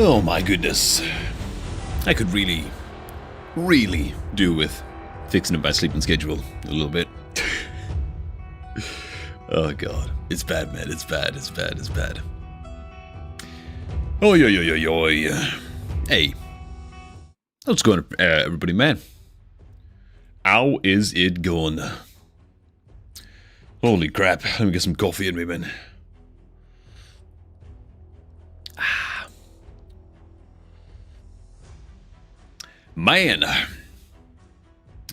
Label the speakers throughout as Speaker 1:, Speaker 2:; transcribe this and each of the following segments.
Speaker 1: Oh my goodness. I could really do with fixing up my sleeping schedule a little bit. Oh god. It's bad, man. It's bad. Oh, yo. Hey. How's it going, everybody, man? How is it going? Holy crap. Let me get some coffee in me, man. Man.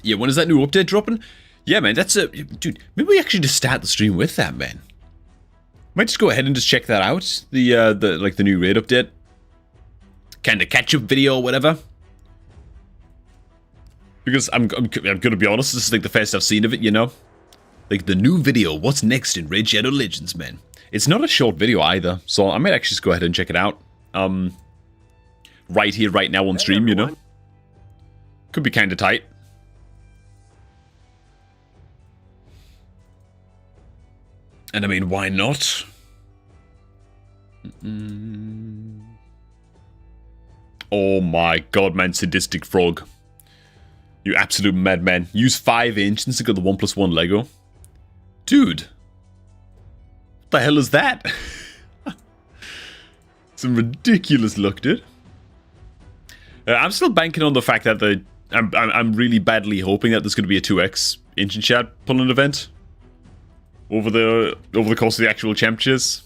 Speaker 1: Yeah, when is that new update dropping? Yeah, man, that's a... Dude, maybe we actually just start the stream with that, man. Might just go ahead and just check that out. The new raid update. Kinda catch-up video or whatever. Because I'm gonna be honest, this is like the first I've seen of it, you know? Like the new video, what's next in Raid Shadow Legends, man. It's not a short video either, so I might actually just go ahead and check it out. Right here, right now on stream, you know? Could be kinda tight. And I mean, why not? Oh my god, man, sadistic frog. You absolute madman. Use 5 ancients to get the 1+1 Lego. Dude. What the hell is that? Some ridiculous luck, dude. I'm still banking on the fact that I'm really badly hoping that there's going to be a 2x Ancient Shard pulling event over the course of the actual championships.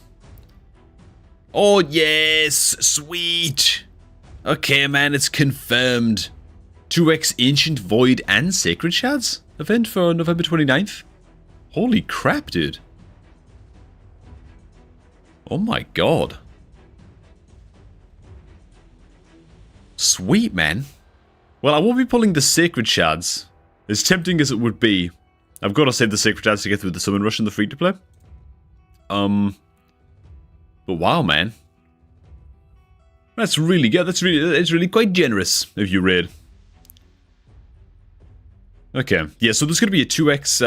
Speaker 1: Oh yes, sweet. Okay, man, it's confirmed. 2x Ancient, Void, and Sacred Shards event for November 29th. Holy crap, dude. Oh my god. Sweet, man. Well, I won't be pulling the Sacred Shards. As tempting as it would be, I've got to save the Sacred Shards to get through the Summon Rush and the free-to-play. But wow, man. That's really good. It's really quite generous of you, Raid. Okay, yeah, so there's going to be a 2x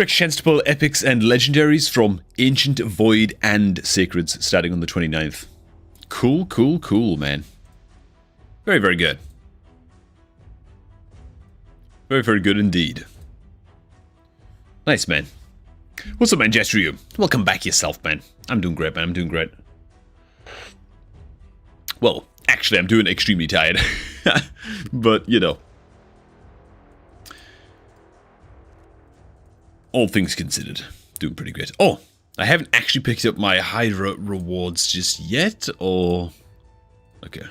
Speaker 1: chance to pull epics and legendaries from Ancient, Void, and Sacreds starting on the 29th. Cool, man. Very, very good. Very, very good indeed. Nice, man. What's up, man? Jester, you. Welcome back yourself, man. I'm doing great, man. I'm doing great. Well, actually, I'm doing extremely tired. But, you know. All things considered, doing pretty great. Oh, I haven't actually picked up my Hydra rewards just yet, or... Okay.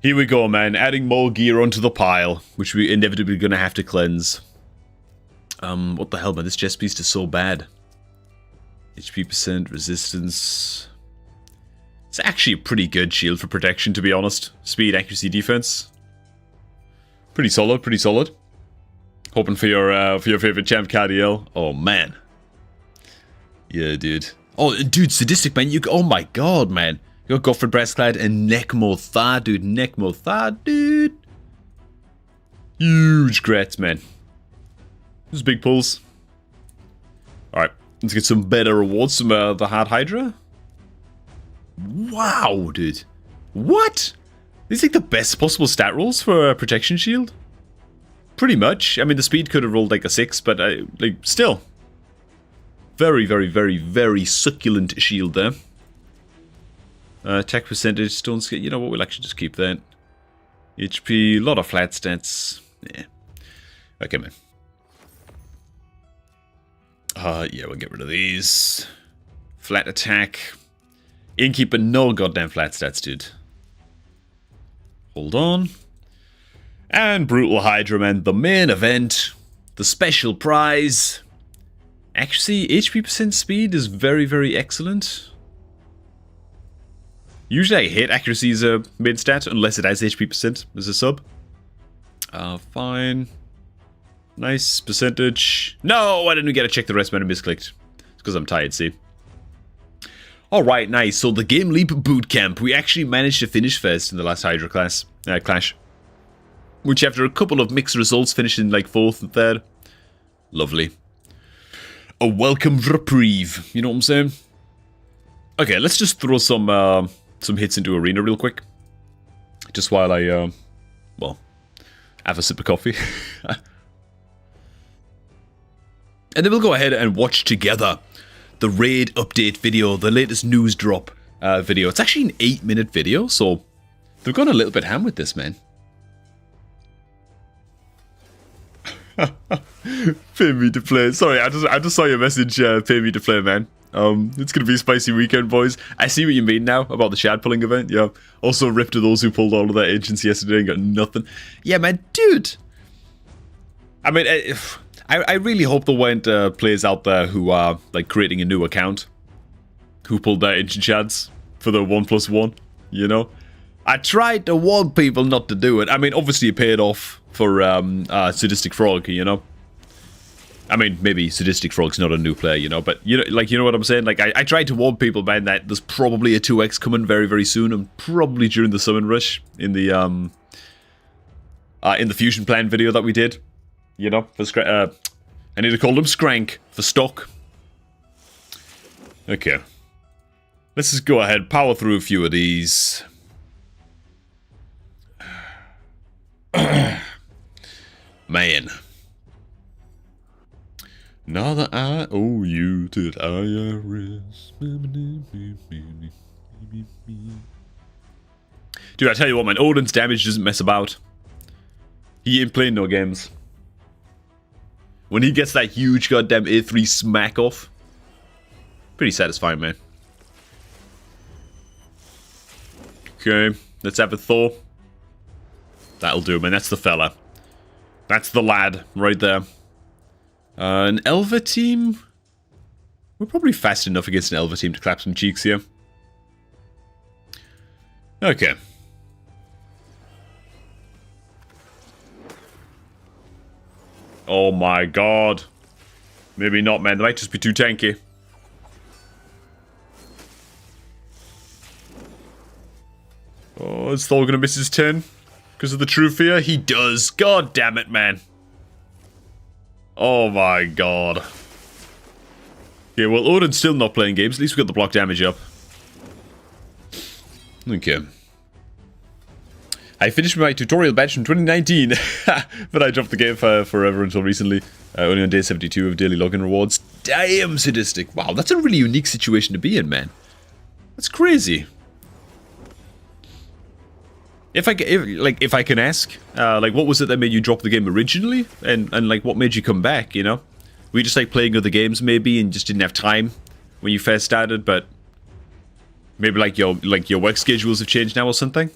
Speaker 1: Here we go, man. Adding more gear onto the pile, which we're inevitably going to have to cleanse. What the hell, man? This chest piece is so bad. HP percent, resistance... It's actually a pretty good shield for protection, to be honest. Speed, accuracy, defense. Pretty solid, pretty solid. Hoping for your favorite champ, Cardiel. Oh, man. Yeah, dude. Oh, dude, sadistic, man. Oh, my god, man. You got Godfred Breastclad and Nekmothar, dude. Nekmothar, dude. Huge grats, man. Those big pulls. Alright, let's get some better rewards from the Hard Hydra. Wow, dude. What? These are like the best possible stat rolls for a protection shield? Pretty much. I mean, the speed could have rolled like a 6, but like still. Very, very, very, very succulent shield there. Attack percentage, stone scale. You know what? We'll actually just keep that. HP, a lot of flat stats. Yeah. Okay, man. Yeah, we'll get rid of these. Flat attack. Innkeeper, no goddamn flat stats, dude. Hold on. And Brutal Hydra, man. The main event. The special prize. Actually, HP percent speed is very, very excellent. Usually I hate accuracy as a main stat, unless it has HP percent as a sub. Fine. Nice percentage. No, I didn't get to check the rest, man. I misclicked. It's because I'm tired, see. Alright, nice. So the Game Leap Bootcamp. We actually managed to finish first in the last Hydra clash. Which after a couple of mixed results finished in like 4th and 3rd. Lovely. A welcome reprieve. You know what I'm saying? Okay, let's just throw some hits into Arena real quick. Just while I, well, have a sip of coffee. And then we'll go ahead and watch together the raid update video, the latest news drop video. It's actually an 8-minute video, so they've gone a little bit ham with this, man. Pay me to play. Sorry, I just saw your message. Pay me to play, man. It's gonna be a spicy weekend, boys. I see what you mean now about the shard pulling event. Yeah. Also, rip to those who pulled all of their agents yesterday and got nothing. Yeah, man, dude. I mean, I really hope there weren't players out there who are like creating a new account who pulled their agent shards for the 1+1. You know, I tried to warn people not to do it. I mean, obviously it paid off for Sadistic Frog, you know. I mean, maybe Sadistic Frog's not a new player, you know, but you know what I'm saying? Like, I tried to warn people, man, that there's probably a 2x coming very, very soon, and probably during the Summon Rush in the Fusion Plan video that we did, you know, for I need to call them Skrank for stock. Okay, let's just go ahead, power through a few of these. Man. Now that I owe you to the IRS. Dude, I tell you what, man, Odin's damage doesn't mess about. He ain't playing no games. When he gets that huge goddamn A3 smack off, pretty satisfying, man. Okay, let's have a Thor. That'll do, man. That's the fella. That's the lad right there. An Elva team? We're probably fast enough against an Elva team to clap some cheeks here. Okay. Oh my god. Maybe not, man. They might just be too tanky. Oh, is Thor gonna miss his turn? Because of the true fear? He does. God damn it, man. Oh my god. Okay, well, Odin's still not playing games. At least we got the block damage up. Okay. I finished my tutorial batch from 2019, but I dropped the game for forever until recently. Only on day 72 of daily login rewards. Damn, Sadistic. Wow, that's a really unique situation to be in, man. That's crazy. If I can ask, like, what was it that made you drop the game originally, and like, what made you come back? You know, were you just like playing other games maybe, and just didn't have time when you first started, but maybe like your work schedules have changed now or something?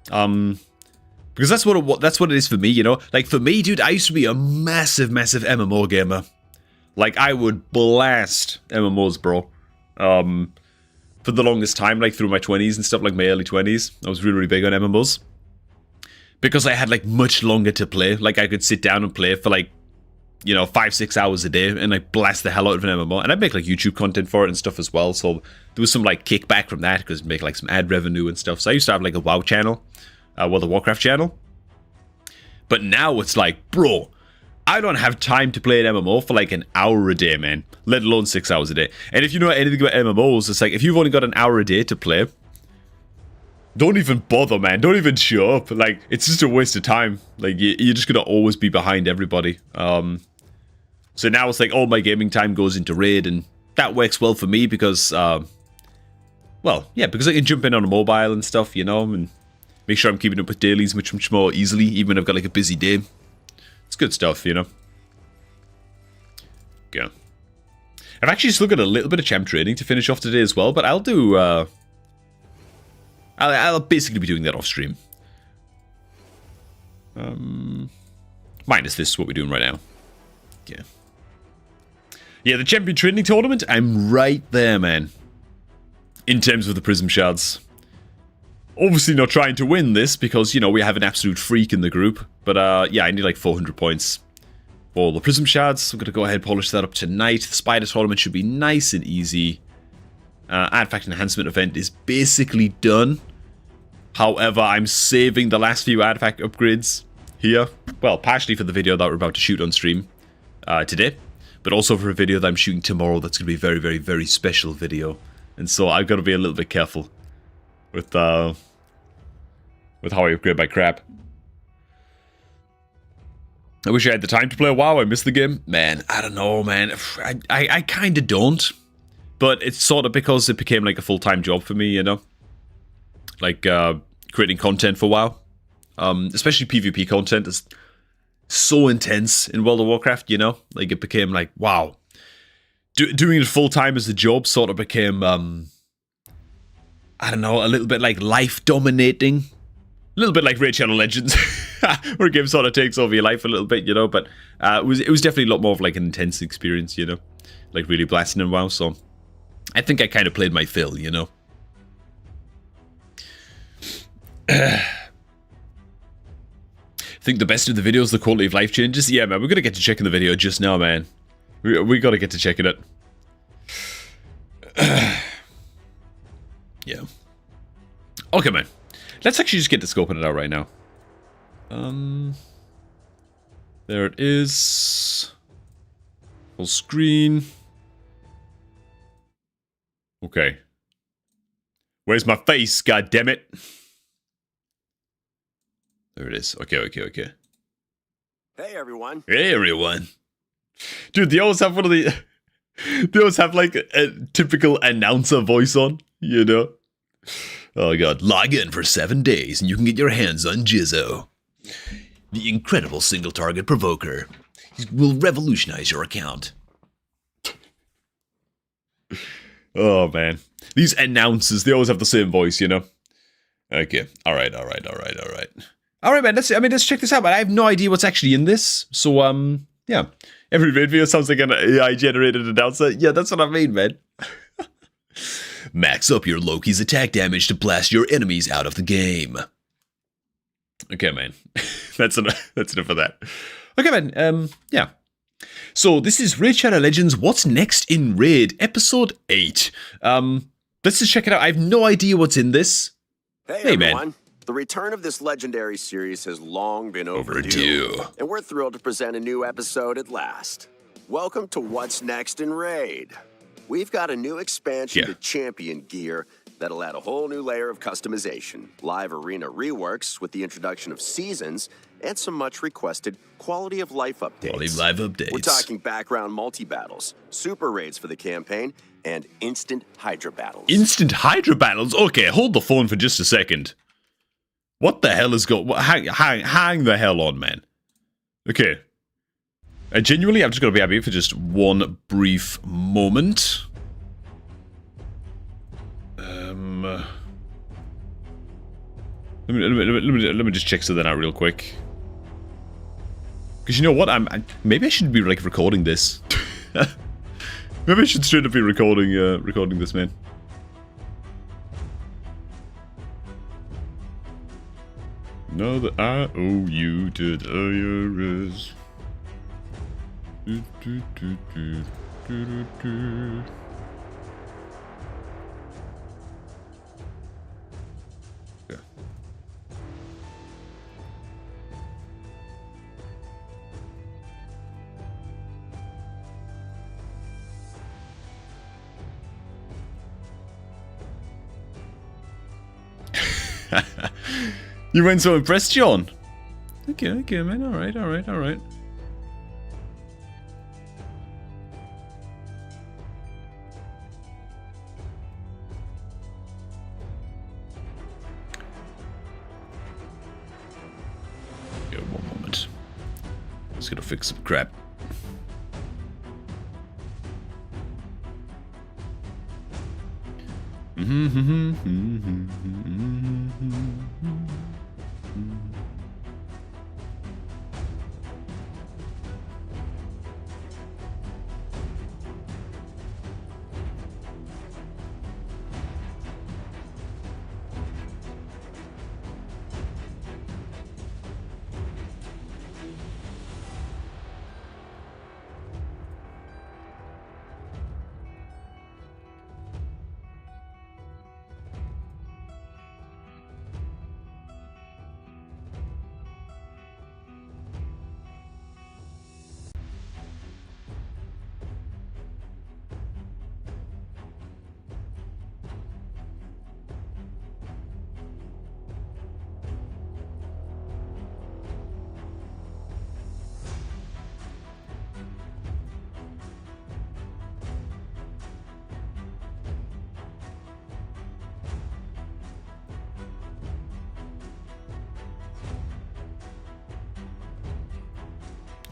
Speaker 1: Because that's what it is for me, you know. Like for me, dude, I used to be a massive MMO gamer. Like I would blast MMOs, bro. For the longest time, like through my 20s and stuff, like my early 20s, I was really big on MMOs. Because I had like much longer to play. Like I could sit down and play for like, you know, 5-6 hours a day and like blast the hell out of an MMO. And I'd make like YouTube content for it and stuff as well. So there was some like kickback from that because it'd make like some ad revenue and stuff. So I used to have like a WoW channel, the Warcraft channel. But now it's like, bro, I don't have time to play an MMO for like an hour a day, man. Let alone 6 hours a day. And if you know anything about MMOs, it's like, if you've only got an hour a day to play, don't even bother, man. Don't even show up. Like, it's just a waste of time. Like, you're just gonna always be behind everybody. So now it's like all my gaming time goes into raid, and that works well for me because, well, yeah, because I can jump in on a mobile and stuff, you know, and make sure I'm keeping up with dailies much more easily, even when I've got like a busy day. It's good stuff, you know. Yeah. I've actually still got a little bit of champ training to finish off today as well, but I'll do, I'll basically be doing that off stream. Minus this, what we're doing right now. Yeah. Yeah, the champion training tournament, I'm right there, man. In terms of the Prism Shards. Obviously not trying to win this, because, you know, we have an absolute freak in the group. But, yeah, I need like 400 points for the Prism Shards. I'm going to go ahead and polish that up tonight. The Spider Tournament should be nice and easy. Artifact Enhancement event is basically done. However, I'm saving the last few artifact upgrades here. Well, partially for the video that we're about to shoot on stream today. but also for a video that I'm shooting tomorrow that's going to be a very, very, very special video. And so I've got to be a little bit careful with how I upgrade my crap. I wish I had the time to play WoW. I miss the game. Man, I don't know, man. I kind of don't. But it's sort of because it became like a full-time job for me, you know? Like, creating content for WoW. Especially PvP content is so intense in World of Warcraft, you know? Like, it became like, wow. Doing it full-time as a job sort of became, I don't know, a little bit like life-dominating. A little bit like Raid Shadow Legends, where a game sort of takes over your life a little bit, you know? But it was definitely a lot more of like an intense experience, you know? Like really blasting in WoW, so I think I kind of played my fill, you know? I think the best of the videos, the quality of life changes. Yeah, man, we're going to get to checking the video just now, man. We got to get to checking it. Yeah. Okay, man. Let's actually just get to scoping it out right now. There it is. Full screen. Okay. Where's my face, god damn it? There it is. Okay.
Speaker 2: Hey everyone.
Speaker 1: Hey everyone. Dude, they always have one of the... They always have like a typical announcer voice on, you know? Oh god, log in for 7 days and you can get your hands on Jizzo. The incredible single target provoker. He will revolutionize your account. Oh man. These announcers, they always have the same voice, you know? Okay. Alright, man, let's check this out, man. I have no idea what's actually in this. So, yeah. Every video sounds like an AI-generated announcer. Yeah, that's what I mean, man. Max up your Loki's attack damage to blast your enemies out of the game. Okay, man. That's enough for that. Okay, man. Yeah. So, this is Raid Shadow Legends What's Next in Raid, Episode 8. Let's just check it out. I have no idea what's in this.
Speaker 2: Hey everyone. Man. The return of this legendary series has long been overdue. And we're thrilled to present a new episode at last. Welcome to What's Next in Raid. We've got a new expansion to Champion Gear that'll add a whole new layer of customization, live arena reworks with the introduction of seasons, and some much requested quality of life updates. We're talking background multi-battles, super raids for the campaign, and instant Hydra battles.
Speaker 1: Instant Hydra battles? Okay, hold the phone for just a second. What the hell is going... Hang the hell on, man. Okay. Genuinely, I'm just going to be happy for just one brief moment. Let me just check something out real quick. Because you know what? Maybe I should be like recording this. Maybe I should straight up be recording this, man. Know that I owe you to the IRS. Yeah. You weren't so impressed, John? Okay, man. Alright. Okay, one moment. Just gonna fix some crap.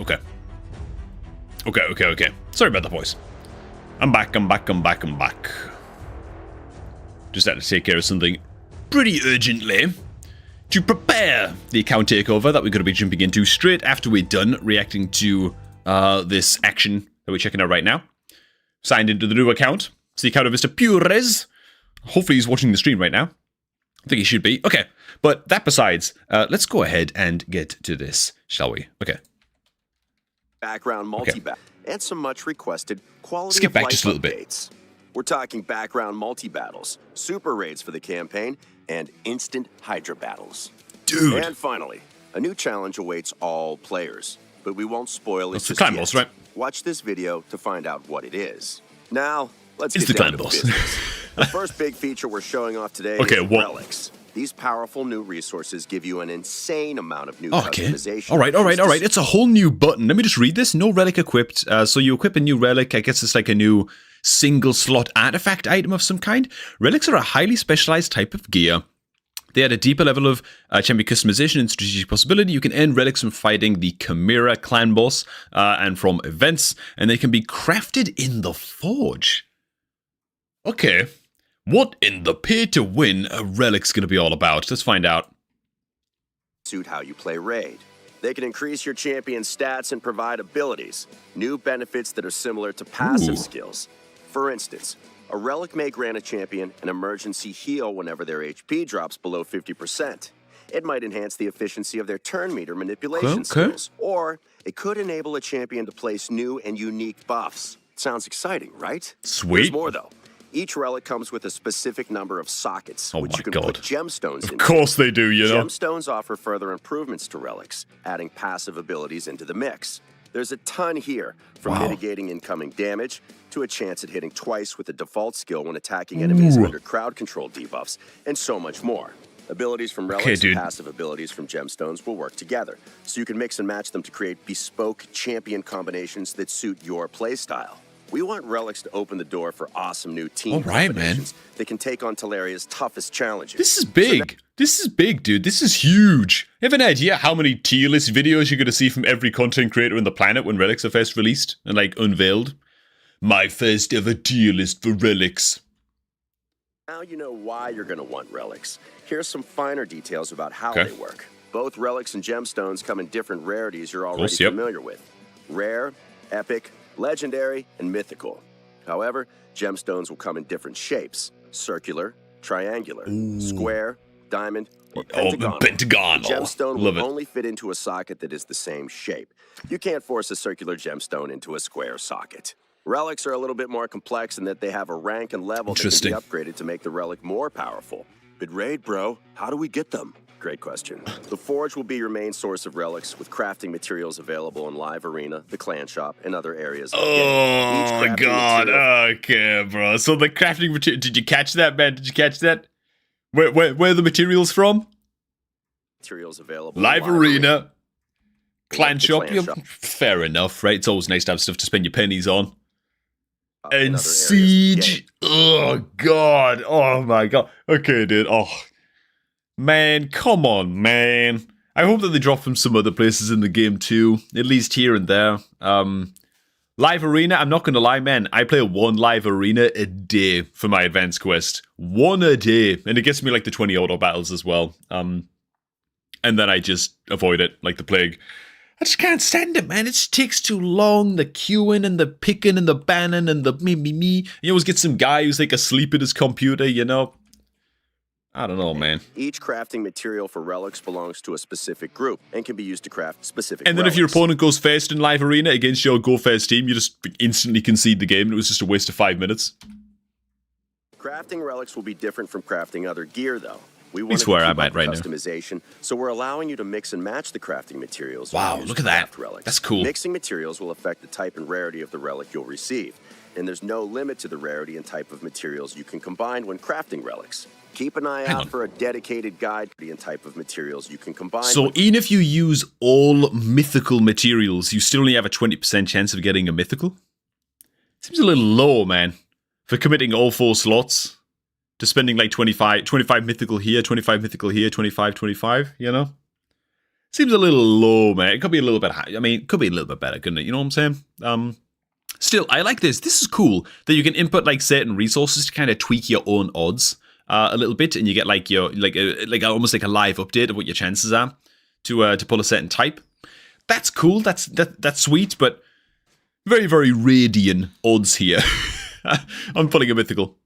Speaker 1: Okay. Okay. Sorry about that, boys. I'm back. Just had to take care of something pretty urgently to prepare the account takeover that we're going to be jumping into straight after we're done reacting to this action that we're checking out right now. Signed into the new account. It's the account of Mr. Pures. Hopefully he's watching the stream right now. I think he should be. Okay, but that besides, let's go ahead and get to this, shall we? Okay.
Speaker 2: Background multi-battle and some much requested quality
Speaker 1: Skip back
Speaker 2: of life
Speaker 1: just a little
Speaker 2: updates. We're talking background multi-battles, super raids for the campaign, and instant Hydra battles.
Speaker 1: Dude.
Speaker 2: And finally, a new challenge awaits all players, but we won't spoil it
Speaker 1: That's the
Speaker 2: just
Speaker 1: clan
Speaker 2: yet.
Speaker 1: boss, right?
Speaker 2: Watch this video to find out what it is. Now, let's
Speaker 1: It's
Speaker 2: get
Speaker 1: the
Speaker 2: down
Speaker 1: clan
Speaker 2: to
Speaker 1: boss.
Speaker 2: business. The first big feature we're showing off today
Speaker 1: Okay,
Speaker 2: is
Speaker 1: what?
Speaker 2: relics. These powerful new resources give you an insane amount of new
Speaker 1: Okay.
Speaker 2: customization.
Speaker 1: All right. It's a whole new button. Let me just read this. No relic equipped. So you equip a new relic. I guess it's like a new single slot artifact item of some kind. Relics are a highly specialized type of gear. They add a deeper level of champion customization and strategic possibility. You can earn relics from fighting the Chimera clan boss and from events, and they can be crafted in the forge. Okay. What in the pay to win a relic's going to be all about? Let's find out.
Speaker 2: Suit how you play Raid. They can increase your champion's stats and provide abilities, new benefits that are similar to passive skills. For instance, a relic may grant a champion an emergency heal whenever their HP drops below 50%. It might enhance the efficiency of their turn meter manipulation skills, or it could enable a champion to place new and unique buffs. Sounds exciting, right?
Speaker 1: Sweet.
Speaker 2: There's more though. Each relic comes with a specific number of sockets, which you can put gemstones in.
Speaker 1: Of course they do, you know.
Speaker 2: Gemstones offer further improvements to relics, adding passive abilities into the mix. There's a ton here, from mitigating incoming damage to a chance at hitting twice with a default skill when attacking enemies under crowd control debuffs, and so much more. Abilities from relics and passive abilities from gemstones will work together, so you can mix and match them to create bespoke champion combinations that suit your playstyle. We want relics to open the door for awesome new team combinations that can take on Talaria's toughest challenges.
Speaker 1: This is big. This is big, dude. This is huge. You have an idea how many tier list videos you're going to see from every content creator on the planet when relics are first released and, like, unveiled? My first ever tier list for relics.
Speaker 2: Now you know why you're going to want relics. Here's some finer details about how they work. Both relics and gemstones come in different rarities you're already familiar with. Rare, epic, legendary, and mythical. However, gemstones will come in different shapes: circular, triangular, square, diamond, or pentagonal.
Speaker 1: Pentagonal.
Speaker 2: A gemstone will only fit into a socket that is the same shape. You can't force a circular gemstone into a square socket. Relics are a little bit more complex in that they have a rank and level that can be upgraded to make the relic more powerful. But Raid, bro, how do we get them? Great question. The Forge will be your main source of relics, with crafting materials available in Live Arena, the Clan Shop, and other areas.
Speaker 1: Oh my god. Okay, bro. So the crafting material... Did you catch that, man? Did you catch that? Where are the materials from?
Speaker 2: Materials available
Speaker 1: Live Arena, Clan Shop. Fair enough, right? It's always nice to have stuff to spend your pennies on. And Siege. Oh, god. Oh, my god. Okay, dude. Oh, man. Come on, man. I hope that they drop from some other places in the game, too. At least here and there. Live Arena, I'm not going to lie, man. I play one Live Arena a day for my advanced quest. One a day. And it gets me, like, the 20 auto battles as well. And then I just avoid it like the plague. I just can't stand it, man. It just takes too long. The queuing and the picking and the banning and the me. You always get some guy who's like asleep at his computer, you know? I don't know, man.
Speaker 2: Each crafting material for relics belongs to a specific group and can be used to craft specific
Speaker 1: And then
Speaker 2: relics.
Speaker 1: if your opponent goes first in Live Arena against your go first team, you just instantly concede the game. And it was just a waste of 5 minutes.
Speaker 2: Crafting relics will be different from crafting other gear, though. We want
Speaker 1: That's where I'm at right now.
Speaker 2: Customization, so we're allowing you to mix and match the crafting materials.
Speaker 1: Wow, look at that. That's cool.
Speaker 2: Mixing materials will affect the type and rarity of the relic you'll receive, and there's no limit to the rarity and type of materials you can combine when crafting relics. Keep an eye out for a dedicated guide and type of materials you can combine.
Speaker 1: So even if you use all mythical materials, you still only have a 20% chance of getting a mythical? Seems a little low, man, for committing all 4 slots. To spending like 25 mythical here, 25 mythical here, 25, you know? Seems a little low, man. It could be a little bit high. I mean, it could be a little bit better, couldn't it? You know what I'm saying? Still, I like this. This is cool that you can input like certain resources to kind of tweak your own odds a little bit, and you get like your almost like a live update of what your chances are to pull a certain type. That's cool. That's sweet, but very, very Radian odds here. I'm pulling a mythical.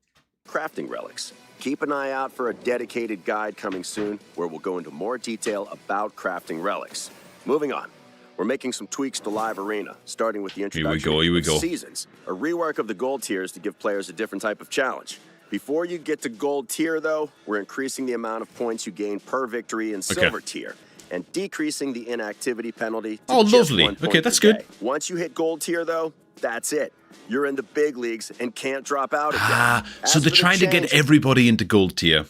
Speaker 2: Crafting relics. Keep an eye out for a dedicated guide coming soon where we'll go into more detail about crafting relics. Moving on. We're making some tweaks to Live Arena, starting with the introduction of seasons, a rework of the gold tiers to give players a different type of challenge. Before you get to gold tier, though, we're increasing the amount of points you gain per victory in silver tier, and decreasing the inactivity penalty to just 1 point
Speaker 1: Okay, that's
Speaker 2: per
Speaker 1: good.
Speaker 2: day. Once you hit gold tier, though, that's it. You're in the big leagues and can't drop out again.
Speaker 1: So they're trying to get everybody into gold tier,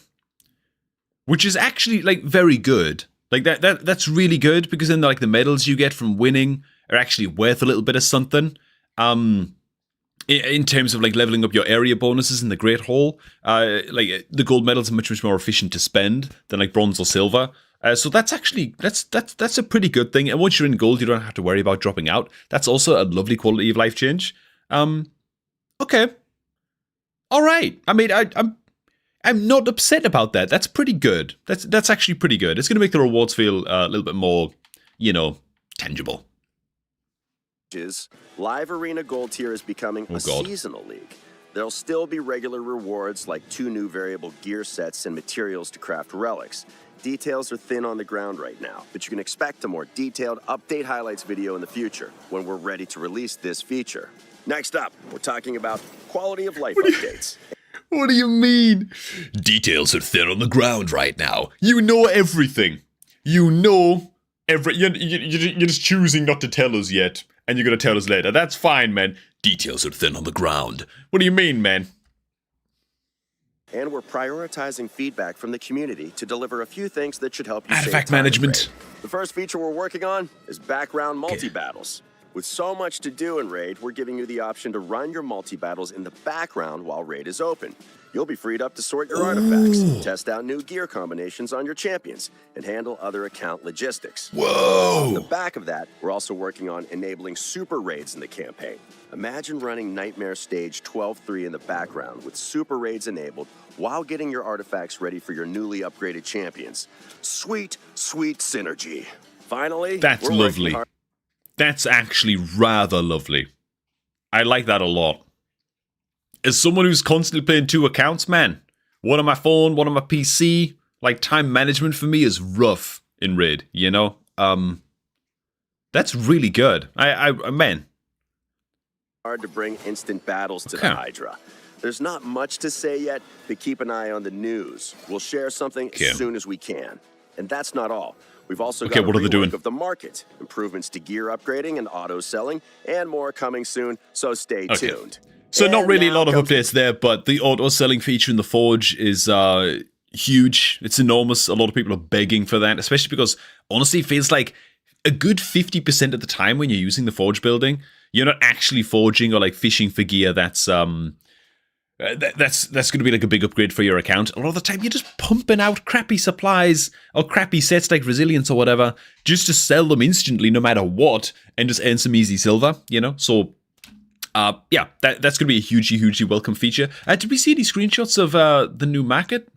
Speaker 1: which is actually like very good. Like that's really good, because then like the medals you get from winning are actually worth a little bit of something. In terms of like leveling up your area bonuses in the Great Hall, like the gold medals are much more efficient to spend than like bronze or silver. So that's actually that's a pretty good thing. And once you're in gold, you don't have to worry about dropping out. That's also a lovely quality of life change. Okay, all right. I mean, I'm not upset about that. That's pretty good. That's actually pretty good. It's going to make the rewards feel a little bit more, tangible.
Speaker 2: Live Arena Gold Tier is becoming a seasonal league. There'll still be regular rewards like 2 new variable gear sets and materials to craft relics. Details are thin on the ground right now, but you can expect a more detailed update highlights video in the future when we're ready to release this feature. Next up, we're talking about quality of life updates.
Speaker 1: What do you mean? Details are thin on the ground right now. You know everything. You know you're just choosing not to tell us yet, and you're going to tell us later. That's fine, man. Details are thin on the ground. What do you mean, man?
Speaker 2: And we're prioritizing feedback from the community to deliver a few things that should help you
Speaker 1: Artifact management.
Speaker 2: The first feature we're working on is background multi-battles. With so much to do in Raid, we're giving you the option to run your multi-battles in the background while Raid is open. You'll be freed up to sort your artifacts, test out new gear combinations on your champions, and handle other account logistics.
Speaker 1: Whoa!
Speaker 2: On the back of that, we're also working on enabling super raids in the campaign. Imagine running Nightmare Stage 12-3 in the background with super raids enabled while getting your artifacts ready for your newly upgraded champions. Sweet, sweet synergy. Finally,
Speaker 1: that's lovely. That's actually rather lovely. I like that a lot. As someone who's constantly playing 2 accounts, man, one on my phone, one on my PC, like time management for me is rough in Raid, That's really good. Man.
Speaker 2: Hard to bring instant battles to the Hydra. There's not much to say yet, but keep an eye on the news. We'll share something as soon as we can. And that's not all. We've also got a rework of the market, improvements to gear upgrading and auto selling, and more coming soon, so stay tuned.
Speaker 1: So not really a lot of updates there, but the auto selling feature in the Forge is huge. It's enormous. A lot of people are begging for that, especially because honestly it feels like a good 50% of the time when you're using the Forge building, you're not actually forging or like fishing for gear that's going to be like a big upgrade for your account. A lot of the time, you're just pumping out crappy supplies or crappy sets like Resilience or whatever, just to sell them instantly no matter what, and just earn some easy silver, So, that's going to be a hugely, hugely welcome feature. Did we see any screenshots of the new market?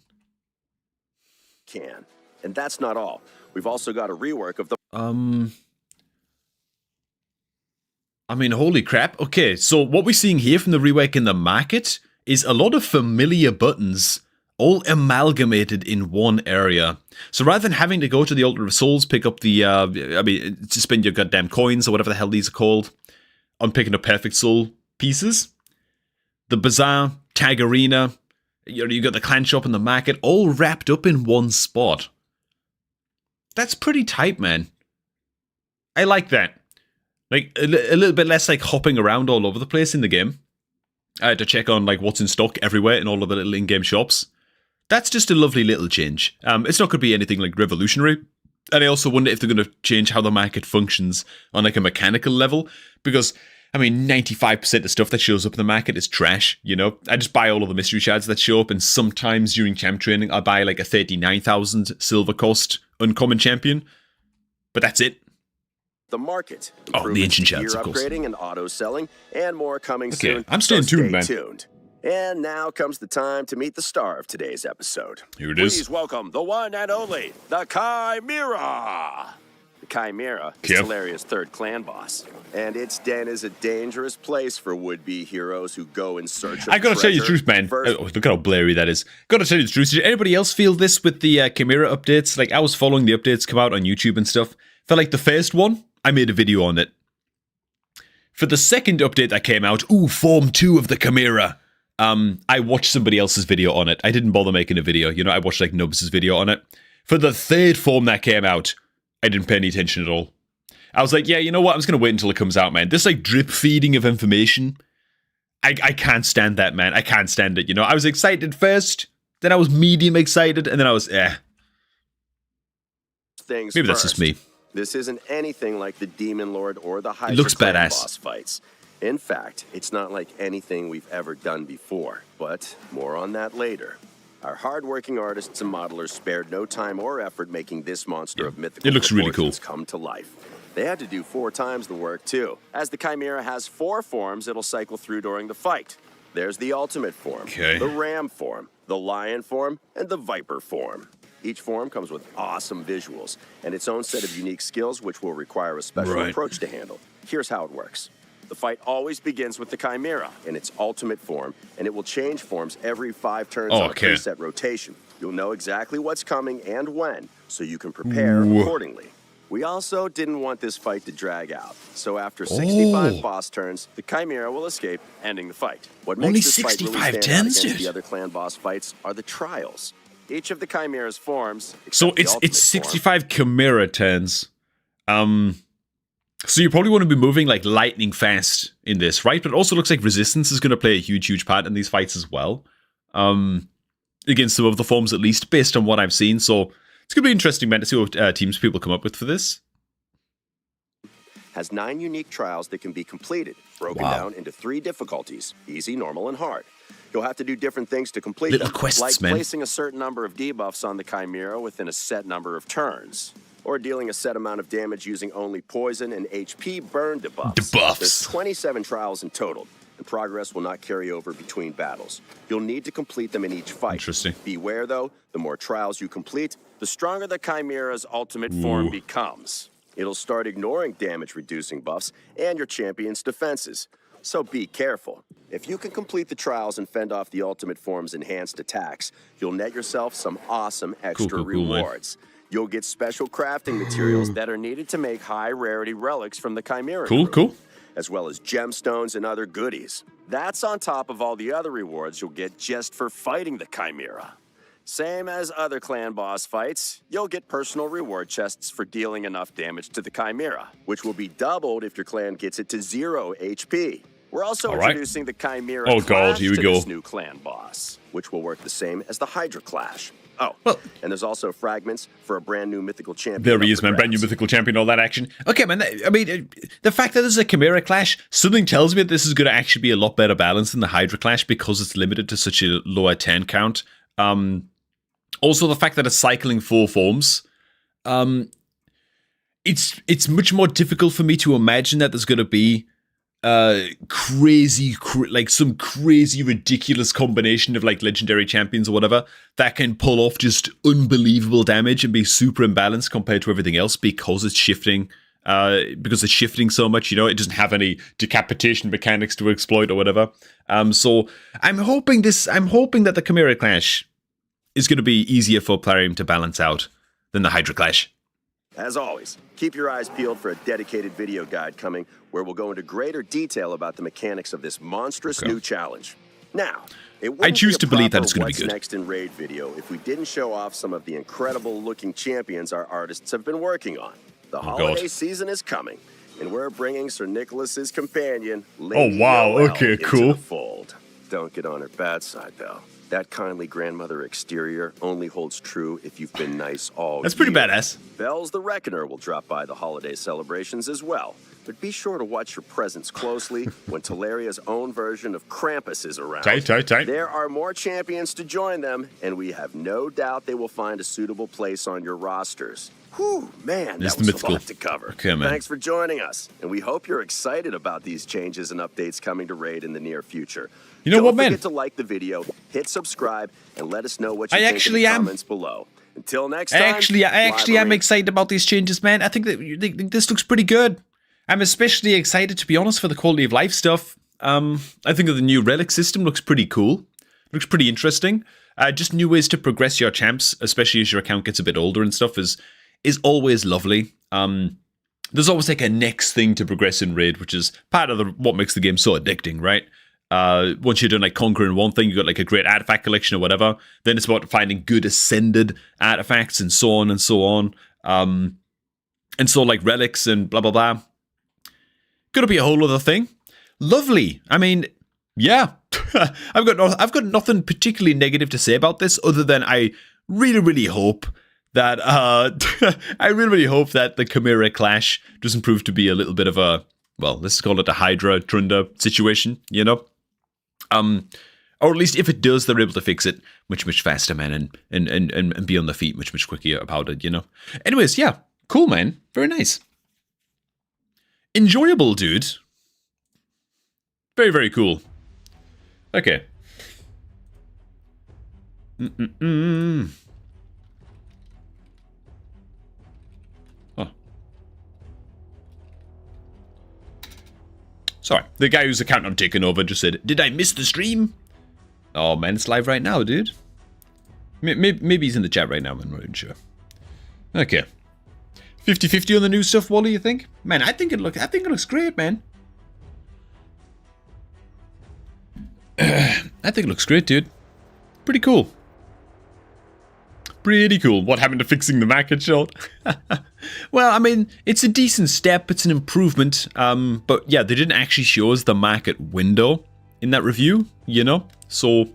Speaker 2: And that's not all. We've also got a rework of the...
Speaker 1: I mean, holy crap. Okay, so what we're seeing here from the rework in the market is a lot of familiar buttons all amalgamated in one area. So rather than having to go to the Altar of Souls, pick up the, to spend your goddamn coins or whatever the hell these are called, on picking up Perfect Soul pieces, the Bazaar, Tag Arena, you got the clan shop and the market all wrapped up in one spot. That's pretty tight, man. I like that. Like, a little bit less like hopping around all over the place in the game. To check on like what's in stock everywhere in all of the little in-game shops. That's just a lovely little change. It's not going to be anything like revolutionary. And I also wonder if they're going to change how the market functions on like a mechanical level. Because, 95% of stuff that shows up in the market is trash, I just buy all of the mystery shards that show up, and sometimes during champ training, I buy like a 39,000 silver cost uncommon champion. But that's it.
Speaker 2: The market.
Speaker 1: Oh, the ancient chance,
Speaker 2: gear
Speaker 1: of course.
Speaker 2: upgrading and auto selling, and more coming soon.
Speaker 1: I'm staying tuned, man.
Speaker 2: Tuned. And now comes the time to meet the star of today's episode.
Speaker 1: Here it is.
Speaker 2: Please welcome the one and only, the Chimera. The Chimera is Talaria's third clan boss, and its den is a dangerous place for would-be heroes who go in search of
Speaker 1: I gotta tell you the truth, man. Oh, look at how blurry that is. Gotta tell you the truth. Did anybody else feel this with the Chimera updates? Like, I was following the updates come out on YouTube and stuff. Felt like the first one, I made a video on it. For the second update that came out, Form 2 of the Chimera, I watched somebody else's video on it. I didn't bother making a video. You know, I watched, like, Nubs' video on it. For the third form that came out, I didn't pay any attention at all. I was like, yeah, you know what? I'm just going to wait until it comes out, man. This, like, drip feeding of information, I can't stand that, man. I can't stand it, you know? I was excited first, then I was medium excited, and then I was, Maybe that's just me.
Speaker 2: This isn't anything like the Demon Lord or the Hydra
Speaker 1: looks
Speaker 2: Clan
Speaker 1: badass.
Speaker 2: boss fights. In fact, it's not like anything we've ever done before, but more on that later. Our hardworking artists and modelers spared no time or effort making this monster of mythical
Speaker 1: it looks really cool.
Speaker 2: come to life. They had to do 4 times the work, too. As the Chimera has 4 forms it'll cycle through during the fight. There's the Ultimate form, the Ram form, the Lion form, and the Viper form. Each form comes with awesome visuals and its own set of unique skills which will require a special approach to handle. Here's how it works. The fight always begins with the Chimera in its ultimate form, and it will change forms every 5 turns on a preset rotation. You'll know exactly what's coming and when, so you can prepare accordingly. We also didn't want this fight to drag out, so after 65 boss turns, the Chimera will escape, ending the fight. What makes this fight really stand out against the other clan boss fights are the trials. Each of the Chimera's forms.
Speaker 1: So it's 65 Chimera turns. So you probably want to be moving like lightning fast in this, right? But it also looks like resistance is going to play a huge part in these fights as well. Against some of the forms, at least, based on what I've seen. So it's going to be interesting, man, to see what teams people come up with for this.
Speaker 2: Has 9 unique trials that can be completed, broken down into 3 difficulties: easy, normal, and hard. You'll have to do different things to complete them,
Speaker 1: quests,
Speaker 2: like
Speaker 1: man.
Speaker 2: placing a certain number of debuffs on the Chimera within a set number of turns, or dealing a set amount of damage using only poison and HP burn debuffs. There's 27 trials in total, and progress will not carry over between battles. You'll need to complete them in each fight.
Speaker 1: Interesting.
Speaker 2: Beware, though, the more trials you complete, the stronger the Chimera's ultimate form becomes. It'll start ignoring damage-reducing buffs and your champion's defenses. So be careful. If you can complete the trials and fend off the ultimate form's enhanced attacks, you'll net yourself some awesome extra rewards. You'll get special crafting materials that are needed to make high-rarity relics from the Chimera group, as well as gemstones and other goodies. That's on top of all the other rewards you'll get just for fighting the Chimera. Same as other clan boss fights, you'll get personal reward chests for dealing enough damage to the Chimera, which will be doubled if your clan gets it to 0 HP. We're also introducing the Chimera Clash to this new clan boss, which will work the same as the Hydra Clash. Oh, and there's also fragments for a brand new mythical champion.
Speaker 1: There he is, man. Brand new mythical champion, all that action. Okay, man. I mean, the fact that this is a Chimera Clash, something tells me that this is going to actually be a lot better balanced than the Hydra Clash because it's limited to such a lower turn count. Also, the fact that it's cycling 4 forms, it's much more difficult for me to imagine that there's going to be some crazy, ridiculous combination of like legendary champions or whatever that can pull off just unbelievable damage and be super imbalanced compared to everything else because it's shifting. Because it's shifting so much, you know, it doesn't have any decapitation mechanics to exploit or whatever. So I'm hoping that the Chimera Clash is going to be easier for Plarium to balance out than the Hydra Clash.
Speaker 2: As always, keep your eyes peeled for a dedicated video guide coming where we'll go into greater detail about the mechanics of this monstrous new challenge. Now,
Speaker 1: I choose to believe that it's going to be good.
Speaker 2: What's Next in Raid video if we didn't show off some of the incredible looking champions our artists have been working on. The holiday season is coming, and we're bringing Sir Nicholas's companion, Lady Noelle, into the fold. Don't get on her bad side, though. That kindly grandmother exterior only holds true if you've been nice all year.
Speaker 1: That's pretty badass.
Speaker 2: Bells the Reckoner will drop by the holiday celebrations as well. but be sure to watch your presence closely when Talaria's own version of Krampus is around.
Speaker 1: Tight.
Speaker 2: There are more champions to join them, and we have no doubt they will find a suitable place on your rosters. Whew, man,
Speaker 1: This
Speaker 2: that
Speaker 1: is
Speaker 2: was
Speaker 1: mythical.
Speaker 2: a lot to cover.
Speaker 1: Okay, man.
Speaker 2: Thanks for joining us, and we hope you're excited about these changes and updates coming to Raid in the near future.
Speaker 1: You know
Speaker 2: Don't
Speaker 1: what, man?
Speaker 2: forget to like the video, hit subscribe, and let us know what you
Speaker 1: I
Speaker 2: think
Speaker 1: actually
Speaker 2: in the
Speaker 1: am.
Speaker 2: comments below. Until next
Speaker 1: I
Speaker 2: time,
Speaker 1: actually am
Speaker 2: Live
Speaker 1: excited about these changes, man. I think that this looks pretty good. I'm especially excited, to be honest, for the quality of life stuff. I think that the new relic system looks pretty cool. Looks pretty interesting. Just new ways to progress your champs, especially as your account gets a bit older and stuff, is always lovely. There's always like a next thing to progress in Raid, which is part of what makes the game so addicting, right? Once you're done like conquering one thing, you got like a great artifact collection or whatever. Then it's about finding good ascended artifacts and so on and so on. And so like relics and blah blah blah. Gonna be a whole other thing. Lovely. I mean, yeah. I've got nothing particularly negative to say about this, other than I really hope that the Chimera Clash doesn't prove to be a little bit of a, well, let's call it a Hydra Trunda situation, you know? Or at least if it does, they're able to fix it much faster, man, and be on their feet much quicker about it, you know? Anyways, yeah, cool, man. Very nice. Enjoyable, dude. Very cool. Okay. Oh. Sorry, the guy whose account I'm taking over just said, "Did I miss the stream?" Oh man, it's live right now, dude. Maybe he's in the chat right now, I'm not even sure. Okay. 50-50 on the new stuff, Wally, you think? Man, I think it looks great, man. I think it looks great, dude. Pretty cool. Pretty cool. What happened to fixing the market shot? Well, I mean, it's a decent step. It's an improvement. But yeah, they didn't actually show us the market window in that review, you know? So,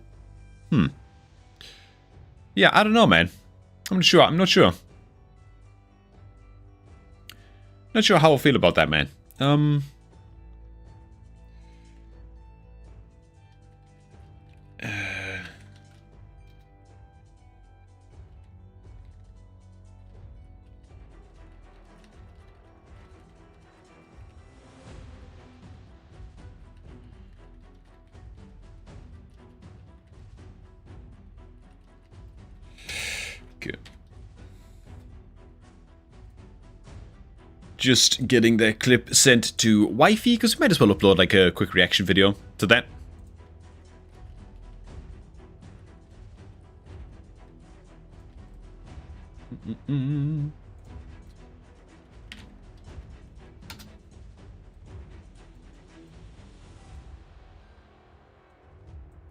Speaker 1: yeah, I don't know, man. I'm not sure. Not sure how I feel about that, man. Good. Just getting the clip sent to Wifey, because we might as well upload like a quick reaction video to that.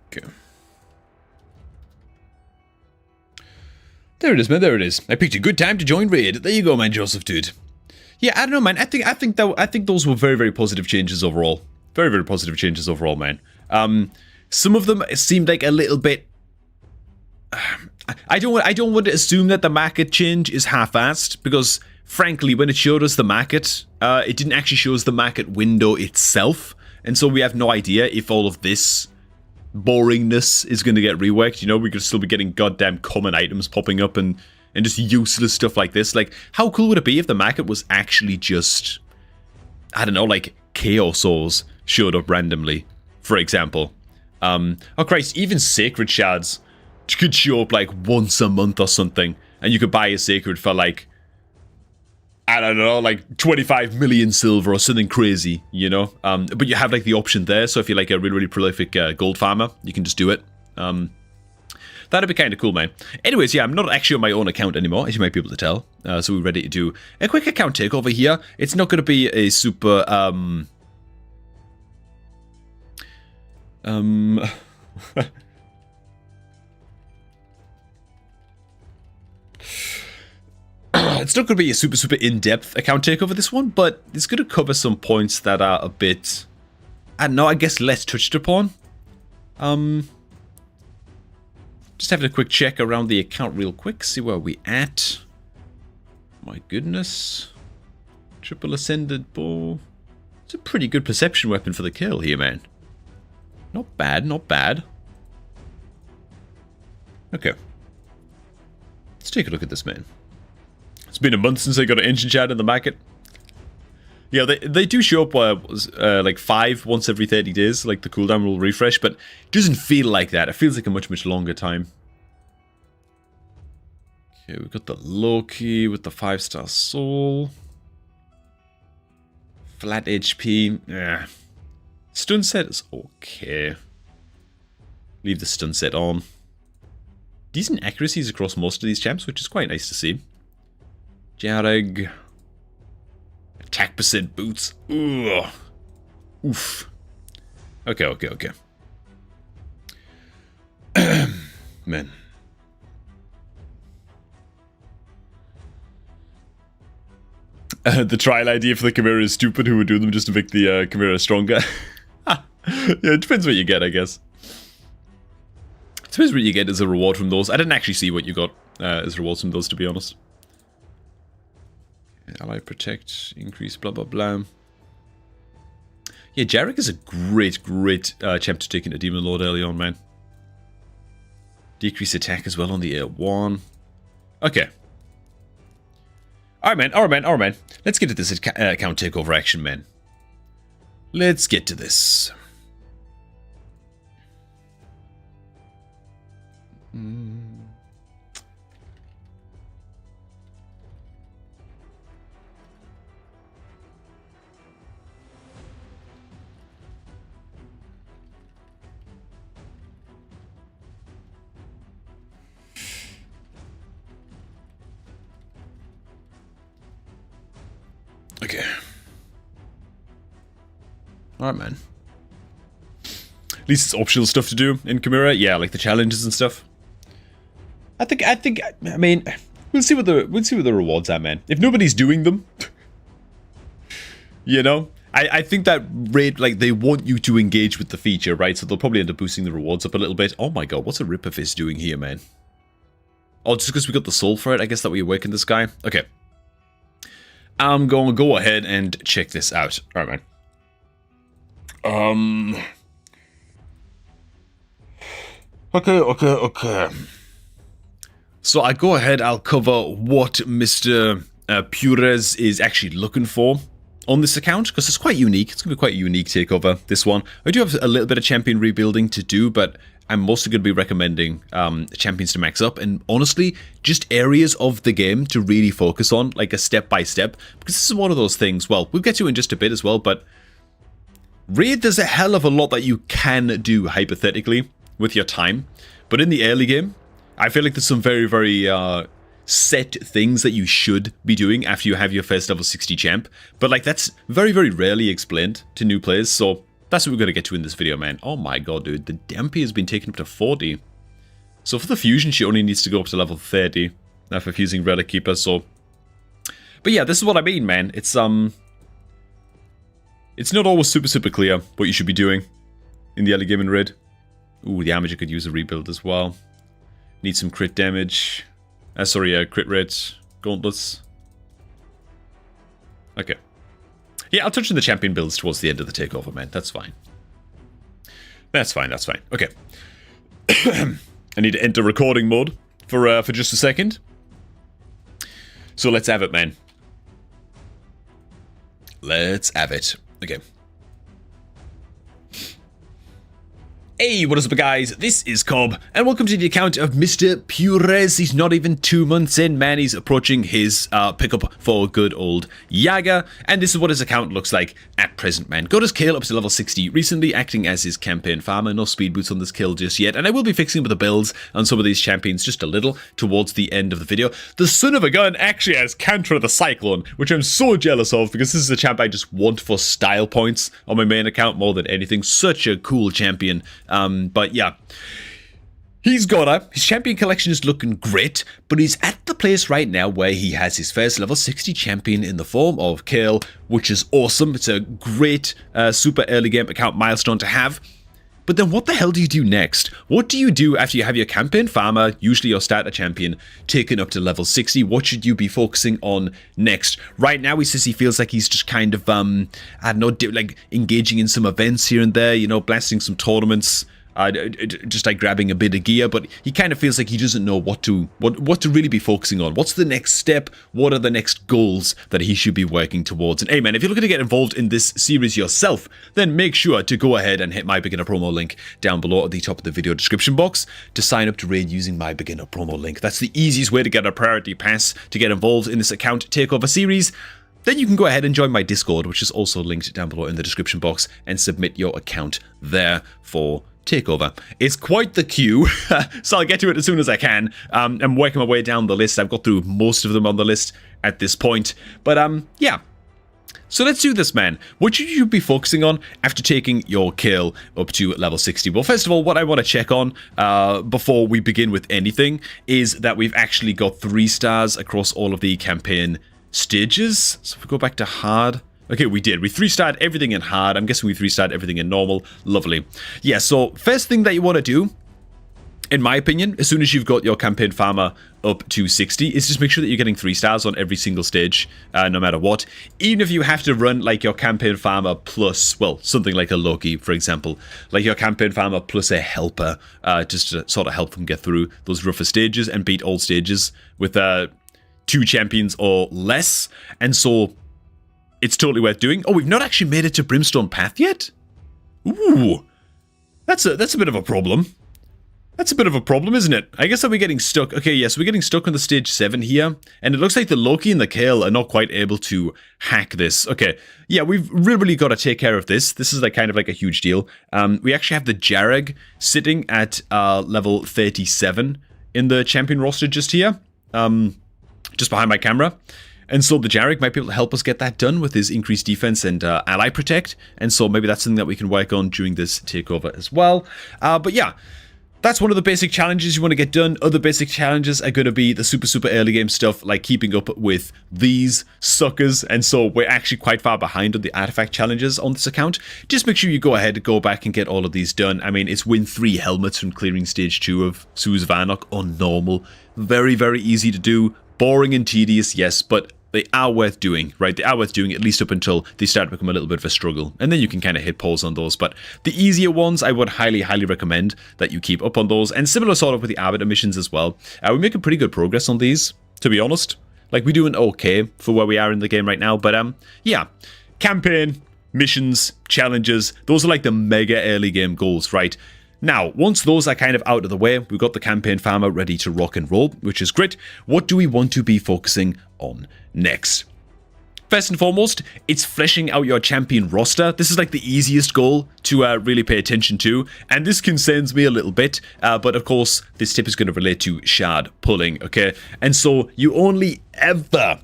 Speaker 1: Okay. There it is, man. There it is. I picked a good time to join Raid. There you go, man, Joseph, dude. Yeah, I don't know, man. I think those were very positive changes overall. Very positive changes overall, man. Some of them seemed like a little bit. I don't want to assume that the market change is half-assed, because frankly, when it showed us the market, it didn't actually show us the market window itself, and so we have no idea if all of this boringness is going to get reworked. You know, we could still be getting goddamn common items popping up and just useless stuff like this. Like, how cool would it be if the market was actually just, I don't know, like Chaos Souls showed up randomly, for example. Oh Christ, even Sacred Shards could show up like once a month or something, and you could buy a Sacred for like, I don't know, like 25 million silver or something crazy, you know? But you have like the option there, so if you're like a really prolific gold farmer, you can just do it. That'd be kind of cool, man. Anyways, yeah, I'm not actually on my own account anymore, as you might be able to tell. So we're ready to do a quick account takeover here. It's not going to be a super, it's not going to be a super in-depth account takeover, this one, but it's going to cover some points that are a bit, I don't know, I guess less touched upon. Just having a quick check around the account real quick, see where we at. My goodness. Triple Ascended Bow. It's a pretty good perception weapon for the kill here, man. Not bad, not bad. Okay. Let's take a look at this, man. It's been a month since I got an engine chat in the market. Yeah, they do show up like 5 once every 30 days, like the cooldown will refresh, but it doesn't feel like that. It feels like a much, much longer time. Okay, we've got the Loki with the 5-star soul. Flat HP. Yeah. Stun set is okay. Leave the stun set on. Decent accuracies across most of these champs, which is quite nice to see. Jareg. Attack percent boots. Ugh. Oof. Okay, okay, okay. Man. The trial idea for the Chimera is stupid. Who would do them just to make the Chimera stronger? Yeah, it depends what you get, I guess. It depends what you get as a reward from those. I didn't actually see what you got as rewards from those, to be honest. Ally protect, increase, blah, blah, blah. Yeah, Jarek is a great, great champ to take into Demon Lord early on, man. Decrease attack as well on the A1. Okay. Alright, man. Alright, man. Alright, man. Let's get to this account takeover action, man. Let's get to this. Okay. Alright, man. At least it's optional stuff to do in Chimera. Yeah, like the challenges and stuff. I mean, we'll see what the rewards are, man. If nobody's doing them, you know, I think that raid, like, they want you to engage with the feature, right? So they'll probably end up boosting the rewards up a little bit. Oh my god, what's a Ripper Fist doing here, man? Oh, just because we got the soul for it, I guess that we awakened this guy. Okay. I'm going to go ahead and check this out. Alright, man. Okay. So I go ahead, I'll cover what Mr. Pures is actually looking for on this account, because it's quite unique. It's going to be quite a unique takeover, this one. I do have a little bit of champion rebuilding to do, but I'm mostly going to be recommending champions to max up, and honestly, just areas of the game to really focus on, like a step-by-step, because this is one of those things, well, we'll get to in just a bit as well, but Raid, there's a hell of a lot that you can do, hypothetically, with your time, but in the early game, I feel like there's some very, very set things that you should be doing after you have your first level 60 champ, but like that's very, very rarely explained to new players, so that's what we're going to get to in this video, man. Oh my god, dude, the Dempy has been taken up to 40. So for the fusion, she only needs to go up to level 30 for fusing Relic Keeper, so... But yeah, this is what I mean, man. It's not always super, super clear what you should be doing in the early game in Raid. Ooh, the Amager could use a rebuild as well. Need some crit damage. Crit rate. Gauntlets. Okay. Yeah, I'll touch on the champion builds towards the end of the takeover, man. That's fine. That's fine. Okay. I need to enter recording mode for just a second. So let's have it, man. Let's have it. Okay. Hey, what is up, guys? This is Cobb, and welcome to the account of Mr. Pures. He's not even 2 months in, man. He's approaching his pickup for good old Yaga, and this is what his account looks like at present, man. Got his kill up to level 60 recently, acting as his campaign farmer. No speed boots on this kill just yet, and I will be fixing up the builds on some of these champions just a little towards the end of the video. The son of a gun actually has Cantor the Cyclone, which I'm so jealous of, because this is a champ I just want for style points on my main account more than anything. Such a cool champion. But yeah, he's got her. His champion collection is looking great, but he's at the place right now where he has his first level 60 champion in the form of Kale, which is awesome. It's a great super early game account milestone to have. But then what the hell do you do next? What do you do after you have your campaign farmer, usually your starter champion, taken up to level 60? What should you be focusing on next? Right now, he says he feels like he's just kind of, I don't know, like engaging in some events here and there, you know, blasting some tournaments. Just like grabbing a bit of gear, but he kind of feels like he doesn't know what to really be focusing on. What's the next step? What are the next goals that he should be working towards? And hey man, if you're looking to get involved in this series yourself, then make sure to go ahead and hit my beginner promo link down below at the top of the video description box to sign up to raid using my beginner promo link. That's the easiest way to get a priority pass to get involved in this account takeover series. Then you can go ahead and join my Discord, which is also linked down below in the description box, and submit your account there for takeover. It's quite the queue, so I'll get to it as soon as I can. I'm working my way down the list. I've got through most of them on the list at this point. But yeah. So let's do this, man. What should you be focusing on after taking your kill up to level 60? Well, first of all, what I want to check on before we begin with anything is that we've actually got 3 stars across all of the campaign stages. So if we go back to hard... Okay, we did. We 3-starred everything in hard. I'm guessing we 3-starred everything in normal. Lovely. Yeah, so first thing that you want to do, in my opinion, as soon as you've got your campaign farmer up to 60, is just make sure that you're getting 3 stars on every single stage, no matter what. Even if you have to run like your campaign farmer plus, well, something like a Loki, for example. Like your campaign farmer plus a helper, just to sort of help them get through those rougher stages and beat all stages with 2 champions or less. And so... it's totally worth doing. Oh, we've not actually made it to Brimstone Path yet? Ooh. That's a bit of a problem. That's a bit of a problem, isn't it? I guess that we're getting stuck. Okay, yes, we're getting stuck on the stage 7 here. And it looks like the Loki and the Kale are not quite able to hack this. Okay, yeah, we've really got to take care of this. This is like kind of like a huge deal. We actually have the Jareg sitting at level 37 in the champion roster just here. Just behind my camera. And so the Jarek might be able to help us get that done with his increased defense and ally protect. And so maybe that's something that we can work on during this takeover as well. But yeah, that's one of the basic challenges you want to get done. Other basic challenges are going to be the super early game stuff, like keeping up with these suckers. And so we're actually quite far behind on the artifact challenges on this account. Just make sure you go ahead and go back and get all of these done. I mean, it's win 3 helmets from clearing stage 2 of Suze Varnock on normal. Very easy to do. Boring and tedious, yes, but they are worth doing, right? They are worth doing at least up until they start to become a little bit of a struggle. And then you can kind of hit pause on those. But the easier ones, I would highly recommend that you keep up on those. And similar sort of with the Arbiter missions as well. We're making pretty good progress on these, to be honest. Like, we're doing okay for where we are in the game right now. But, yeah. Campaign, missions, challenges. Those are like the mega early game goals, right? Now, once those are kind of out of the way, we've got the campaign farmer ready to rock and roll, which is great. What do we want to be focusing on next? First and foremost, it's fleshing out your champion roster. This is like the easiest goal to really pay attention to, and this concerns me a little bit, but of course, this tip is going to relate to shard pulling, okay? And so, you only ever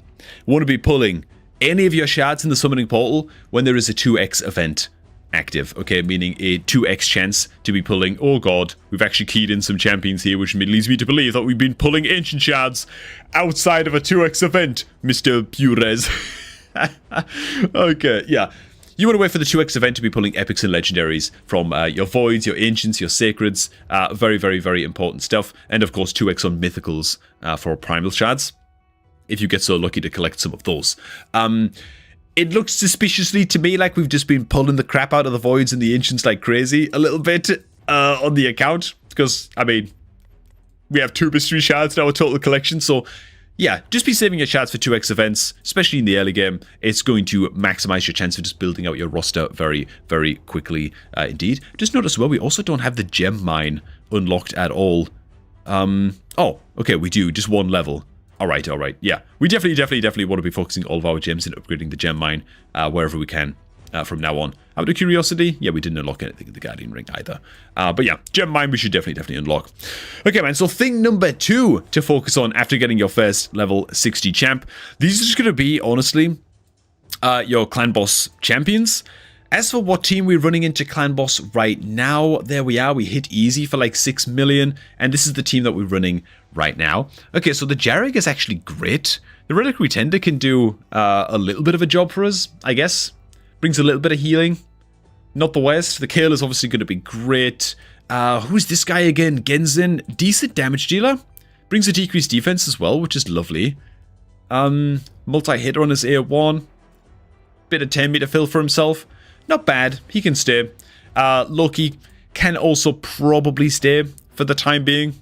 Speaker 1: want to be pulling any of your shards in the summoning portal when there is a 2x event active, okay, meaning a 2x chance to be pulling. Oh god, we've actually keyed in some champions here, which leads me to believe that we've been pulling ancient shards outside of a 2x event, Mr. Purez. Okay, yeah. You want to wait for the 2x event to be pulling epics and legendaries from your voids, your ancients, your sacreds. Very important stuff. And of course 2x on mythicals for primal shards, if you get so lucky to collect some of those. It looks suspiciously to me like we've just been pulling the crap out of the voids and the ancients like crazy a little bit on the account. Because, I mean, we have 2 mystery shards in our total collection. So, yeah, just be saving your shards for 2x events, especially in the early game. It's going to maximize your chance of just building out your roster very quickly indeed. Just notice, well, we also don't have the gem mine unlocked at all. Oh, okay, we do. Just 1 level. Alright, yeah. We definitely want to be focusing all of our gems and upgrading the gem mine wherever we can from now on. Out of curiosity, yeah, we didn't unlock anything in the Guardian Ring either. But yeah, gem mine we should definitely unlock. Okay, man, so thing number 2 to focus on after getting your first level 60 champ. These are just going to be, honestly, your clan boss champions. As for what team we're running into clan boss right now, there we are. We hit easy for like 6 million, and this is the team that we're running right now. Okay, so the Jareg is actually great. The Reliquary Tender can do a little bit of a job for us, I guess. Brings a little bit of healing. not the worst. The Kale is obviously going to be great. Who's this guy again? Genzin. Decent damage dealer. Brings a decreased defense as well, which is lovely. Multi-hitter on his A1. Bit of 10 meter fill for himself. Not bad. He can stay. Loki can also probably stay for the time being.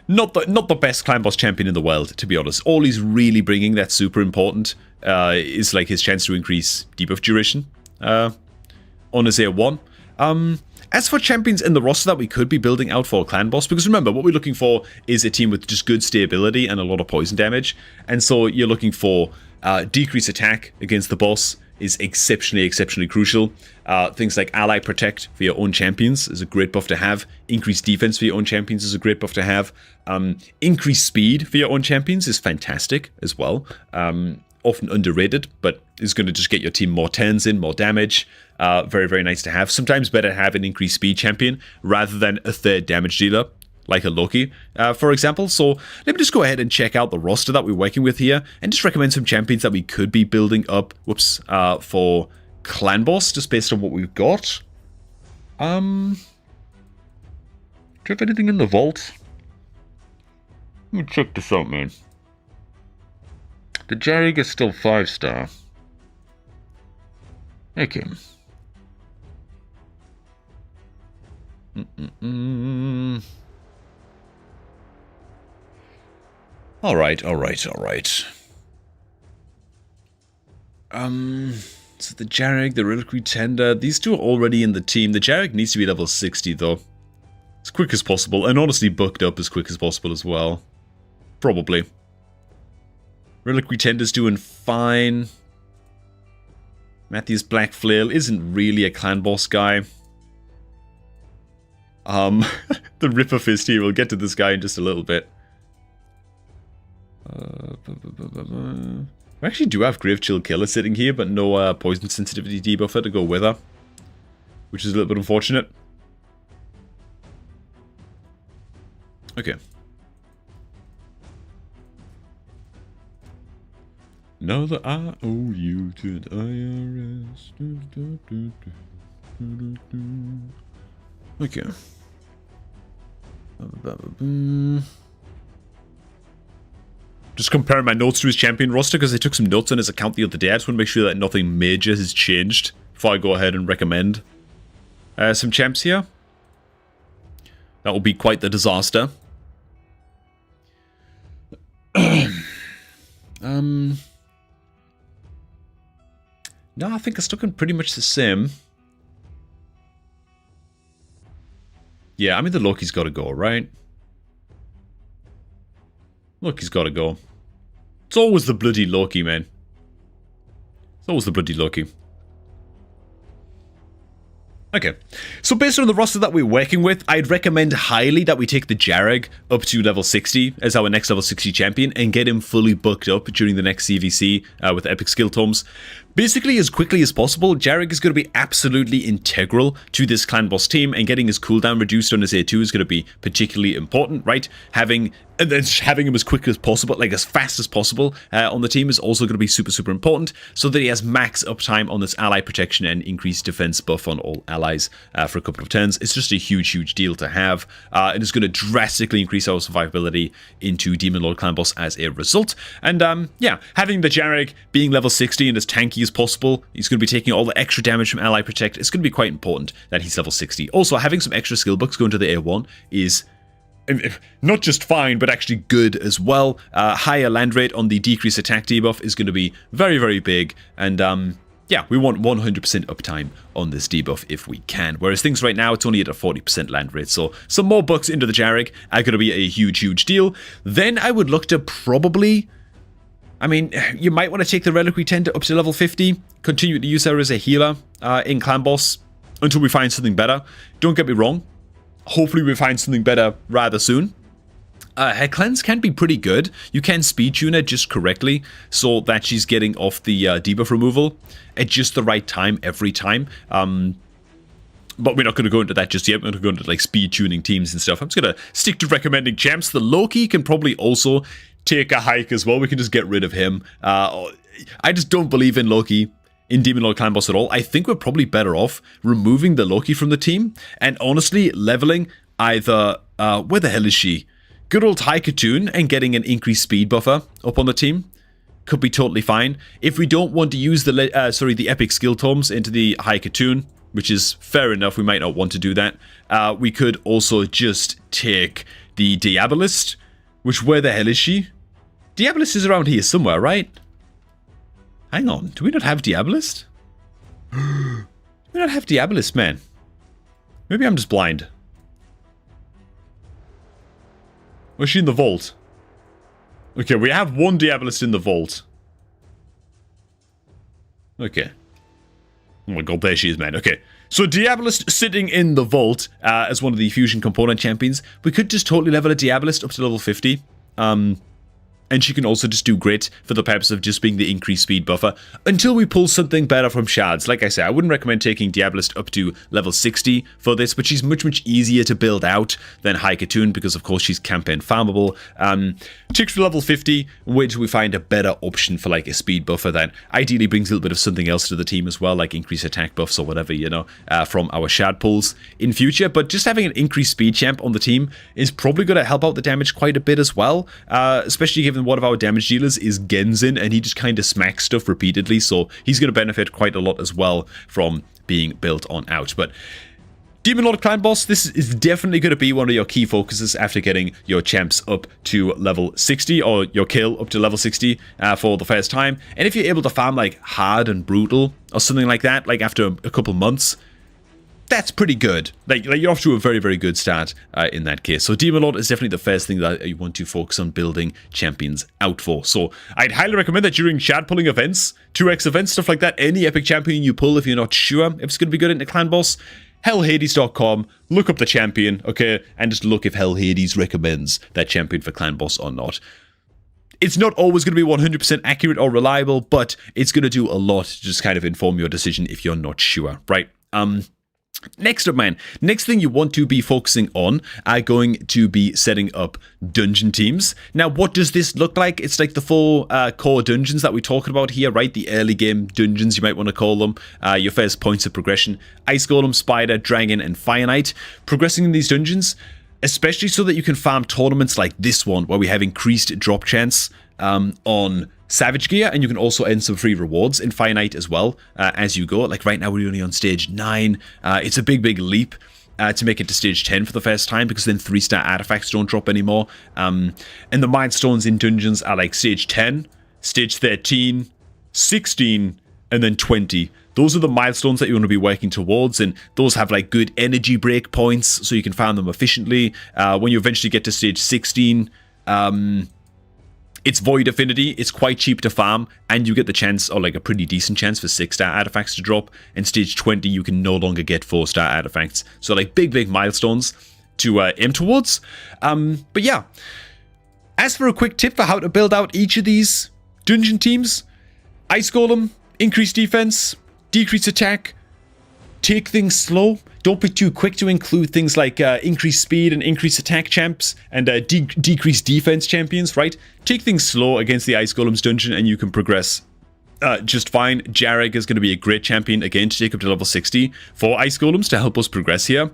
Speaker 1: Not the best clan boss champion in the world, to be honest. All he's really bringing that's super important is like his chance to increase debuff duration on his A1. As for champions in the roster that we could be building out for a clan boss, because remember, what we're looking for is a team with just good stability and a lot of poison damage. And so you're looking for decreased attack against the boss is exceptionally crucial. Things like ally protect for your own champions is a great buff to have. Increased defense for your own champions is a great buff to have. Increased speed for your own champions is fantastic as well. Often underrated, but is going to just get your team more turns in, more damage. Very nice to have. Sometimes better to have an increased speed champion rather than a third damage dealer, like a Loki, for example. So let me just go ahead and check out the roster that we're working with here and just recommend some champions that we could be building up, for clan boss, just based on what we've got. Do you have anything in the vault? Let me check this out, man. The Jarrig is still 5-star. Okay. Alright. So the Jarrig, the Reliquary Tender, these two are already in the team. The Jarrig needs to be level 60 though. As quick as possible, and honestly booked up as quick as possible as well. Probably. Reliquary Tender's doing fine. Matthew's Black Flail isn't really a clan boss guy. The Ripper Fist here, we'll get to this guy in just a little bit. We actually do have Grave Chill Killer sitting here, but no poison sensitivity debuffer to go with her, which is a little bit unfortunate. Okay. Now that I owe you to the IRS. Okay. Just comparing my notes to his champion roster because I took some notes on his account the other day. I just want to make sure that nothing major has changed before I go ahead and recommend some champs here. That will be quite the disaster. No, I think I stuck in pretty much the same. Yeah, I mean the Loki's got to go, right? Loki's got to go. It's always the bloody Loki, man. It's always the bloody Loki. Okay, so based on the roster that we're working with, I'd recommend highly that we take the Jarrig up to level 60 as our next level 60 champion and get him fully booked up during the next CVC with Epic Skill Tomes. Basically, as quickly as possible, Jarrig is going to be absolutely integral to this clan boss team, and getting his cooldown reduced on his A2 is going to be particularly important, right? Having him as quick as possible, like as fast as possible on the team is also going to be super important, so that he has max uptime on this ally protection and increased defense buff on all allies for a couple of turns. It's just a huge deal to have, and it's going to drastically increase our survivability into Demon Lord Clan Boss as a result. And yeah, having the Jarrig being level 60 and as tanky as possible, he's going to be taking all the extra damage from ally protect. It's going to be quite important that he's level 60. Also, having some extra skill books going to the A1 is not just fine, but actually good as well. Higher land rate on the decreased attack debuff is going to be very big, and yeah, we want 100% uptime on this debuff if we can. Whereas things right now, it's only at a 40% land rate, so some more bucks into the Jarrig are going to be a huge deal. Then I would look to probably, I mean, you might want to take the Reliquary Tender up to level 50, continue to use her as a healer in Clan Boss until we find something better. Don't get me wrong. Hopefully we find something better rather soon. Her cleanse can be pretty good. You can speed tune her just correctly so that she's getting off the debuff removal at just the right time every time. But we're not going to go into that just yet. We're going to go into like speed tuning teams and stuff. I'm just going to stick to recommending champs. The Loki can probably also take a hike as well. We can just get rid of him. I just don't believe in Loki in Demon Lord Clan Boss at all, I think we're probably better off removing the Loki from the team and honestly leveling either, where the hell is she? Good old High Katoon and getting an increased speed buffer up on the team. Could be totally fine. If we don't want to use the epic skill tomes into the High Katoon, which is fair enough, we might not want to do that. We could also just take the Diabolist, which, where the hell is she? Diabolist is around here somewhere, right? Hang on, do we not have Diabolist? We don't have Diabolist, man. Maybe I'm just blind. Was she in the vault? Okay, we have one Diabolist in the vault. Okay. Oh my god, there she is, man. Okay. So Diabolist sitting in the vault as one of the fusion component champions. We could just totally level a Diabolist up to level 50. And she can also just do grit for the purpose of just being the increased speed buffer until we pull something better from shards. Like I said, I wouldn't recommend taking Diabolist up to level 60 for this, but she's much easier to build out than High Katoon because, of course, she's campaign farmable. Chicks to level 50, where do we find a better option for like a speed buffer that ideally brings a little bit of something else to the team as well, like increased attack buffs or whatever, you know, from our shard pulls in future. But just having an increased speed champ on the team is probably going to help out the damage quite a bit as well, especially given one of our damage dealers is Genzin, and he just kind of smacks stuff repeatedly, so he's going to benefit quite a lot as well from being built on out. But Demon Lord Clan Boss, this is definitely going to be one of your key focuses after getting your champs up to level 60, or your kill up to level 60 for the first time. And if you're able to farm like hard and brutal or something like that, like after a couple months, that's pretty good. Like you're off to a very good start in that case. So Demon Lord is definitely the first thing that you want to focus on building champions out for. So I'd highly recommend that during shard pulling events, 2x events, stuff like that, any epic champion you pull, if you're not sure if it's going to be good into Clan Boss, hellhades.com, look up the champion, okay, and just look if Hell Hades recommends that champion for Clan Boss or not. It's not always going to be 100% accurate or reliable, but it's going to do a lot to just kind of inform your decision if you're not sure, right? Next up, man, next thing you want to be focusing on are going to be setting up dungeon teams. Now, what does this look like? It's like the 4 core dungeons that we're talking about here, right? The early game dungeons, you might want to call them. Your first points of progression: Ice Golem, Spider, Dragon, and Fire Knight. Progressing in these dungeons, especially so that you can farm tournaments like this one, where we have increased drop chance on Savage Gear, and you can also earn some free rewards in Fire Knight as well as you go. Like right now we're only on stage 9. It's a big leap to make it to stage 10 for the first time, because then 3-star artifacts don't drop anymore. And the milestones in dungeons are like stage 10, stage 13, 16, and then 20. Those are the milestones that you want to be working towards, and those have like good energy break points, so you can farm them efficiently. When you eventually get to stage 16, it's Void Affinity, it's quite cheap to farm, and you get the chance, or like a pretty decent chance, for 6-star artifacts to drop. And stage 20, you can no longer get 4-star artifacts. So like big milestones to aim towards. But yeah, as for a quick tip for how to build out each of these dungeon teams: Ice Golem, increase defense, decrease attack, take things slow. Don't be too quick to include things like increased speed and increased attack champs and decreased defense champions, right? Take things slow against the Ice Golem's dungeon and you can progress just fine. Jarek is going to be a great champion, again, to take up to level 60 for Ice Golems to help us progress here.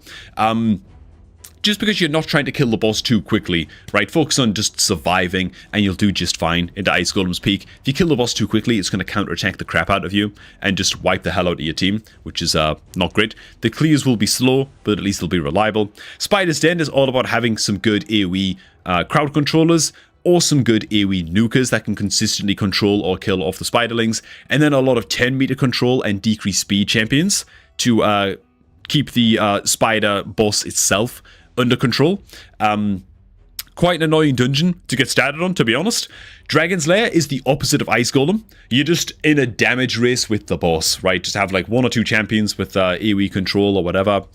Speaker 1: Just because you're not trying to kill the boss too quickly, right? Focus on just surviving and you'll do just fine into Ice Golem's peak. If you kill the boss too quickly, it's going to counterattack the crap out of you and just wipe the hell out of your team, which is not great. The clears will be slow, but at least they'll be reliable. Spider's Den is all about having some good AoE crowd controllers, or some good AoE nukers that can consistently control or kill off the spiderlings, and then a lot of 10-meter control and decreased speed champions to keep the spider boss itself under control. Quite an annoying dungeon to get started on, to be honest. Dragon's Lair is the opposite of Ice Golem. You're just in a damage race with the boss, right? Just have like 1 or 2 champions with AoE control or whatever,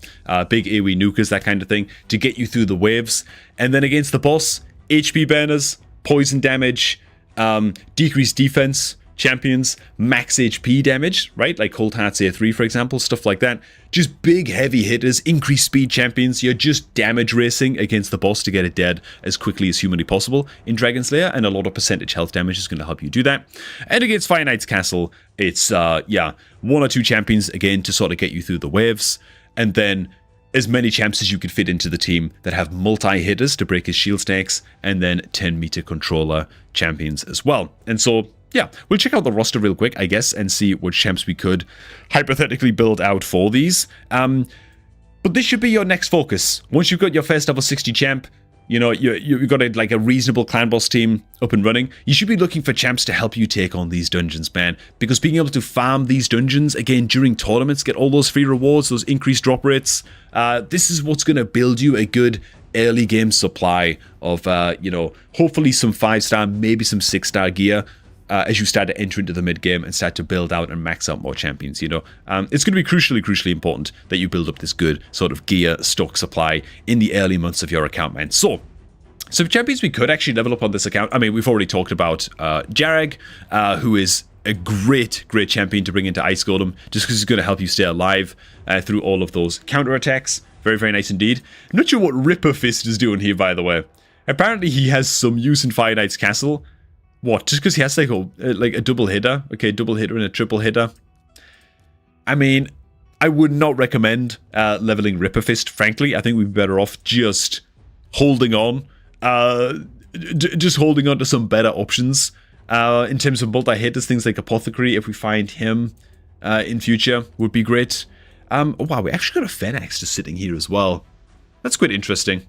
Speaker 1: big AoE nukers, that kind of thing, to get you through the waves. And then against the boss, HP burners, poison damage, decreased defense, champions, max HP damage, right? Like Cold Hearts A3, for example, stuff like that. Just big, heavy hitters, increased speed champions. You're just damage racing against the boss to get it dead as quickly as humanly possible in Dragon Slayer, and a lot of percentage health damage is going to help you do that. And against Fire Knight's Castle, it's, one or two champions, again, to sort of get you through the waves. And then as many champs as you could fit into the team that have multi-hitters to break his shield stacks, and then 10-meter controller champions as well. And so, yeah, we'll check out the roster real quick, I guess, and see which champs we could hypothetically build out for these. But this should be your next focus. Once you've got your first level 60 champ, you know, you've got a reasonable clan boss team up and running, you should be looking for champs to help you take on these dungeons, man. Because being able to farm these dungeons, again, during tournaments, get all those free rewards, those increased drop rates, this is what's going to build you a good early game supply of, hopefully some 5-star, maybe some 6-star gear, as you start to enter into the mid-game and start to build out and max out more champions, you know. It's going to be crucially important that you build up this good sort of gear stock supply in the early months of your account, man. So champions we could actually level up on this account. I mean, we've already talked about Jarag, who is a great champion to bring into Ice Golem, just because he's going to help you stay alive through all of those counterattacks. Very, very nice indeed. I'm not sure what Ripper Fist is doing here, by the way. Apparently he has some use in Fire Knight's Castle. What? Just because he has like a double hitter? Okay, double hitter and a triple hitter. I mean, I would not recommend leveling Ripper Fist, frankly. I think we'd be better off just holding on. Just holding on to some better options. In terms of multi-hitters, things like Apothecary, if we find him in future, would be great. Wow, we actually got a Phoenix just sitting here as well. That's quite interesting.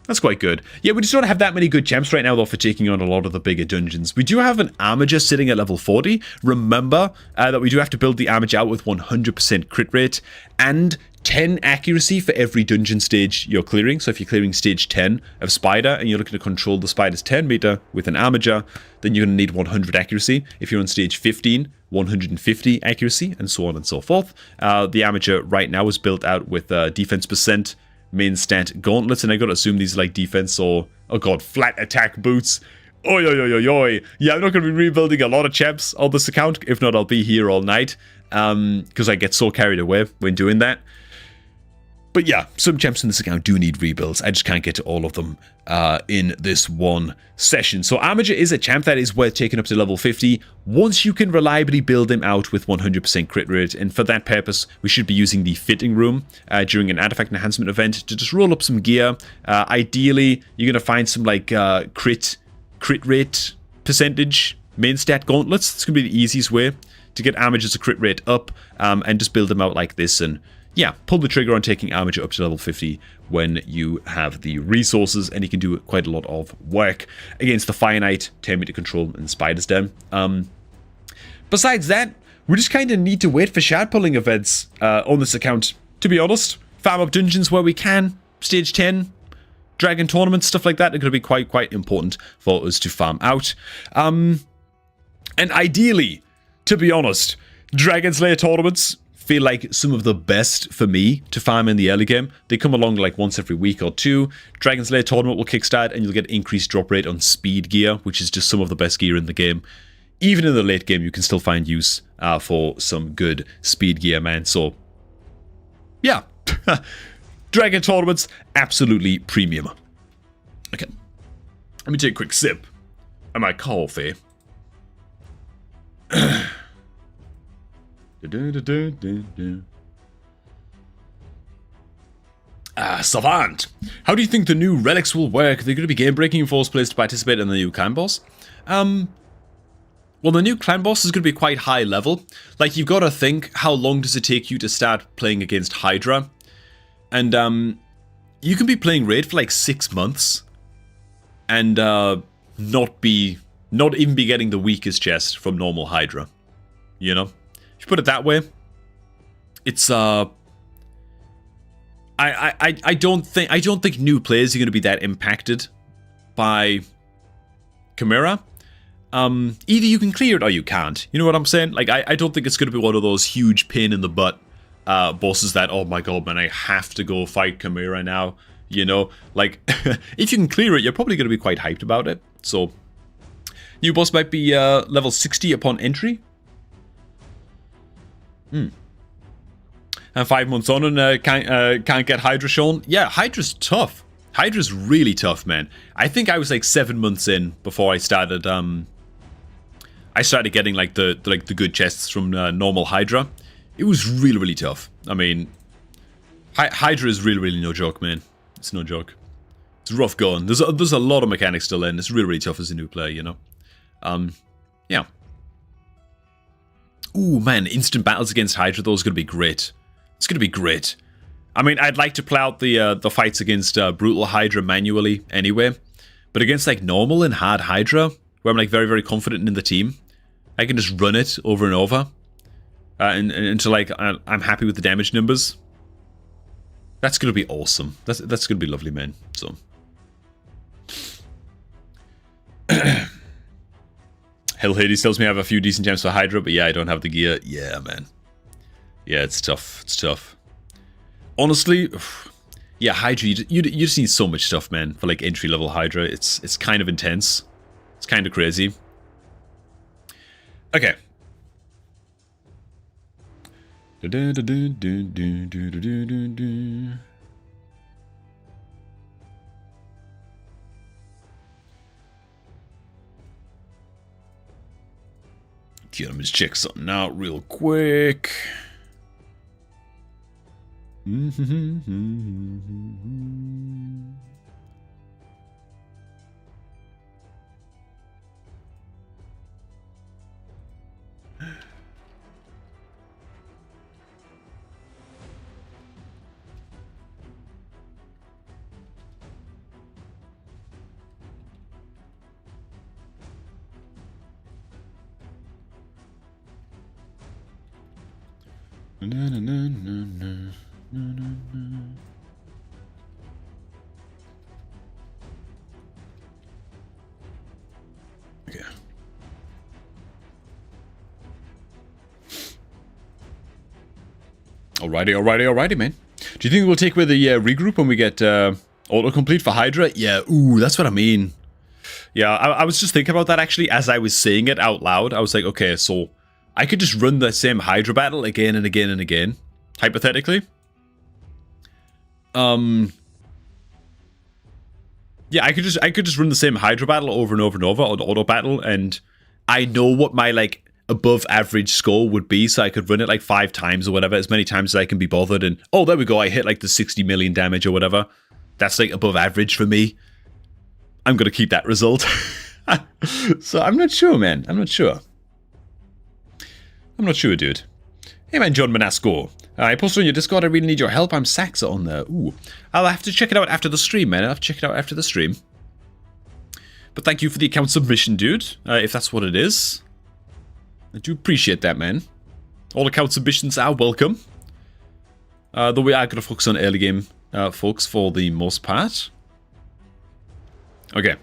Speaker 1: That's quite good. Yeah, we just don't have that many good champs right now, though, for taking on a lot of the bigger dungeons. We do have an Armiger sitting at level 40. Remember that we do have to build the Armiger out with 100% crit rate and 10 accuracy for every dungeon stage you're clearing. So if you're clearing stage 10 of Spider and you're looking to control the Spider's 10 meter with an Armiger, then you're going to need 100 accuracy. If you're on stage 15, 150 accuracy, and so on and so forth. The Armiger right now is built out with defense percent, main stat gauntlets, and I gotta assume these are like defense or, oh god, flat attack boots. Oi, oi, oi, oi, oi. Yeah, I'm not gonna be rebuilding a lot of champs on this account. If not, I'll be here all night, because I get so carried away when doing that. But yeah, some champs in this account do need rebuilds. I just can't get to all of them in this one session. So Armiger is a champ that is worth taking up to level 50 once you can reliably build him out with 100% crit rate. And for that purpose, we should be using the fitting room during an artifact enhancement event to just roll up some gear. Ideally, you're going to find some like crit rate percentage main stat gauntlets. It's going to be the easiest way to get Armiger's crit rate up and just build them out like this. And yeah, pull the trigger on taking Armiger up to level 50 when you have the resources, and you can do quite a lot of work against the Fire Knight, 10-meter control, and Spider's Den. Besides that, we just kind of need to wait for shard pulling events on this account, to be honest. Farm up dungeons where we can, stage 10, dragon tournaments, stuff like that are going to be quite important for us to farm out. And ideally, to be honest, Dragon Slayer tournaments feel like some of the best for me to farm in the early game. They come along like once every week or two. Dragon Slayer tournament will kickstart and you'll get increased drop rate on speed gear, which is just some of the best gear in the game. Even in the late game, you can still find use for some good speed gear, man. So, yeah. Dragon tournaments, absolutely premium. Okay. Let me take a quick sip of my coffee. Savant. How do you think the new relics will work? They're going to be game-breaking and force players to participate in the new clan boss. Well, the new clan boss is going to be quite high level. Like, you've got to think, how long does it take you to start playing against Hydra? And, you can be playing Raid for like 6 months and, not even be getting the weakest chest from normal Hydra. You know? If you put it that way, it's, I don't think new players are going to be that impacted by Chimera. Either you can clear it or you can't. You know what I'm saying? Like, I don't think it's going to be one of those huge pain in the butt bosses that, oh my god, man, I have to go fight Chimera now. You know? Like, if you can clear it, you're probably going to be quite hyped about it. So, New boss might be level 60 upon entry. And 5 months on and can't get Hydra shown. Yeah, Hydra's tough. Hydra's really tough, man. I think I was like 7 months in before I started getting like the good chests from normal Hydra. It was really, really tough. I mean, Hydra is really, really no joke, man. It's no joke. It's rough going. There's a lot of mechanics still in. It's really, really tough as a new player, you know. Yeah. Ooh, man, instant battles against Hydra, though, is going to be great. It's going to be great. I mean, I'd like to play out the fights against Brutal Hydra manually anyway. But against, like, normal and hard Hydra, where I'm, like, very, very confident in the team, I can just run it over and over. Until, like, I'm happy with the damage numbers. That's going to be awesome. That's going to be lovely, man. So... Hell Hades tells me I have a few decent gems for Hydra, but yeah, I don't have the gear. Yeah, man. Yeah, it's tough. It's tough. Honestly, yeah, Hydra, you just need so much stuff, man, for like entry-level Hydra. It's kind of intense. It's kind of crazy. Okay. Let me just check something out real quick. Okay. Alrighty, man. Do you think we'll take away the regroup when we get autocomplete for Hydra? Yeah, ooh, that's what I mean. Yeah, I was just thinking about that actually as I was saying it out loud. I was like, okay, so I could just run the same Hydra battle again and again and again, hypothetically. Yeah, I could just run the same Hydra battle over and over and over on auto battle, and I know what my like above average score would be, so I could run it like 5 times or whatever, as many times as I can be bothered, and oh, there we go, I hit like the 60 million damage or whatever. That's like above average for me. I'm gonna keep that result. So I'm not sure, man. I'm not sure, dude. Hey man, John Manasco. I posted on your Discord, I really need your help. I'm Saxa on there. Ooh. I'll have to check it out after the stream, man. I'll have to check it out after the stream. But thank you for the account submission, dude. If that's what it is. I do appreciate that, man. All account submissions are welcome. Though we are going to focus on early game folks for the most part. Okay.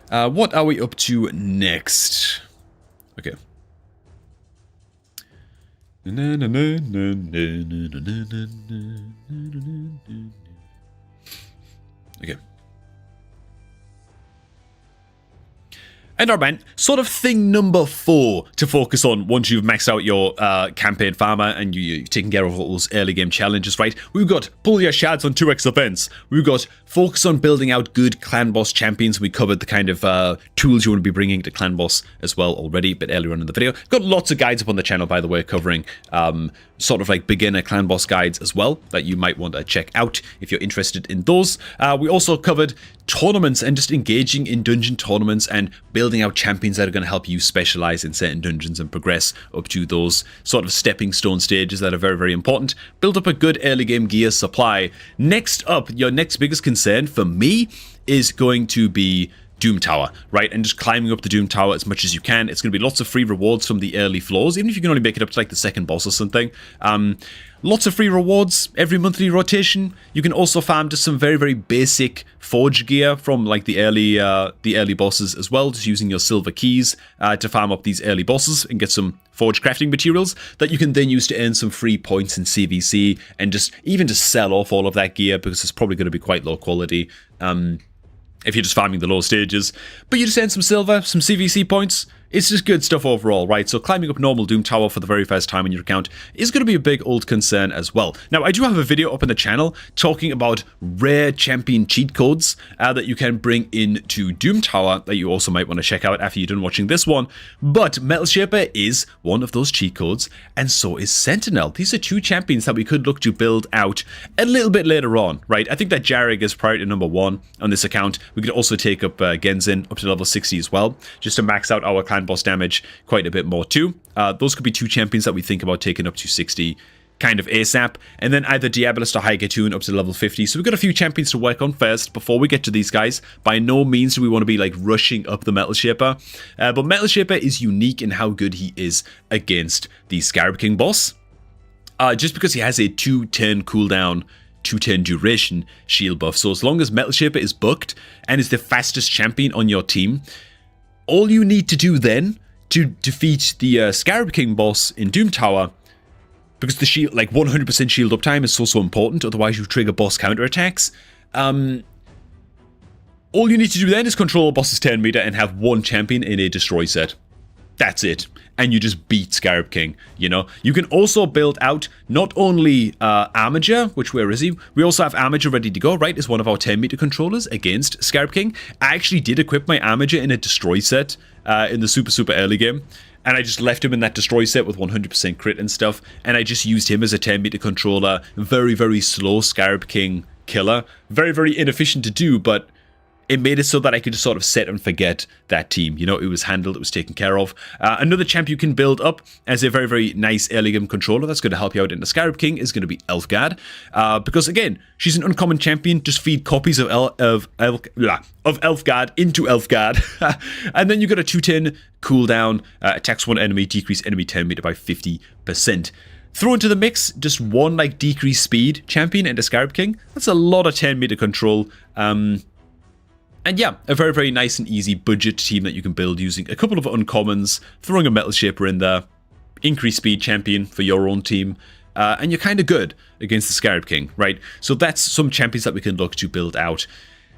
Speaker 1: What are we up to next? Okay. Okay. And our man, sort of thing number 4 to focus on once you've maxed out your campaign farmer and you've taken care of all those early game challenges, right? We've got pull your shards on 2x events. We've got focus on building out good clan boss champions. We covered the kind of tools you want to be bringing to clan boss as well already a bit earlier on in the video. Got lots of guides up on the channel, by the way, covering sort of like beginner clan boss guides as well that you might want to check out if you're interested in those. We also covered tournaments and just engaging in dungeon tournaments and building out champions that are going to help you specialize in certain dungeons and progress up to those sort of stepping stone stages that are very, very important. Build up a good early game gear supply. Next up, your next biggest concern for me is going to be Doom Tower, right? And just climbing up the Doom Tower as much as you can. It's going to be lots of free rewards from the early floors, even if you can only make it up to like the second boss or something. Lots of free rewards every monthly rotation. You can also farm just some very, very basic forge gear from like the early bosses as well, just using your silver keys to farm up these early bosses and get some forge crafting materials that you can then use to earn some free points in CVC and just even just sell off all of that gear because it's probably going to be quite low quality. if you're just farming the low stages. But you just earn some silver, some CVC points. It's just good stuff overall, right? So climbing up normal Doom Tower for the very first time in your account is going to be a big old concern as well. Now, I do have a video up on the channel talking about rare champion cheat codes that you can bring into Doom Tower that you also might want to check out after you're done watching this one. But Metal Shaper is one of those cheat codes, and so is Sentinel. These are two champions that we could look to build out a little bit later on, right? I think that Jarek is priority number 1 on this account. We could also take up Genzin up to level 60 as well, just to max out our clan boss damage quite a bit more too. Those could be two champions that we think about taking up to 60 kind of ASAP, and then either Diabolist or Haikatoon up to level 50. So we've got a few champions to work on first before we get to these guys. By no means do we want to be like rushing up the Metal Shaper, but Metal Shaper is unique in how good he is against the Scarab King boss. Just because he has a 2-turn cooldown, 2-turn duration shield buff. So as long as Metal Shaper is booked and is the fastest champion on your team, all you need to do then to defeat the Scarab King boss in Doom Tower, because the shield, like 100% shield uptime is so important, otherwise you trigger boss counterattacks. All you need to do then is control a boss's turn meter and have one champion in a destroy set. That's it. And you just beat Scarab King, you know? You can also build out not only Armiger, which where is he? We also have Armiger ready to go, right? As one of our 10 meter controllers against Scarab King. I actually did equip my Armiger in a destroy set in the super early game. And I just left him in that destroy set with 100% crit and stuff. And I just used him as a 10 meter controller. Very slow Scarab King killer. Very inefficient to do, but it made it so that I could just sort of set and forget that team. You know, it was handled, it was taken care of. Another champ you can build up as a very nice early game controller that's going to help you out in the Scarab King is going to be Elfgard. Because again, she's an uncommon champion. Just feed copies of Elfgard into Elfgard. And then you got a 2-turn cooldown, attacks one enemy, decrease enemy turn meter by 50%. Throw into the mix just one like decreased speed champion into Scarab King. That's a lot of 10 meter control. And yeah, a very nice and easy budget team that you can build using a couple of uncommons, throwing a Metal Shaper in there, increased speed champion for your own team, and you're kind of good against the Scarab King, right? So that's some champions that we can look to build out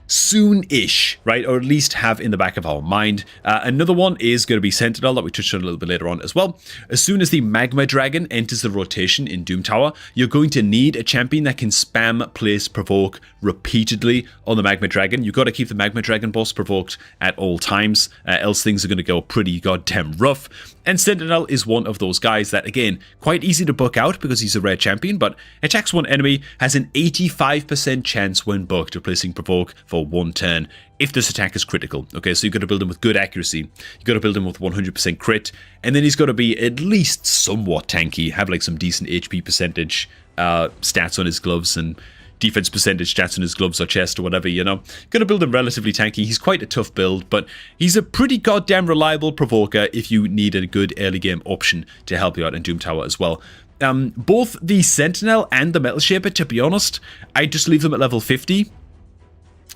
Speaker 1: soon-ish, right? Or at least have in the back of our mind. Another one is going to be Sentinel that we touched on a little bit later on as well. As soon as the Magma Dragon enters the rotation in Doom Tower, you're going to need a champion that can spam, place, provoke repeatedly on the Magma Dragon. You've got to keep the Magma Dragon boss provoked at all times, else things are going to go pretty goddamn rough. And Sentinel is one of those guys that, again, quite easy to book out because he's a rare champion, but attacks one enemy, has an 85% chance when booked of placing provoke for 1 turn if this attack is critical. Okay, so you've got to build him with good accuracy. You've got to build him with 100% crit, and then he's got to be at least somewhat tanky, have like some decent HP percentage stats on his gloves and defense percentage stats on his gloves or chest or whatever, you know. Gonna build him relatively tanky. He's quite a tough build, but he's a pretty goddamn reliable provoker if you need a good early game option to help you out in Doom Tower as well. Both the Sentinel and the Metal Shaper, to be honest, I just leave them at level 50.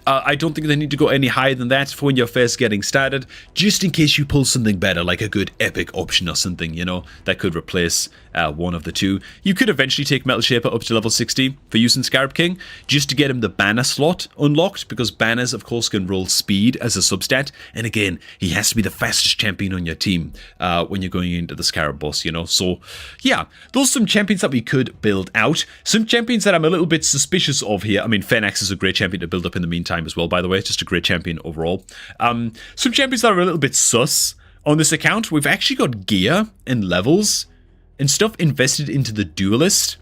Speaker 1: I don't think they need to go any higher than that for when you're first getting started, just in case you pull something better, like a good epic option or something, you know, that could replace one of the two. You could eventually take Metal Shaper up to level 60 for using Scarab King, just to get him the banner slot unlocked, because banners, of course, can roll speed as a substat, and again, he has to be the fastest champion on your team when you're going into the Scarab boss, you know. So, yeah, those are some champions that we could build out. Some champions that I'm a little bit suspicious of here. I mean, Phoenix is a great champion to build up in the meantime as well, by the way, just a great champion overall. Some champions that are a little bit sus on this account. We've actually got gear and levels and stuff invested into the Duelist.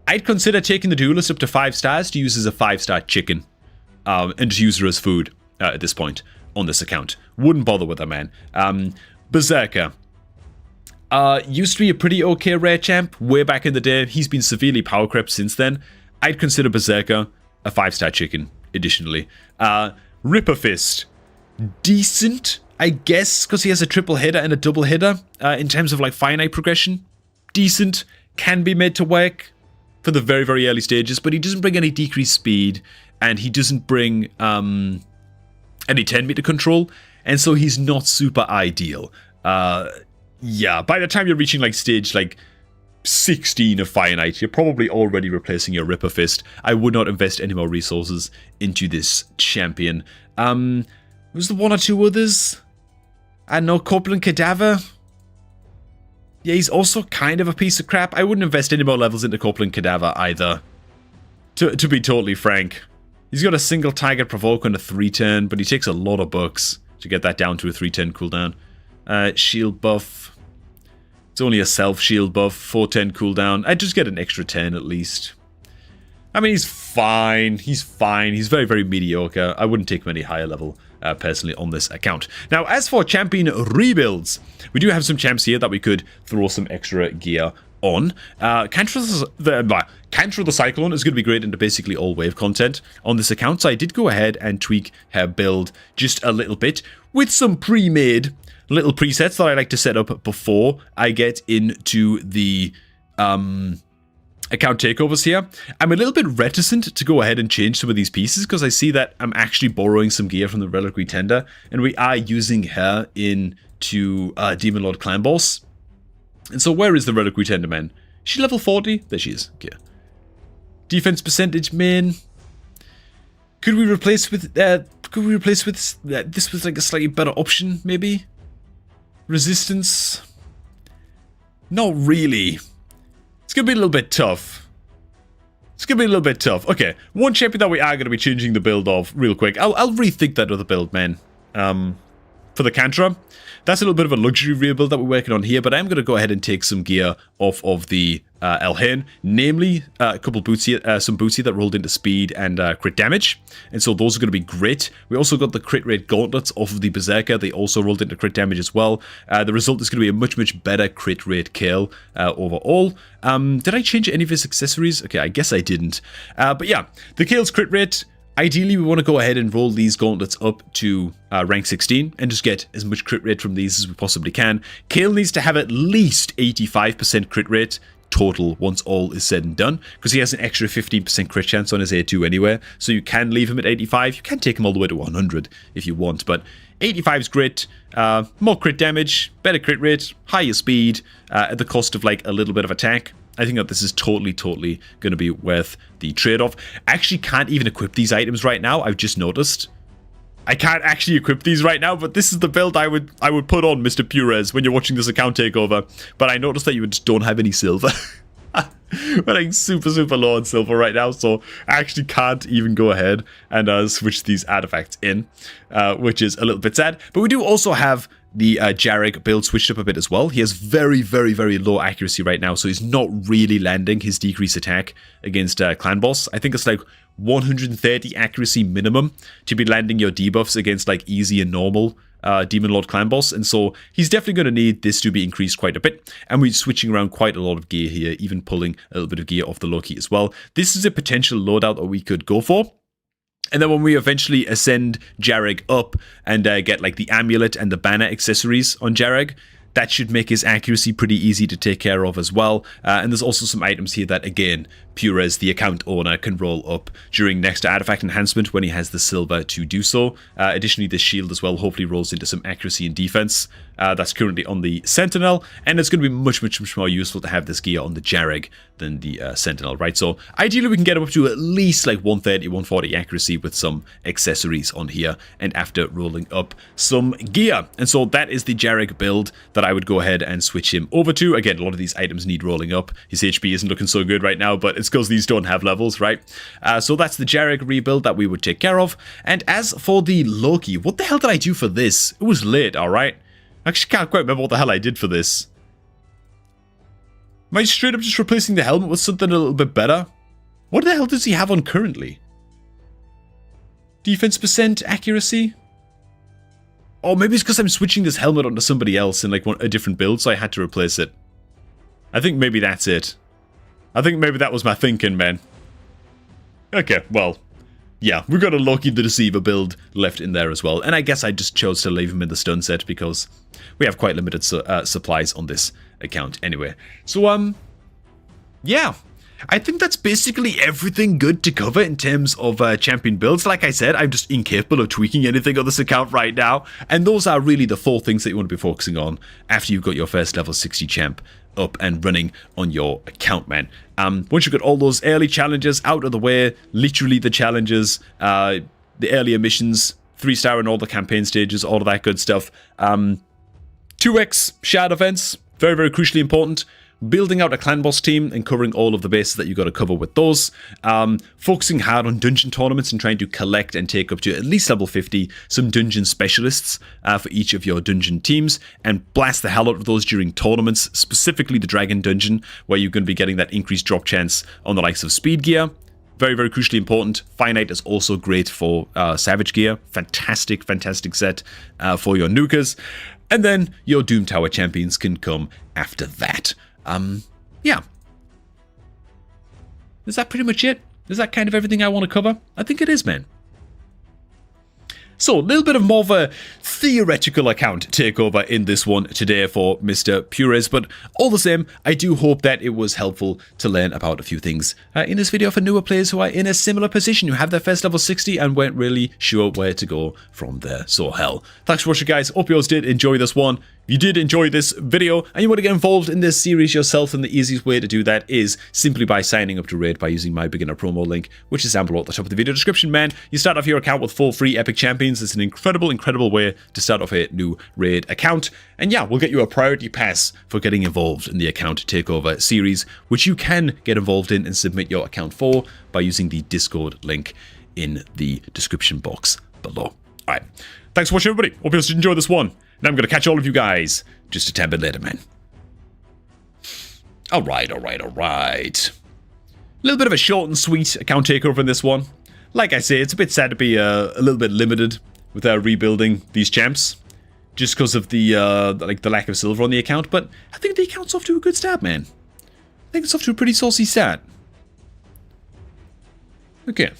Speaker 1: I'd consider taking the Duelist up to 5 stars to use as a 5-star chicken and just use her as food at this point on this account. Wouldn't bother with her, man. Berserker. Used to be a pretty okay rare champ way back in the day. He's been severely power crept since then. I'd consider Berserker a 5-star chicken. Additionally, Ripper Fist, decent, I guess, because he has a triple hitter and a double hitter in terms of like finite progression. Decent, can be made to work for the very early stages, but he doesn't bring any decreased speed, and he doesn't bring any 10 meter control, and so he's not super ideal. Yeah, by the time you're reaching like stage like 16 of Fire Knight, you're probably already replacing your Ripper Fist. I would not invest any more resources into this champion. Was there one or two others? I know Corpulent Cadaver. Yeah, he's also kind of a piece of crap. I wouldn't invest any more levels into Corpulent Cadaver either. To be totally frank. He's got a single target provoke on a 3-turn, but he takes a lot of bucks to get that down to a 3-turn cooldown. Shield buff. It's only a self-shield buff, 4-10 cooldown. I'd just get an extra 10 at least. I mean, he's fine. He's fine. He's very, very mediocre. I wouldn't take him any higher level, personally, on this account. Now, as for champion rebuilds, we do have some champs here that we could throw some extra gear on. Cantrell the Cyclone is going to be great into basically all wave content on this account, so I did go ahead and tweak her build just a little bit with some pre-made little presets that I like to set up before I get into the account takeovers here. I'm a little bit reticent to go ahead and change some of these pieces because I see that I'm actually borrowing some gear from the Reliquary Tender, and we are using her into Demon Lord Clan Boss. And so where is the Reliquary Tender man? Is she level 40? There she is. Okay. Defense percentage main. Could we replace with this with like a slightly better option maybe? Resistance? Not really. It's going to be a little bit tough. Okay, one champion that we are going to be changing the build of real quick. I'll rethink that other build, man. For the Cantra. That's a little bit of a luxury rebuild that we're working on here, but I'm going to go ahead and take some gear off of the Elhain, namely a couple boots here, some boots here that rolled into speed and crit damage, and so those are going to be great. We also got the crit rate gauntlets off of the Berserker. They also rolled into crit damage as well. The result is going to be a much better crit rate kill overall. Did I change any of his accessories? Okay, I guess I didn't. But yeah, the kill's crit rate. Ideally, we want to go ahead and roll these gauntlets up to rank 16 and just get as much crit rate from these as we possibly can. Kale needs to have at least 85% crit rate total once all is said and done, because he has an extra 15% crit chance on his A2 anyway, so you can leave him at 85. You can take him all the way to 100 if you want, but 85 is great. More crit damage, better crit rate, higher speed, at the cost of like a little bit of attack. I think that this is totally going to be worth the trade-off. I actually can't even equip these items right now. I've just noticed. I can't actually equip these right now, but this is the build I would put on, Mr. Purez, when you're watching this account takeover. But I noticed that you just don't have any silver. We're like super low on silver right now, so I actually can't even go ahead and switch these artifacts in, which is a little bit sad. But we do also have the Jarek build switched up a bit as well. He has very low accuracy right now, so he's not really landing his decreased attack against Clan Boss. I think it's like 130 accuracy minimum to be landing your debuffs against like easy and normal Demon Lord Clan Boss, and so he's definitely going to need this to be increased quite a bit, and we're switching around quite a lot of gear here, even pulling a little bit of gear off the Loki as well. This is a potential loadout that we could go for. And then when we eventually ascend Jarek up and get like the amulet and the banner accessories on Jarek, that should make his accuracy pretty easy to take care of as well. And there's also some items here that, again, Purez, the account owner, can roll up during next artifact enhancement when he has the silver to do so. Additionally, this shield as well hopefully rolls into some accuracy and defense. That's currently on the Sentinel, and it's going to be much more useful to have this gear on the Jarek than the Sentinel, right? So ideally we can get him up to at least like 130, 140 accuracy with some accessories on here, and after rolling up some gear. And so that is the Jarek build that I would go ahead and switch him over to. Again, a lot of these items need rolling up. His HP isn't looking so good right now, but it's because these don't have levels, right? So that's the Jarek rebuild that we would take care of. And as for the Loki, what the hell did I do for this? It was lit, alright? I actually can't quite remember what the hell I did for this. Am I straight up just replacing the helmet with something a little bit better? What the hell does he have on currently? Defense percent, accuracy? Oh, maybe it's because I'm switching this helmet onto somebody else in like a different build, so I had to replace it. I think maybe that's it. I think maybe that was my thinking, man. Okay, well, yeah, we've got a Loki the Deceiver build left in there as well. And I guess I just chose to leave him in the stun set because we have quite limited supplies on this account anyway. So, yeah. I think that's basically everything good to cover in terms of champion builds. Like I said, I'm just incapable of tweaking anything on this account right now. And those are really the 4 things that you want to be focusing on after you've got your first level 60 champ up and running on your account, man. Once you've got all those early challenges out of the way, literally the challenges, the earlier missions, 3-star in all the campaign stages, all of that good stuff. 2x shard events, very, very crucially important. Building out a clan boss team and covering all of the bases that you've got to cover with those. Focusing hard on dungeon tournaments and trying to collect and take up to at least level 50 some dungeon specialists for each of your dungeon teams and blast the hell out of those during tournaments, specifically the dragon dungeon, where you're going to be getting that increased drop chance on the likes of speed gear. Very, very crucially important. Finite is also great for Savage gear. Fantastic, fantastic set for your nukers. And then your Doom Tower champions can come after that. Yeah. Is that pretty much it? Is that kind of everything I want to cover? I think it is, man. So, a little bit of more of a theoretical account takeover in this one today for Mr. Pures, but all the same, I do hope that it was helpful to learn about a few things in this video for newer players who are in a similar position, who have their first level 60 and weren't really sure where to go from there. So, hell. Thanks for watching, guys. Hope you guys did enjoy this one. If you did enjoy this video and you want to get involved in this series yourself, then the easiest way to do that is simply by signing up to Raid by using my beginner promo link, which is down below at the top of the video description, man. You start off your account with 4 free epic champions. It's an incredible, incredible way to start off a new Raid account. And yeah, we'll get you a priority pass for getting involved in the account takeover series, which you can get involved in and submit your account for by using the Discord link in the description box below. Alright, thanks for watching, everybody. Hope you guys enjoyed this one. And I'm going to catch all of you guys just a tad bit later, man. Alright. A little bit of a short and sweet account takeover in this one. Like I say, it's a bit sad to be a little bit limited with rebuilding these champs. Just because of the lack of silver on the account. But I think the account's off to a good start, man. I think it's off to a pretty saucy start. Okay.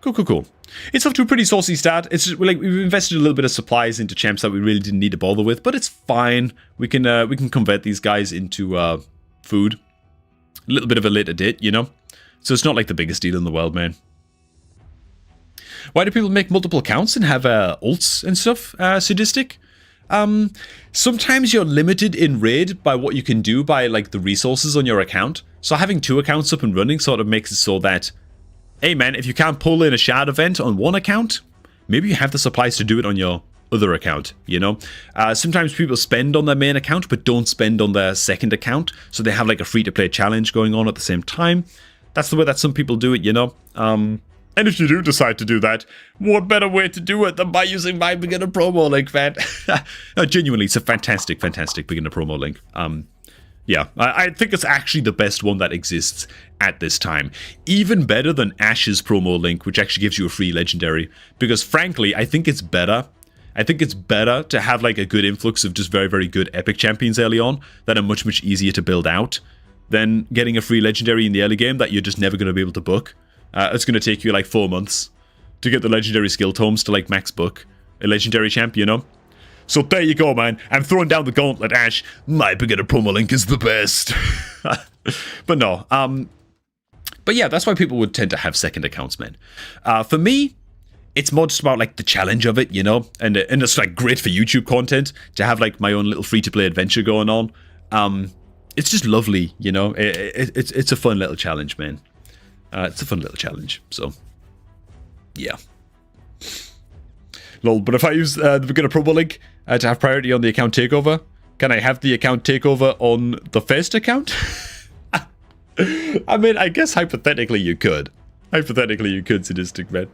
Speaker 1: Cool. It's off to a pretty saucy start. It's just, like, we've invested a little bit of supplies into champs that we really didn't need to bother with, but it's fine. We can convert these guys into food. A little bit of a later date, you know? So it's not like the biggest deal in the world, man. Why do people make multiple accounts and have ults and stuff? Sadistic? Sometimes you're limited in Raid by what you can do by, like, the resources on your account. So having 2 accounts up and running sort of makes it so that, hey man, if you can't pull in a shard event on one account, maybe you have the supplies to do it on your other account, you know? Sometimes people spend on their main account, but don't spend on their second account, so they have like a free-to-play challenge going on at the same time. That's the way that some people do it, you know? And if you do decide to do that, what better way to do it than by using my beginner promo link, man? No, genuinely, it's a fantastic, fantastic beginner promo link. Yeah, I think it's actually the best one that exists at this time. Even better than Ash's promo link, which actually gives you a free legendary. Because frankly, I think it's better. I think it's better to have like a good influx of just very, very good epic champions early on that are much, much easier to build out than getting a free legendary in the early game that you're just never going to be able to book. It's going to take you like 4 months to get the legendary skill tomes to like max book a legendary champ, you know? So there you go, man. I'm throwing down the gauntlet, Ash. My beginner promo link is the best. But no. But yeah, that's why people would tend to have second accounts, man. For me, it's more just about like the challenge of it, you know? And it's like great for YouTube content to have like my own little free-to-play adventure going on. It's just lovely, you know? It's a fun little challenge, man. It's a fun little challenge. So, yeah. Lol, but if I use the beginner promo link to have priority on the account takeover, can I have the account takeover on the first account? I mean, I guess hypothetically you could. Hypothetically you could, Sadistic Man,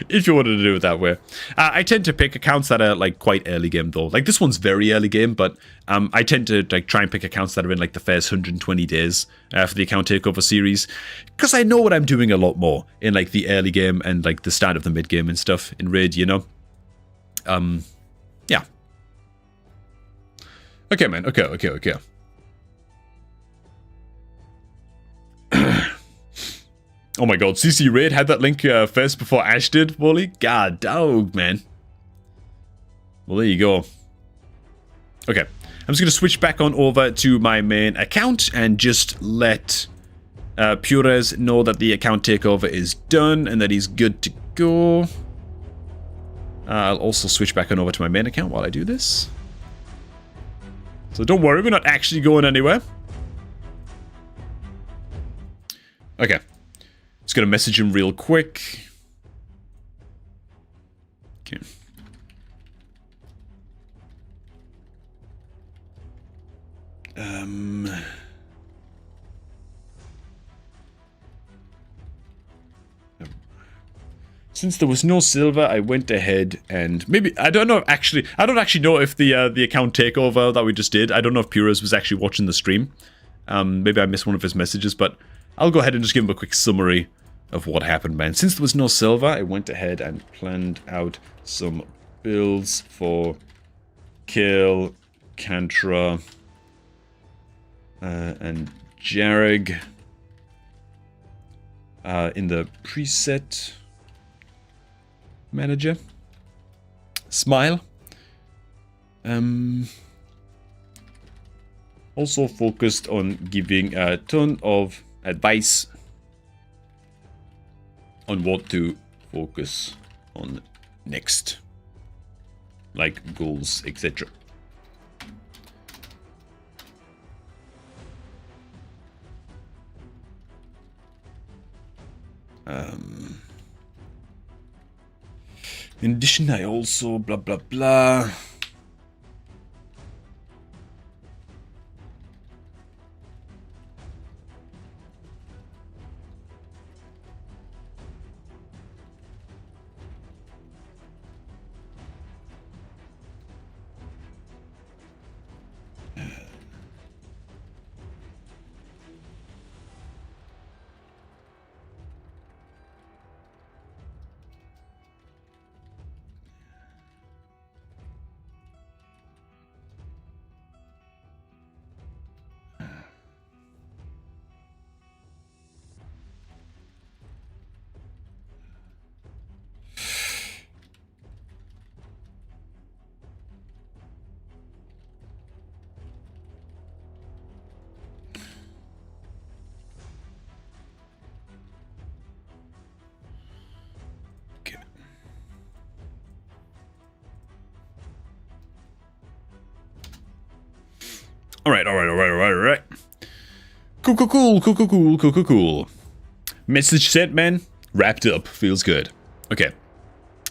Speaker 1: if you wanted to do it that way. I tend to pick accounts that are like quite early game though. Like this one's very early game, but I tend to like try and pick accounts that are in like the first 120 days for the account takeover series, because I know what I'm doing a lot more in like the early game and like the start of the mid game and stuff in Raid, you know. Yeah. Okay, man. Okay. Oh my god, CC Raid had that link first before Ash did, Wally? God dog, man. Well, there you go. Okay, I'm just going to switch back on over to my main account and just let Pures know that the account takeover is done and that he's good to go. I'll also switch back on over to my main account while I do this. So don't worry, we're not actually going anywhere. Okay. Just gonna message him real quick. Okay. Since there was no silver, I went ahead and maybe I don't know actually. I don't actually know if the account takeover that we just did. I don't know if Puros was actually watching the stream. Maybe I missed one of his messages, but I'll go ahead and just give him a quick summary of what happened, man. Since there was no silver, I went ahead and planned out some builds for Kill, Kantra, and Jarrig in the preset manager. Smile. Also focused on giving a ton of advice on what to focus on next, like goals, etc. In addition, I also blah blah blah. Alright. Cool. Message sent, man. Wrapped up. Feels good. Okay.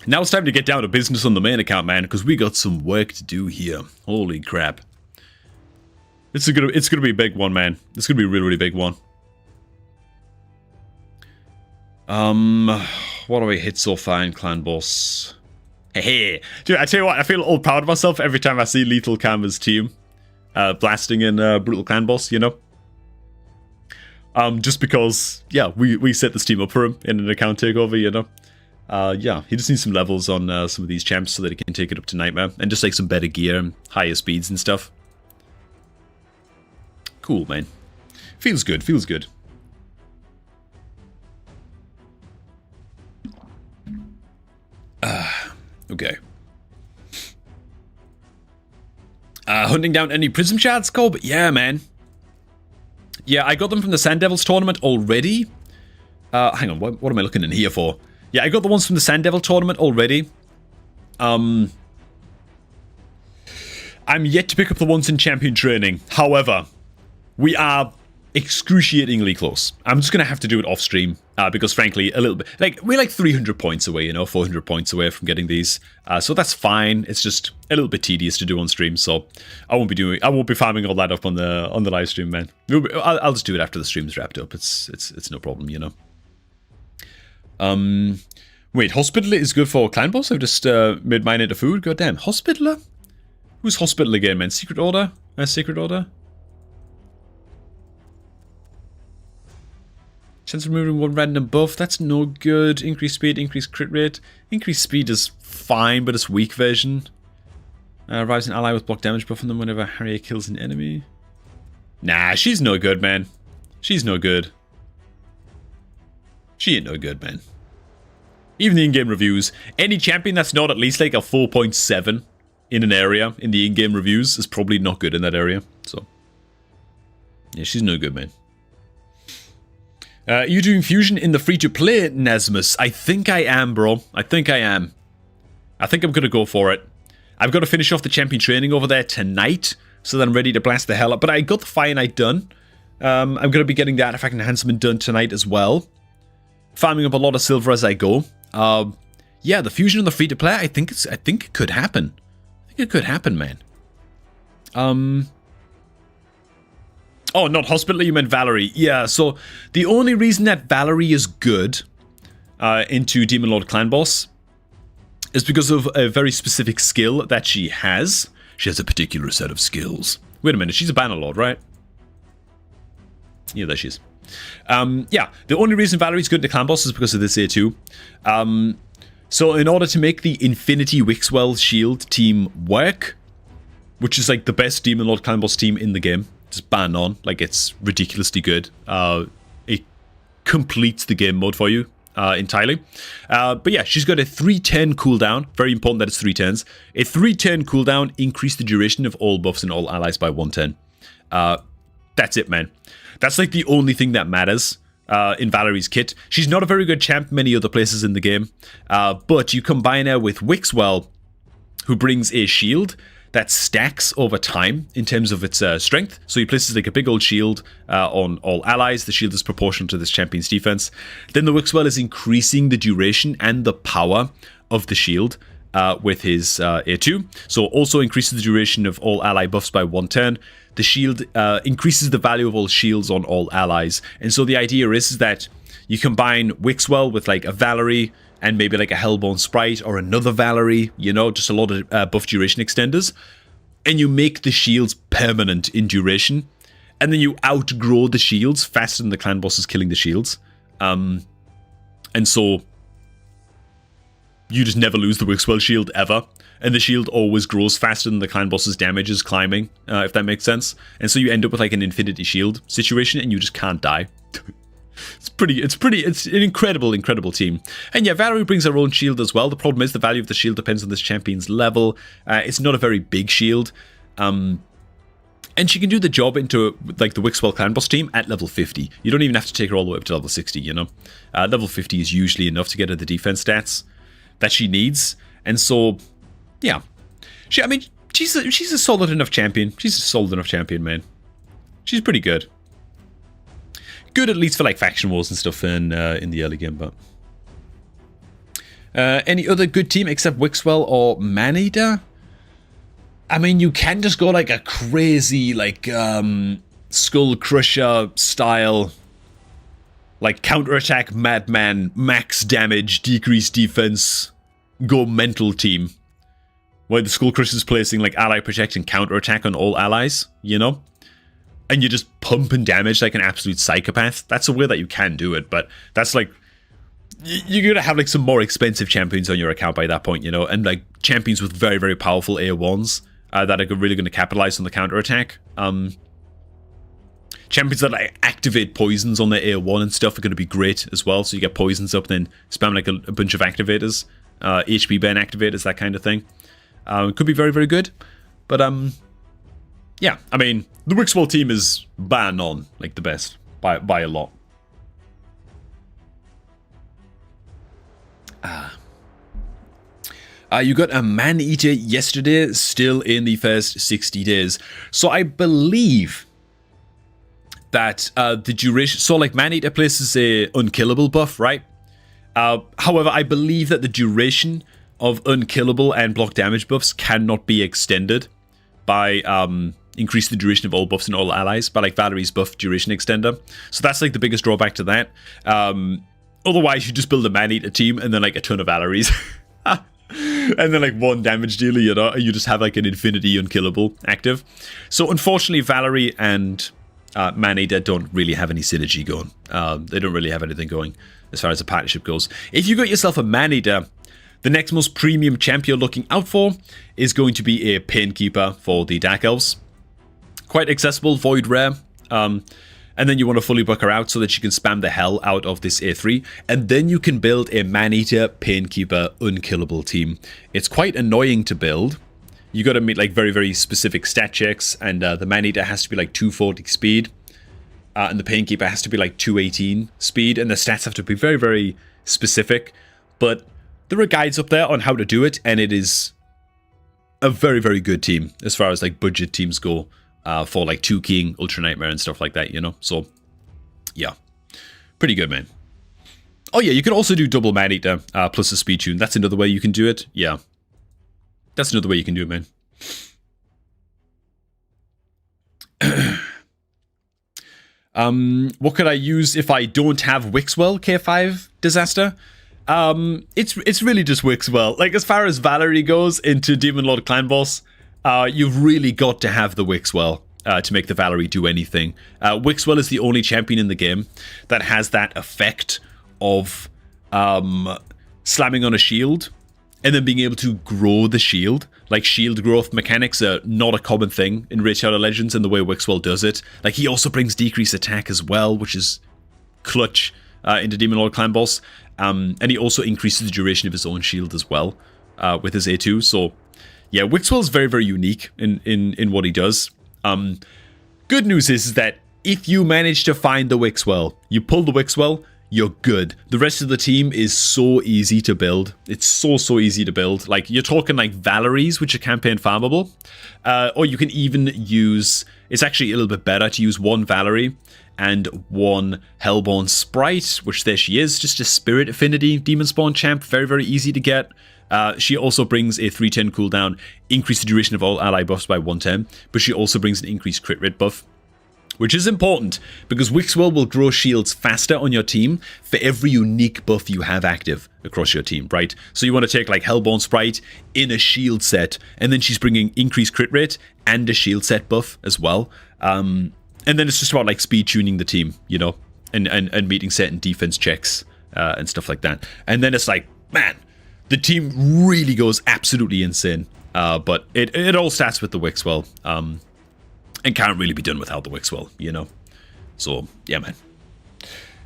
Speaker 1: Now it's time to get down to business on the main account, man, because we got some work to do here. Holy crap. It's gonna be a big one, man. It's gonna be a really, really big one. What do we hit so far in Clan Boss? Hey. Dude, I tell you what, I feel all proud of myself every time I see Lethal Camera's team blasting in Brutal Clan Boss, you know? Just because, yeah, we set this team up for him in an account takeover, you know? Yeah, he just needs some levels on some of these champs so that he can take it up to Nightmare. And just like some better gear and higher speeds and stuff. Cool, man. Feels good. Okay. Hunting down any Prism Shards, Cobb? Yeah, man. Yeah, I got them from the Sand Devils tournament already. Hang on, what am I looking in here for? Yeah, I got the ones from the Sand Devil tournament already. I'm yet to pick up the ones in Champion Training. However, we are excruciatingly close. I'm just going to have to do it off stream. Because frankly, a little bit... Like, we're like 300 points away, you know? 400 points away from getting these. So that's fine. It's just a little bit tedious to do on stream, so I won't be farming all that up on the live stream, man. I'll just do it after the stream's wrapped up. It's no problem, you know? Wait, Hospitaler is good for Clan Boss? I've just made mine into food? God damn. Hospitaler? Who's Hospital again, man? Secret Order? Secret Order? Chance of removing one random buff, that's no good. Increased speed, increased crit rate. Increased speed is fine, but it's weak version. Rise an ally with block damage buff on them whenever Harrier kills an enemy. Nah, she's no good, man. She's no good. She ain't no good, man. Even the in-game reviews, any champion that's not at least like a 4.7 in an area in the in-game reviews is probably not good in that area. So, yeah, she's no good, man. You doing fusion in the free-to-play, Nesmus? I think I am, bro. I think I am. I think I'm going to go for it. I've got to finish off the champion training over there tonight, so that I'm ready to blast the hell up. But I got the Fire Knight done. I'm going to be getting the Artifact Enhancement done tonight as well. Farming up a lot of silver as I go. Yeah, the fusion on the free-to-play, I think it could happen. I think it could happen, man. Oh, not Hospital, you meant Valerie. Yeah, so the only reason that Valerie is good into Demon Lord Clan Boss is because of a very specific skill that she has. She has a particular set of skills. Wait a minute, she's a Banner Lord, right? Yeah, there she is. Yeah, the only reason Valerie's good into Clan Boss is because of this here too. So in order to make the Infinity Wixwell Shield team work, which is like the best Demon Lord Clan Boss team in the game, just bang on, like it's ridiculously good. It completes the game mode for you entirely. But yeah, she's got a 3-turn cooldown. Very important that it's 3 turns. A 3-turn cooldown, increase the duration of all buffs and all allies by 1 turn. That's it, man. That's like the only thing that matters in Valerie's kit. She's not a very good champ many other places in the game, but you combine her with Wixwell, who brings a shield that stacks over time in terms of its strength. So he places like a big old shield on all allies. The shield is proportional to this champion's defense. Then the Wixwell is increasing the duration and the power of the shield with his A2. So also increases the duration of all ally buffs by 1 turn. The shield increases the value of all shields on all allies. And so the idea is that you combine Wixwell with like a Valerie and maybe like a Hellborn Sprite or another Valerie, you know, just a lot of buff duration extenders. And you make the shields permanent in duration. And then you outgrow the shields faster than the clan boss is killing the shields. And so you just never lose the Wixwell shield ever. And the shield always grows faster than the clan boss's damage is climbing, if that makes sense. And so you end up with like an infinity shield situation and you just can't die. It's an incredible team. And yeah, Valerie brings her own shield as well. The problem is the value of the shield depends on this champion's level. It's not a very big shield. And she can do the job into like the Wixwell Clan Boss team at level 50. You don't even have to take her all the way up to level 60, you know. Level 50 is usually enough to get her the defense stats that she needs. And so, yeah. She's a solid enough champion. She's a solid enough champion, man. She's pretty good. Good at least for like faction wars and stuff in the early game, but any other good team except Wixwell or Maneater? I mean, you can just go like a crazy like Skull Crusher style, like counterattack madman, max damage, decrease defense, go mental team, where the Skull Crusher is placing like ally protect and counterattack on all allies, you know. And you just pump and damage like an absolute psychopath. That's a way that you can do it, but that's like... You're going to have like some more expensive champions on your account by that point, you know? And like champions with very, very powerful A1s that are really going to capitalize on the counterattack. Champions that like activate poisons on their A1 and stuff are going to be great as well. So you get poisons up, then spam like a bunch of activators. HP burn activators, that kind of thing. It could be very, very good. But, yeah, I mean, the Wixwell team is bang on, like the best, by a lot. You got a Man-Eater yesterday, still in the first 60 days. So I believe that the duration... So, like, Man-Eater places a unkillable buff, right? However, I believe that the duration of unkillable and block damage buffs cannot be extended by... increase the duration of all buffs and all allies by like Valerie's buff duration extender. So that's like the biggest drawback to that. Otherwise, you just build a Man-Eater team and then like a ton of Valeries. And then like 1 damage dealer, you know, and you just have like an infinity unkillable active. So unfortunately, Valerie and Man-Eater don't really have any synergy going. They don't really have anything going as far as the partnership goes. If you got yourself a Man-Eater, the next most premium champ you're looking out for is going to be a Painkeeper for the Dark Elves. Quite accessible, void rare, and then you want to fully book her out so that she can spam the hell out of this A3, and then you can build a Man-Eater, Painkeeper, unkillable team. It's quite annoying to build. You got to meet like very, very specific stat checks, and the Man-Eater has to be like 240 speed, and the Painkeeper has to be like 218 speed, and the stats have to be very, very specific. But there are guides up there on how to do it, and it is a very, very good team as far as like budget teams go for like 2-keying Ultra Nightmare and stuff like that, you know? So, yeah. Pretty good, man. Oh, yeah, you can also do double Man-Eater plus a Speed Tune. That's another way you can do it. Yeah. That's another way you can do it, man. What could I use if I don't have Wixwell K5 Disaster? It's really just Wixwell. Like, as far as Valerie goes into Demon Lord Clan Boss, you've really got to have the Wixwell to make the Valerie do anything. Wixwell is the only champion in the game that has that effect of slamming on a shield and then being able to grow the shield. Like, shield growth mechanics are not a common thing in Raid Shadow Legends, and the way Wixwell does it. Like, he also brings decreased attack as well, which is clutch into Demon Lord Clan Boss. And he also increases the duration of his own shield as well with his A2. So, yeah, Wixwell is very, very unique in what he does. Good news is that if you manage to find the Wixwell, you pull the Wixwell, you're good. The rest of the team is so easy to build. It's so easy to build. Like, you're talking like Valeries, which are campaign farmable. Or you can even use... It's actually a little bit better to use one Valerie and one Hellborn Sprite, which there she is. Just a Spirit Affinity Demon Spawn champ. Very, very easy to get. She also brings a 310 cooldown, increase the duration of all ally buffs by 110, but she also brings an increased crit rate buff, which is important because Wixwell will grow shields faster on your team for every unique buff you have active across your team, right? So you want to take like Hellborn Sprite in a shield set, and then she's bringing increased crit rate and a shield set buff as well. And then it's just about like speed tuning the team, you know, and meeting certain defense checks and stuff like that. And then it's like, man, the team really goes absolutely insane. But it all starts with the Wixwell. And can't really be done without the Wixwell, you know? So, yeah, man.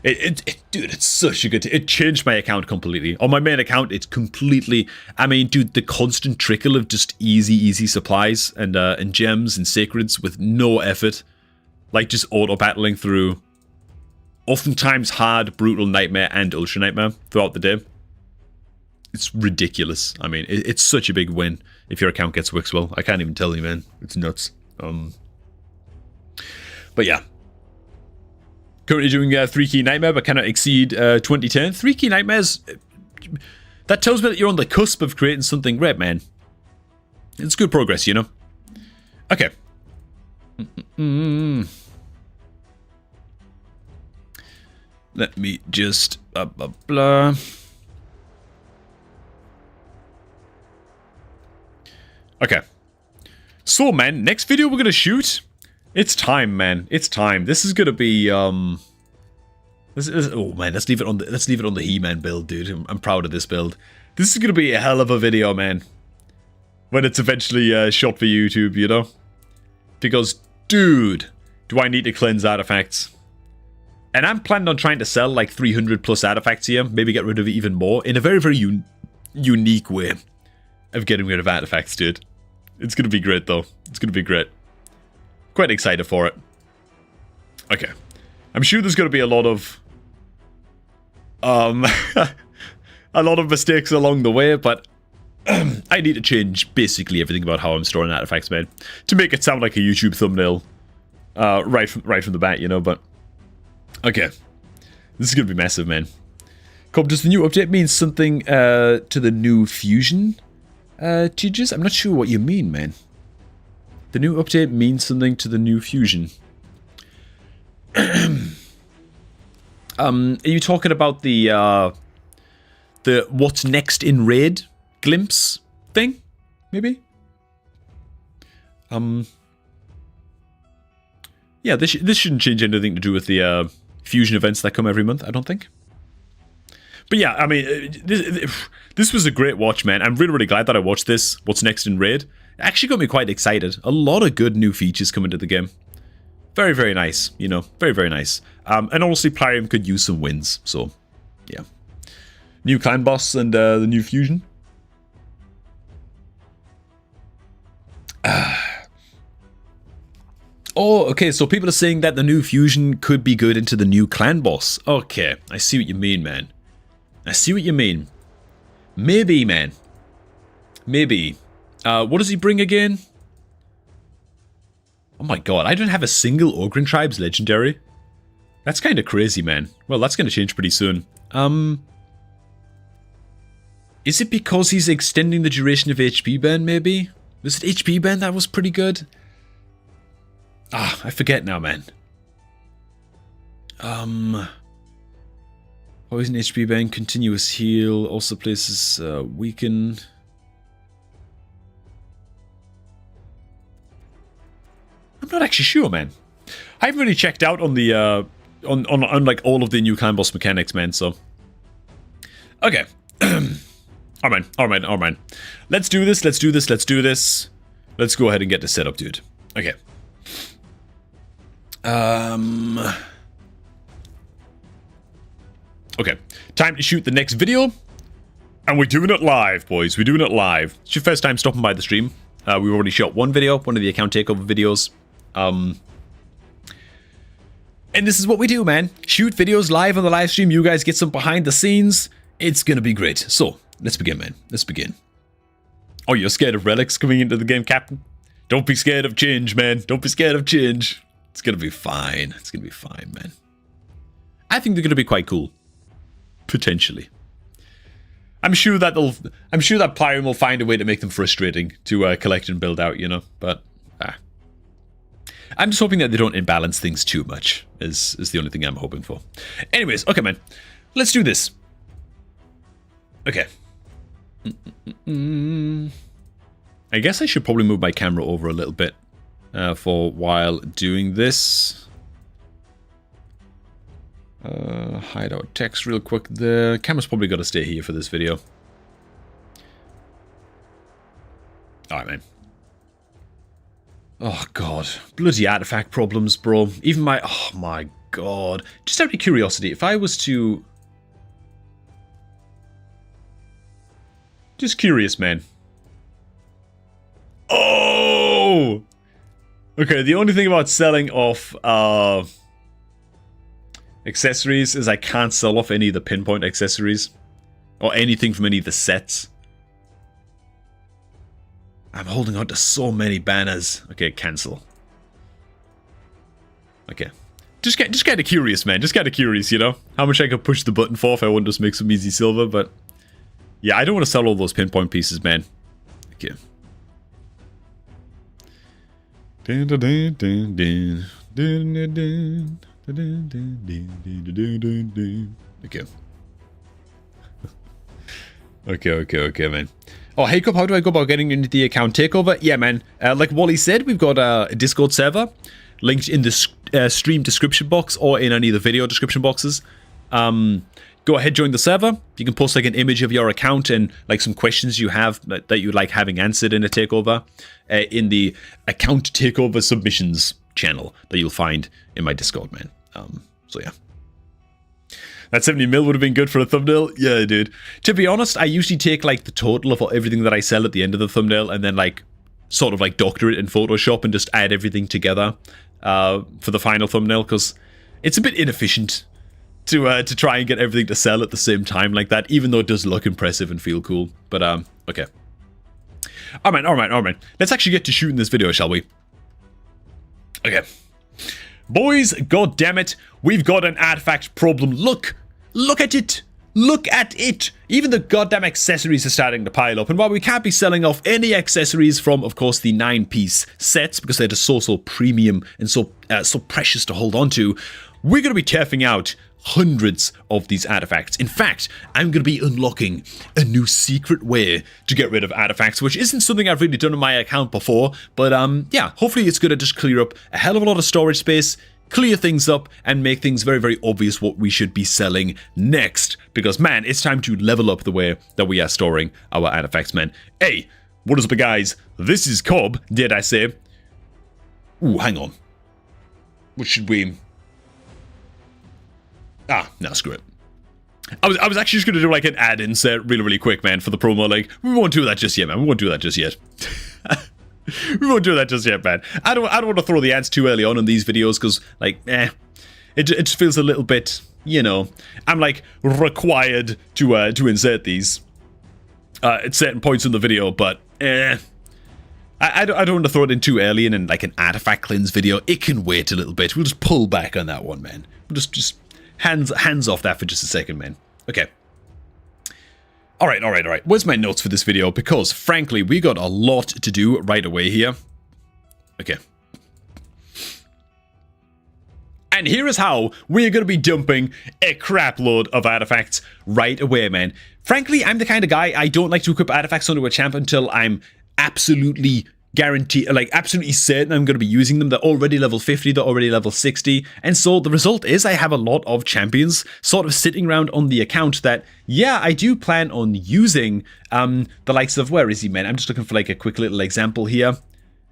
Speaker 1: Dude, it's such a good... It changed my account completely. On my main account, it's completely... I mean, dude, the constant trickle of just easy supplies and gems and sacreds with no effort. Like, just auto-battling through oftentimes hard, brutal Nightmare and Ultra Nightmare throughout the day. It's ridiculous. I mean, it's such a big win if your account gets Wixwell. I can't even tell you, man. It's nuts. But yeah. Currently doing 3-key Nightmare, but cannot exceed 2010. 3-key Nightmares, that tells me that you're on the cusp of creating something great, man. It's good progress, you know? Okay. Let me just... blah. Okay. So, man, next video we're gonna shoot... It's time, man. It's time. This is gonna be oh man, let's leave it on the He-Man build, dude. I'm proud of this build. This is gonna be a hell of a video, man. When it's eventually shot for YouTube, you know? Because, dude, do I need to cleanse artifacts? And I'm planning on trying to sell like 300 plus artifacts here. Maybe get rid of even more in a very, very unique way of getting rid of artifacts, dude. It's gonna be great, though. It's gonna be great. Quite excited for it. Okay. I'm sure there's going to be a lot of... a lot of mistakes along the way, but... I need to change basically everything about how I'm storing artifacts, man. To make it sound like a YouTube thumbnail. Right from the bat, you know, but... Okay. This is going to be massive, man. Cobb, does the new update mean something to the new Fusion changes? I'm not sure what you mean, man. The new update means something to the new Fusion. Are you talking about the what's next in Raid glimpse thing? Maybe? Yeah, this shouldn't change anything to do with the Fusion events that come every month, I don't think. But yeah, I mean, this was a great watch, man. I'm really, really glad that I watched this. What's next in Raid? It actually got me quite excited. A lot of good new features coming to the game. Very, very nice, you know. Very, very nice. And honestly, Plarium could use some wins, so, yeah. New clan boss and the new Fusion. Oh, okay, so people are saying that the new fusion could be good into the new clan boss. Okay, I see what you mean, man. I see what you mean. Maybe, man. Maybe. What does he bring again? Oh my god, I don't have a single Ogren Tribes legendary. That's kind of crazy, man. Well, that's going to change pretty soon. Is it because he's extending the duration of HP burn, maybe? Was it HP burn that was pretty good? Ah, I forget now, man. Poison HP burn, continuous heal, also places weaken. I'm not actually sure, man. I haven't really checked out on the on like all of the new clan boss mechanics, man. So, okay. All right. Let's do this. Let's go ahead and get this set up, dude. Okay. Okay. Time to shoot the next video. And we're doing it live, boys. We're doing it live. It's your first time stopping by the stream. We've already shot one video, one of the account takeover videos. And this is what we do, man. Shoot videos live on the live stream. You guys get some behind the scenes. It's gonna be great. So, let's begin, man. Let's begin. Oh, you're scared of relics coming into the game, Captain? Don't be scared of change, man. Don't be scared of change. It's gonna be fine. It's gonna be fine, man. I think they're gonna be quite cool. Potentially. I'm sure that Pyrion will find a way to make them frustrating to collect and build out, you know, but I'm just hoping that they don't imbalance things too much, is the only thing I'm hoping for. Anyways, okay, man. Let's do this. Okay. I guess I should probably move my camera over a little bit for while doing this. Hide out text real quick. The camera's probably got to stay here for this video. Alright, man. Oh, God. Bloody artifact problems, bro. Even my... Oh, my God. Just out of curiosity, if I was to... Just curious, man. Oh! Okay, the only thing about selling off accessories is I can't sell off any of the pinpoint accessories. Or anything from any of the sets. I'm holding on to so many banners. Okay, cancel. Okay. Just kind of curious, man. Just kind of curious, you know? How much I could push the button for if I want to just make some easy silver, but... Yeah, I don't want to sell all those pinpoint pieces, man. Okay. Okay. Okay, man. Oh, hey, Cup, how do I go about getting into the account takeover? Yeah, man. Like Wally said, we've got a Discord server linked in the stream description box or in any of the video description boxes. Go ahead, join the server. You can post like an image of your account and like some questions you have that you'd like having answered in a takeover in the account takeover submissions channel that you'll find in my Discord, man. So yeah. That 70 mil would have been good for a thumbnail. Yeah, dude. To be honest, I usually take like the total of everything that I sell at the end of the thumbnail and then like sort of like doctor it in Photoshop and just add everything together for the final thumbnail because it's a bit inefficient to try and get everything to sell at the same time like that, even though it does look impressive and feel cool. But okay. All right. Let's actually get to shooting this video, shall we? Okay. Boys, god damn it, we've got an artifact problem. Look at it. Look at it. Even the goddamn accessories are starting to pile up. And while we can't be selling off any accessories from, of course, the 9-piece sets because they're just so premium and so precious to hold on to, we're going to be turfing out hundreds of these artifacts. In fact, I'm going to be unlocking a new secret way to get rid of artifacts, which isn't something I've really done on my account before, but yeah, hopefully it's going to just clear up a hell of a lot of storage space, clear things up, and make things very, very obvious what we should be selling next, because man, it's time to level up the way that we are storing our artifacts, man. Hey, what is up, guys? This is Cobb, did I say? Ooh, hang on. What should we... Ah, no, screw it. I was actually just going to do like an ad insert really quick, man, for the promo. Like, we won't do that just yet, man. We won't do that just yet. We won't do that just yet, man. I don't want to throw the ads too early on in these videos because, like, it just feels a little bit, you know, I'm like required to insert these at certain points in the video, but I don't want to throw it in too early and in like an artifact cleanse video. It can wait a little bit. We'll just pull back on that one, man. We'll just hands off that for just a second, man. Okay. All right. Where's my notes for this video? Because, frankly, we got a lot to do right away here. Okay. And here is how we're going to be dumping a crap load of artifacts right away, man. Frankly, I'm the kind of guy, I don't like to equip artifacts onto a champ until I'm absolutely guaranteed, like absolutely certain I'm going to be using them. They're already level 50, they're already level 60. And so the result is I have a lot of champions sort of sitting around on the account that, yeah, I do plan on using the likes of, where is he, man? I'm just looking for like a quick little example here.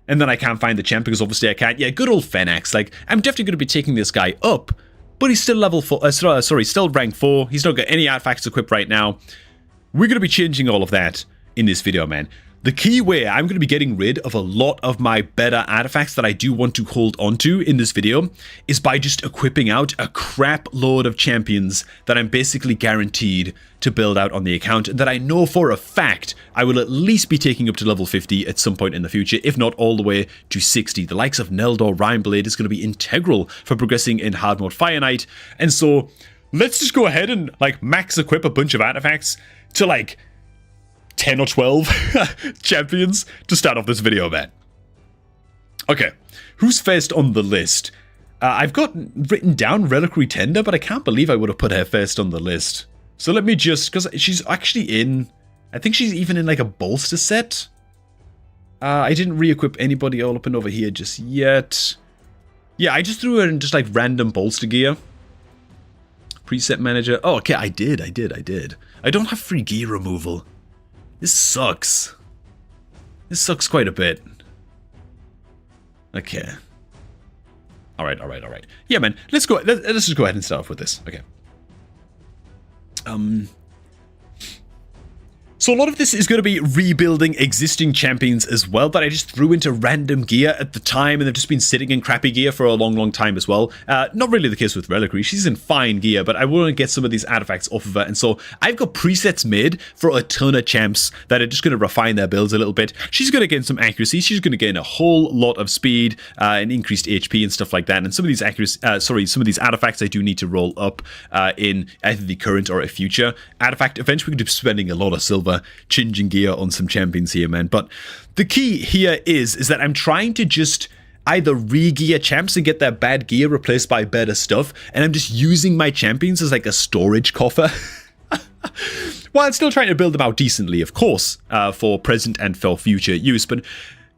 Speaker 1: And then I can't find the champ because obviously I can't. Yeah, good old Fenax. Like, I'm definitely going to be taking this guy up, but he's still level 4, still rank 4. He's not got any artifacts equipped right now. We're going to be changing all of that in this video, man. The key way I'm going to be getting rid of a lot of my better artifacts that I do want to hold onto in this video is by just equipping out a crap load of champions that I'm basically guaranteed to build out on the account that I know for a fact I will at least be taking up to level 50 at some point in the future, if not all the way to 60. The likes of Neldor Rhineblade is going to be integral for progressing in hard mode Fire Knight, and so let's just go ahead and like max equip a bunch of artifacts to like 10 or 12 champions to start off this video, man. Okay, who's first on the list? I've got written down Reliquary Tender, but I can't believe I would have put her first on the list. So let me just, because she's actually in, I think she's even in like a bolster set. I didn't re-equip anybody all up and over here just yet. Yeah, I just threw her in just like random bolster gear. Preset manager. Oh, okay, I did. I don't have free gear removal. This sucks. This sucks quite a bit. Okay. Alright. Yeah, man. Let's just go ahead and start off with this. Okay. So a lot of this is going to be rebuilding existing champions as well that I just threw into random gear at the time, and they've just been sitting in crappy gear for a long time as well. Not really the case with Reliquary. She's in fine gear, but I want to get some of these artifacts off of her, and so I've got presets made for a ton of champs that are just going to refine their builds a little bit. She's going to gain some accuracy. She's going to gain a whole lot of speed and increased HP and stuff like that. And some of these some of these artifacts I do need to roll up in either the current or a future artifact event. We're going to be spending a lot of silver changing gear on some champions here, man. But the key here is that I'm trying to just either re-gear champs and get their bad gear replaced by better stuff, and I'm just using my champions as like a storage coffer. While still trying to build them out decently, of course, for present and for future use, but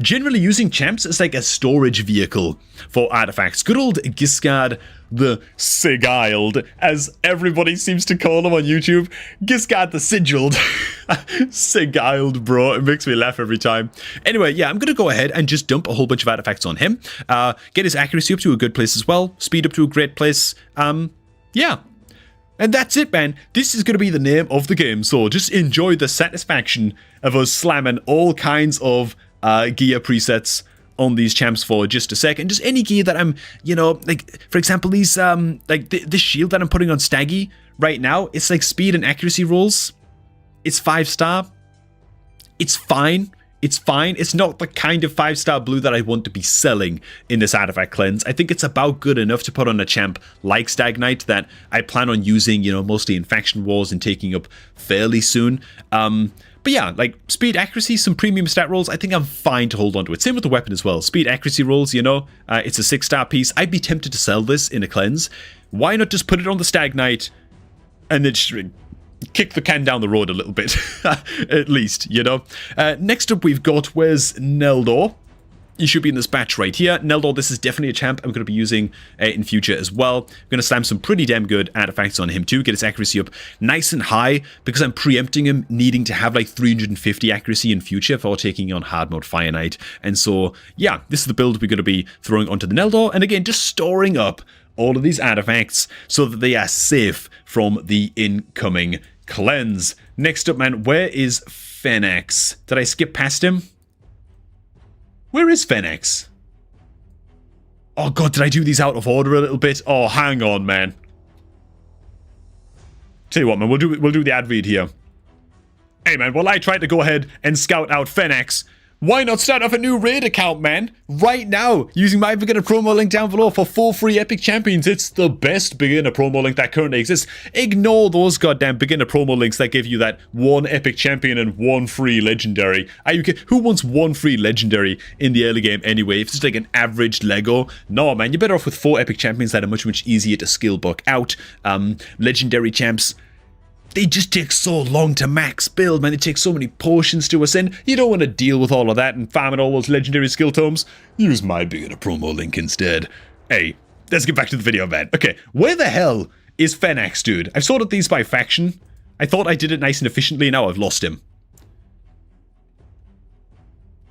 Speaker 1: generally using champs as like a storage vehicle for artifacts. Good old Giscard the Sigiled, as everybody seems to call him on YouTube. Giscard the Sigiled. Sigiled, bro. It makes me laugh every time. Anyway, yeah, I'm going to go ahead and just dump a whole bunch of artifacts on him. Get his accuracy up to a good place as well. Speed up to a great place. Yeah. And that's it, man. This is going to be the name of the game. So just enjoy the satisfaction of us slamming all kinds of gear presets on these champs for just a second. Just any gear that I'm, you know, like, for example, these, like, this shield that I'm putting on Staggy right now, it's like speed and accuracy rolls. It's 5-star. It's fine. It's fine. It's not the kind of 5-star blue that I want to be selling in this artifact cleanse. I think it's about good enough to put on a champ like Stag Knight that I plan on using, you know, mostly in faction wars and taking up fairly soon. But yeah, like speed, accuracy, some premium stat rolls, I think I'm fine to hold on to it. Same with the weapon as well. Speed, accuracy rolls, you know, it's a 6-star piece. I'd be tempted to sell this in a cleanse. Why not just put it on the Stag Knight and then just kick the can down the road a little bit, at least, you know. Next up, we've got, where's Neldor? He should be in this batch right here. Neldor, this is definitely a champ I'm going to be using in future as well. I'm going to slam some pretty damn good artifacts on him too, get his accuracy up nice and high, because I'm preempting him needing to have like 350 accuracy in future for taking on hard mode Fire Knight. And so, yeah, this is the build we're going to be throwing onto the Neldor, and again, just storing up all of these artifacts so that they are safe from the incoming cleanse. Next up, man, where is Fenax? Did I skip past him? Where is Fennex? Oh god, did I do these out of order a little bit? Oh, hang on, man. Tell you what, man, we'll do the ad read here. Hey, man, while I try to go ahead and scout out Fennex, why not start off a new raid account, man? Right now, using my beginner promo link down below for 4 free epic champions. It's the best beginner promo link that currently exists. Ignore those goddamn beginner promo links that give you that 1 epic champion and 1 free legendary. Are you kidding? Who wants 1 free legendary in the early game anyway? If it's just like an average Lego, no, man, you're better off with 4 epic champions that are much, much easier to skill book out. Legendary champs, they just take so long to max build, man. They take so many potions to ascend. You don't want to deal with all of that and farming all those legendary skill tomes. Use my beginner promo link instead. Hey, let's get back to the video, man. Okay, where the hell is Fennex, dude? I've sorted these by faction. I thought I did it nice and efficiently. Now I've lost him.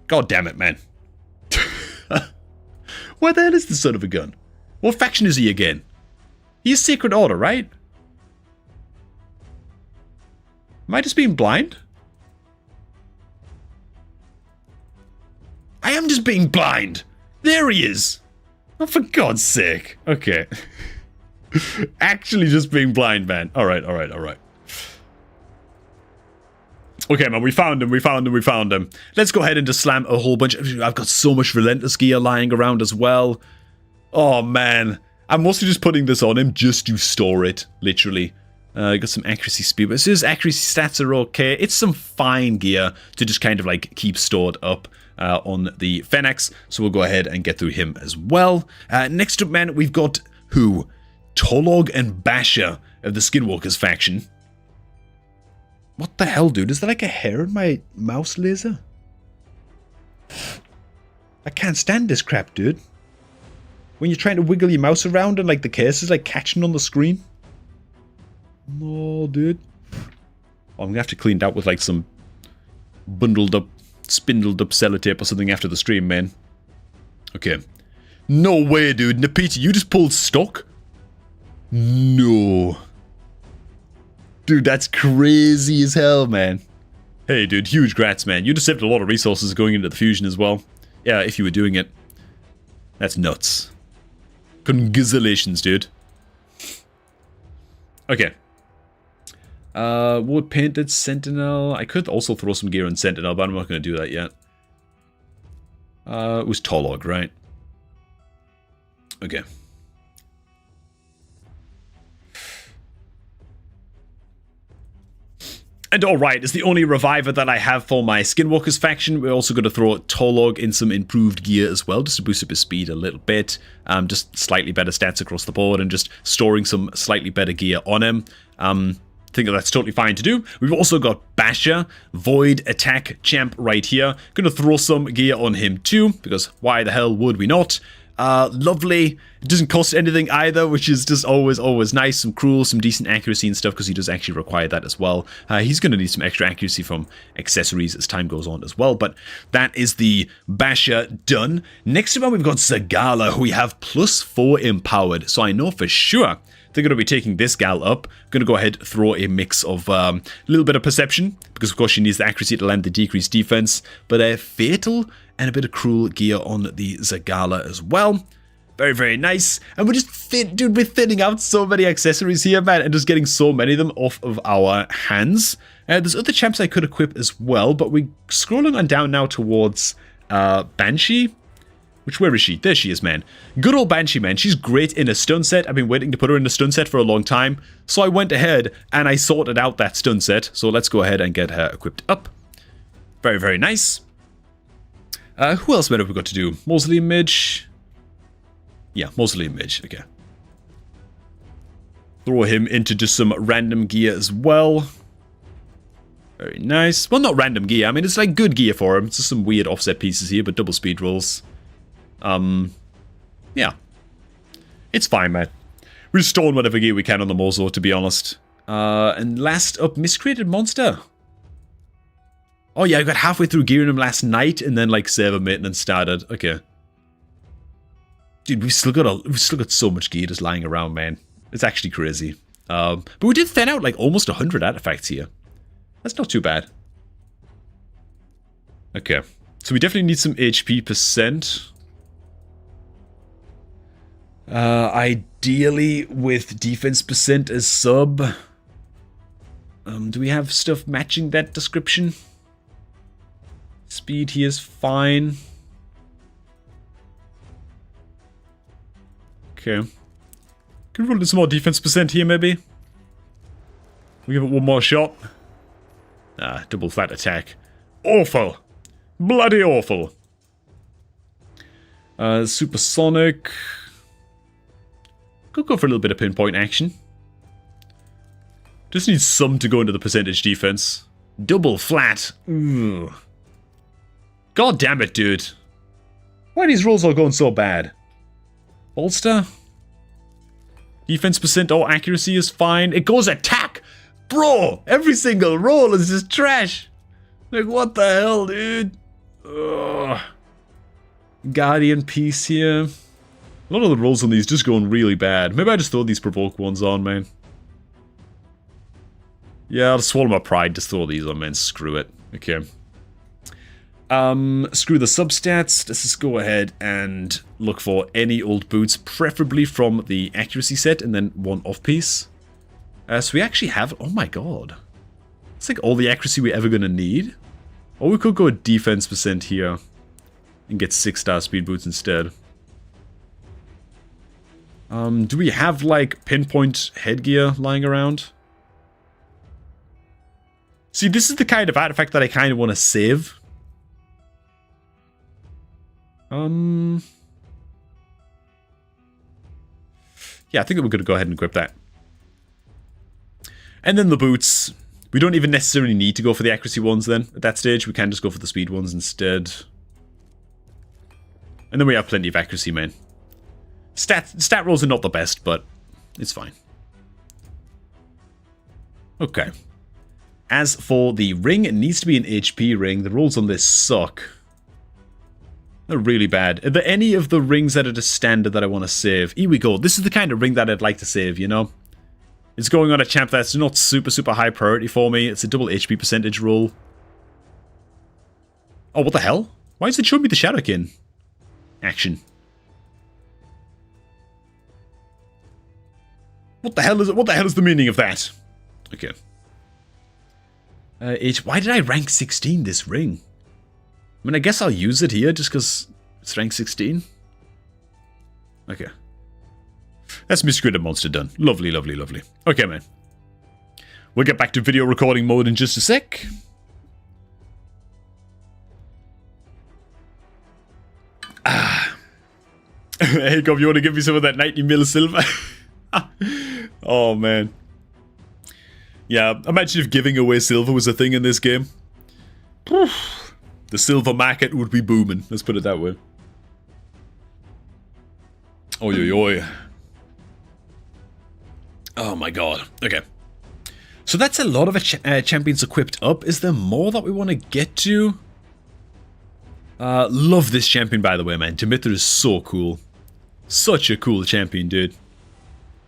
Speaker 1: God damn it, man. Where the hell is the son of a gun? What faction is he again? He's Secret Order, right? Am I just being blind? I am just being blind. There he is. Oh, for God's sake. Okay. Actually just being blind, man. Alright. Okay, man, we found him. Let's go ahead and just slam a whole bunch. I've got so much Relentless gear lying around as well. Oh, man. I'm mostly just putting this on him just to store it, literally. Got some accuracy speed, but as soon as accuracy stats are okay, it's some fine gear to just kind of like keep stored up on the Fennex. So we'll go ahead and get through him as well. Next up, man, we've got who? Tolog and Basher of the Skinwalkers faction. What the hell, dude? Is there like a hair in my mouse laser? I can't stand this crap, dude. When you're trying to wiggle your mouse around and like the case is like catching on the screen. No, dude. Oh, I'm gonna have to clean it out with like some bundled up, spindled up sellotape or something after the stream, man. Okay. No way, dude. Napita, you just pulled stock? No. Dude, that's crazy as hell, man. Hey, dude, huge grats, man. You just saved a lot of resources going into the fusion as well. Yeah, if you were doing it. That's nuts. Congratulations, dude. Okay. Wood painted Sentinel. I could also throw some gear on Sentinel, but I'm not going to do that yet. It was Tolog, right? Okay. And alright, it's the only reviver that I have for my Skinwalkers faction. We're also going to throw Tolog in some improved gear as well, just to boost up his speed a little bit. Just slightly better stats across the board and just storing some slightly better gear on him. I think that's totally fine to do. We've also got Basher, Void Attack Champ right here. Gonna throw some gear on him too, because why the hell would we not? Lovely. It doesn't cost anything either, which is just always nice. Some cruel, some decent accuracy and stuff, because he does actually require that as well. He's going to need some extra accuracy from accessories as time goes on as well, but that is the Basher done. Next up, we've got Zagala, who we have +4 empowered, so I know for sure they're going to be taking this gal up. Going to go ahead and throw a mix of a little bit of perception, because of course she needs the accuracy to land the decreased defense, but a fatal and a bit of cruel gear on the Zagala as well. Very, very nice. And we're just we're thinning out so many accessories here, man, and just getting so many of them off of our hands. There's other champs I could equip as well, but we're scrolling on down now towards Banshee. Where is she? There she is, man. Good old Banshee, man. She's great in a stun set. I've been waiting to put her in a stun set for a long time. So I went ahead and I sorted out that stun set. So let's go ahead and get her equipped up. Very, very nice. Who else have we got to do? Mausoleum Mage. Yeah, Mausoleum Mage. Okay. Throw him into just some random gear as well. Very nice. Well, not random gear. I mean, it's like good gear for him. It's just some weird offset pieces here, but double speed rolls. Yeah. It's fine, man. We're just storing whatever gear we can on the Mozo, to be honest. And last up, Miscreated Monster. Oh yeah, I got halfway through gearing him last night, and then like server maintenance started. Okay. Dude, we've still got so much gear just lying around, man. It's actually crazy. But we did thin out like almost 100 artifacts here. That's not too bad. Okay. So we definitely need some HP percent. Ideally with defense percent as sub. Do we have stuff matching that description? Speed here is fine. Okay. Can we roll in some more defense percent here, maybe? We give it one more shot. Double flat attack. Awful. Bloody awful. Supersonic. Could go for a little bit of pinpoint action. Just need some to go into the percentage defense. Double flat. Ugh. God damn it, dude. Why are these rolls all going so bad? Bolster? Defense percent or accuracy is fine. It goes attack! Bro! Every single roll is just trash. Like, what the hell, dude? Ugh. Guardian piece here. A lot of the rolls on these just going really bad. Maybe I just throw these provoke ones on, man. Yeah, I'll swallow my pride. Just throw these on, man. Screw it. Okay. Screw the substats. Let's just go ahead and look for any old boots, preferably from the accuracy set, and then one off piece. So we actually have... Oh my god. It's like all the accuracy we're ever gonna need. Or we could go defense percent here and get 6-star speed boots instead. Do we have like pinpoint headgear lying around? See, this is the kind of artifact that I kind of want to save. Yeah, I think that we're going to go ahead and equip that. And then the boots. We don't even necessarily need to go for the accuracy ones then. At that stage, we can just go for the speed ones instead. And then we have plenty of accuracy, man. Stat rolls are not the best, but it's fine. Okay. As for the ring, it needs to be an HP ring. The rolls on this suck. They're really bad. Are there any of the rings that are just standard that I want to save? Here we go. This is the kind of ring that I'd like to save, you know? It's going on a champ that's not super high priority for me. It's a double HP percentage roll. Oh, what the hell? Why is it showing me the Shadowkin? Action. What the hell is it? What the hell is the meaning of that? Okay. Why did I rank 16 this ring? I mean, I guess I'll use it here just because it's rank 16. Okay. That's Miscreated Monster done. Lovely, lovely, lovely. Okay, man. We'll get back to video recording mode in just a sec. Hey, Gov, you want to give me some of that 90 mil silver? Oh, man. Yeah, imagine if giving away silver was a thing in this game. The silver market would be booming. Let's put it that way. Oi, oi, oi. Oh my god. Okay. So that's a lot of champions equipped up. Is there more that we want to get to? Love this champion, by the way, man. Dimithra is so cool. Such a cool champion, dude.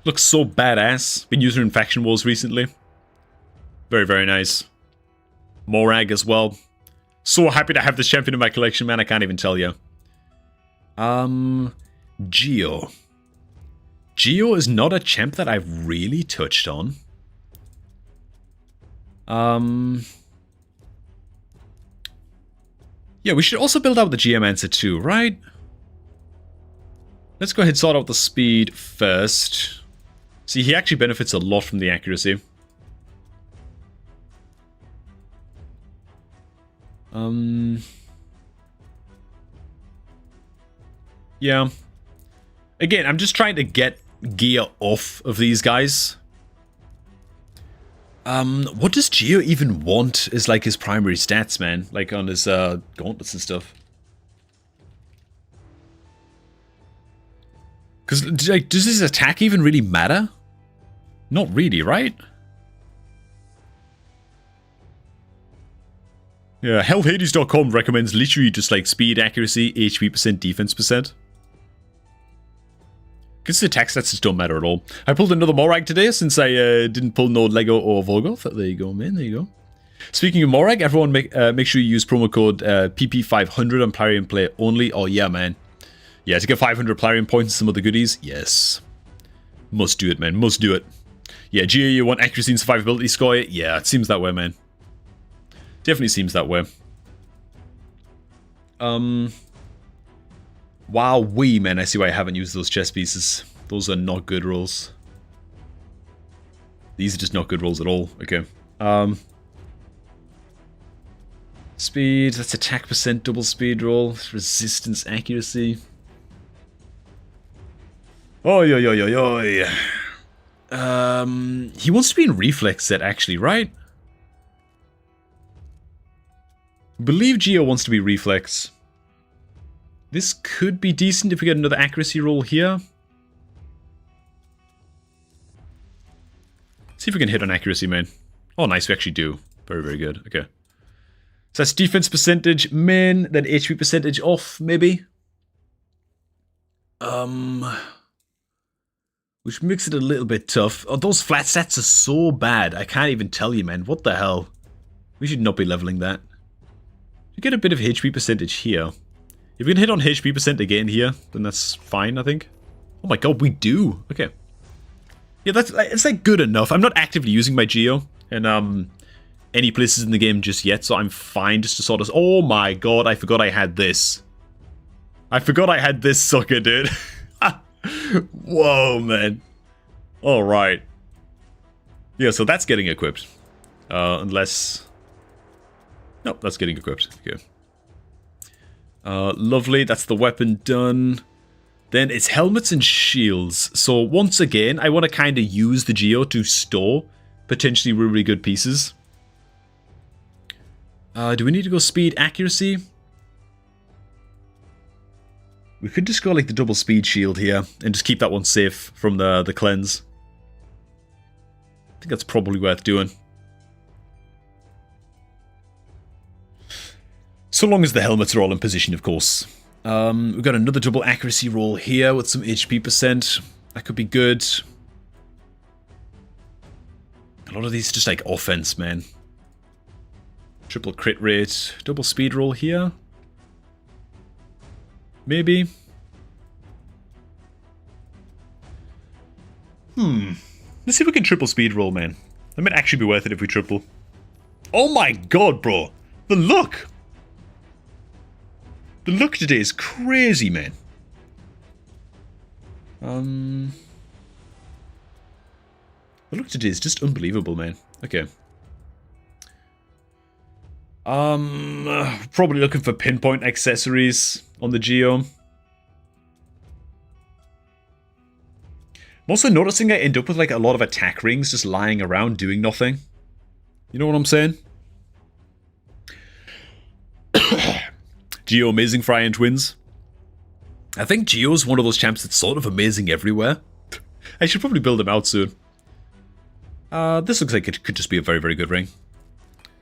Speaker 1: Looks so badass. Been using her in Faction Wars recently. Very, very nice. Morag as well. So happy to have this champion in my collection, man. I can't even tell you. Geo. Geo is not a champ that I've really touched on. Yeah, we should also build out the Geomancer too, right? Let's go ahead and sort out the speed first. See, he actually benefits a lot from the accuracy. Yeah. Again, I'm just trying to get gear off of these guys. What does Geo even want as like his primary stats, man? Like on his gauntlets and stuff. Because, like, does his attack even really matter? Not really, right? Yeah, healthhades.com recommends literally just like speed, accuracy, HP percent, defense percent. Because the attack stats just don't matter at all. I pulled another Morag today since I didn't pull no Lego or Volgoth. There you go, man. There you go. Speaking of Morag, everyone make sure you use promo code PP500 on Plarium Play only. Oh yeah, man. Yeah, to get 500 Plarium points and some other goodies. Yes. Must do it, man. Must do it. Yeah, Geo, you want accuracy and survivability score? Yeah, it seems that way, man. Definitely seems that way. Wowee, man. I see why I haven't used those chess pieces. Those are not good rolls. These are just not good rolls at all. Okay. Speed, that's attack percent, double speed roll, resistance, accuracy. Oi, oi, oi, oi, oi. He wants to be in reflex set, actually, right? I believe Geo wants to be reflex. This could be decent if we get another accuracy roll here. See if we can hit on accuracy, man. Oh, nice, we actually do. Very, very good. Okay. So that's defense percentage, min, then HP percentage off, maybe. Which makes it a little bit tough. Oh, those flat stats are so bad. I can't even tell you, man. What the hell? We should not be leveling that. We get a bit of HP percentage here. If we can hit on HP percent again here, then that's fine, I think. Oh my god, we do. Okay. Yeah, it's like good enough. I'm not actively using my Geo and any places in the game just yet, so I'm fine just to sort of... Oh my god, I forgot I had this. I forgot I had this sucker, dude. Whoa, man. Alright. Yeah, so that's getting equipped. Unless... Nope, that's getting equipped. Okay. Lovely, that's the weapon done. Then it's helmets and shields. So once again, I want to kind of use the Geo to store potentially really good pieces. Do we need to go speed, accuracy? We could just go like the double speed shield here and just keep that one safe from the cleanse. I think that's probably worth doing. So long as the helmets are all in position, of course. We've got another double accuracy roll here with some HP percent. That could be good. A lot of these are just like offense, man. Triple crit rate. Double speed roll here. Maybe. Let's see if we can triple speed roll, man. That might actually be worth it if we triple. Oh my god, bro. The look. The look today is crazy, man. The look today is just unbelievable, man. Okay. Probably looking for pinpoint accessories on the Geo. I'm also noticing I end up with like a lot of attack rings just lying around doing nothing. You know what I'm saying? Geo amazing for Iron Twins. I think Geo's one of those champs that's sort of amazing everywhere. I should probably build him out soon. This looks like it could just be a very, very good ring.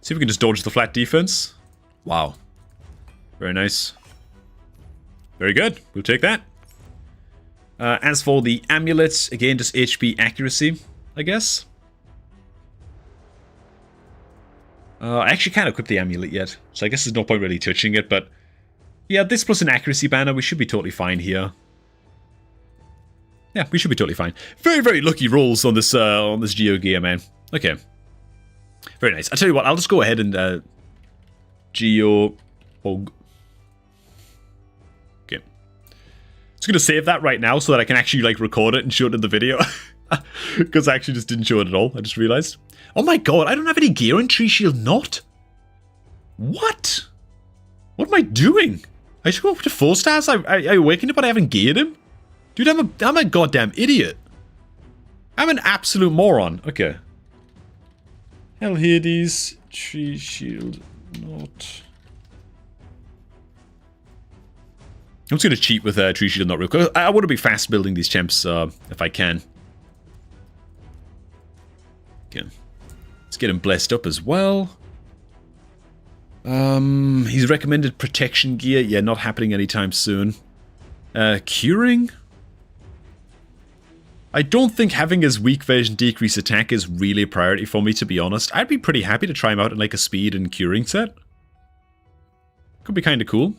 Speaker 1: See if we can just dodge the flat defense. Wow. Very nice. Very good. We'll take that. As for the amulet, again, just HP accuracy, I guess. I actually can't equip the amulet yet, so I guess there's no point really touching it, but... Yeah, this plus an accuracy banner, we should be totally fine here. Yeah, we should be totally fine. Very, very lucky rolls on this Geo gear, man. Okay. Very nice. I'll tell you what, I'll just go ahead and Geo Hog. Okay. Just gonna save that right now so that I can actually like record it and show it in the video. Because I actually just didn't show it at all, I just realized. Oh my god, I don't have any gear in Tree Shield not? What? What am I doing? I should go up to 4 stars? I awakened it but I haven't geared him? Dude, I'm a goddamn idiot. I'm an absolute moron. Okay. Hell Hades, Tree Shield, not. I'm just gonna cheat with Tree Shield not real quick. I want to be fast building these champs if I can. Okay. Let's get him blessed up as well. He's recommended protection gear. Yeah, not happening anytime soon. Curing? I don't think having his weak version decrease attack is really a priority for me, to be honest. I'd be pretty happy to try him out in like a speed and curing set. Could be kind of cool.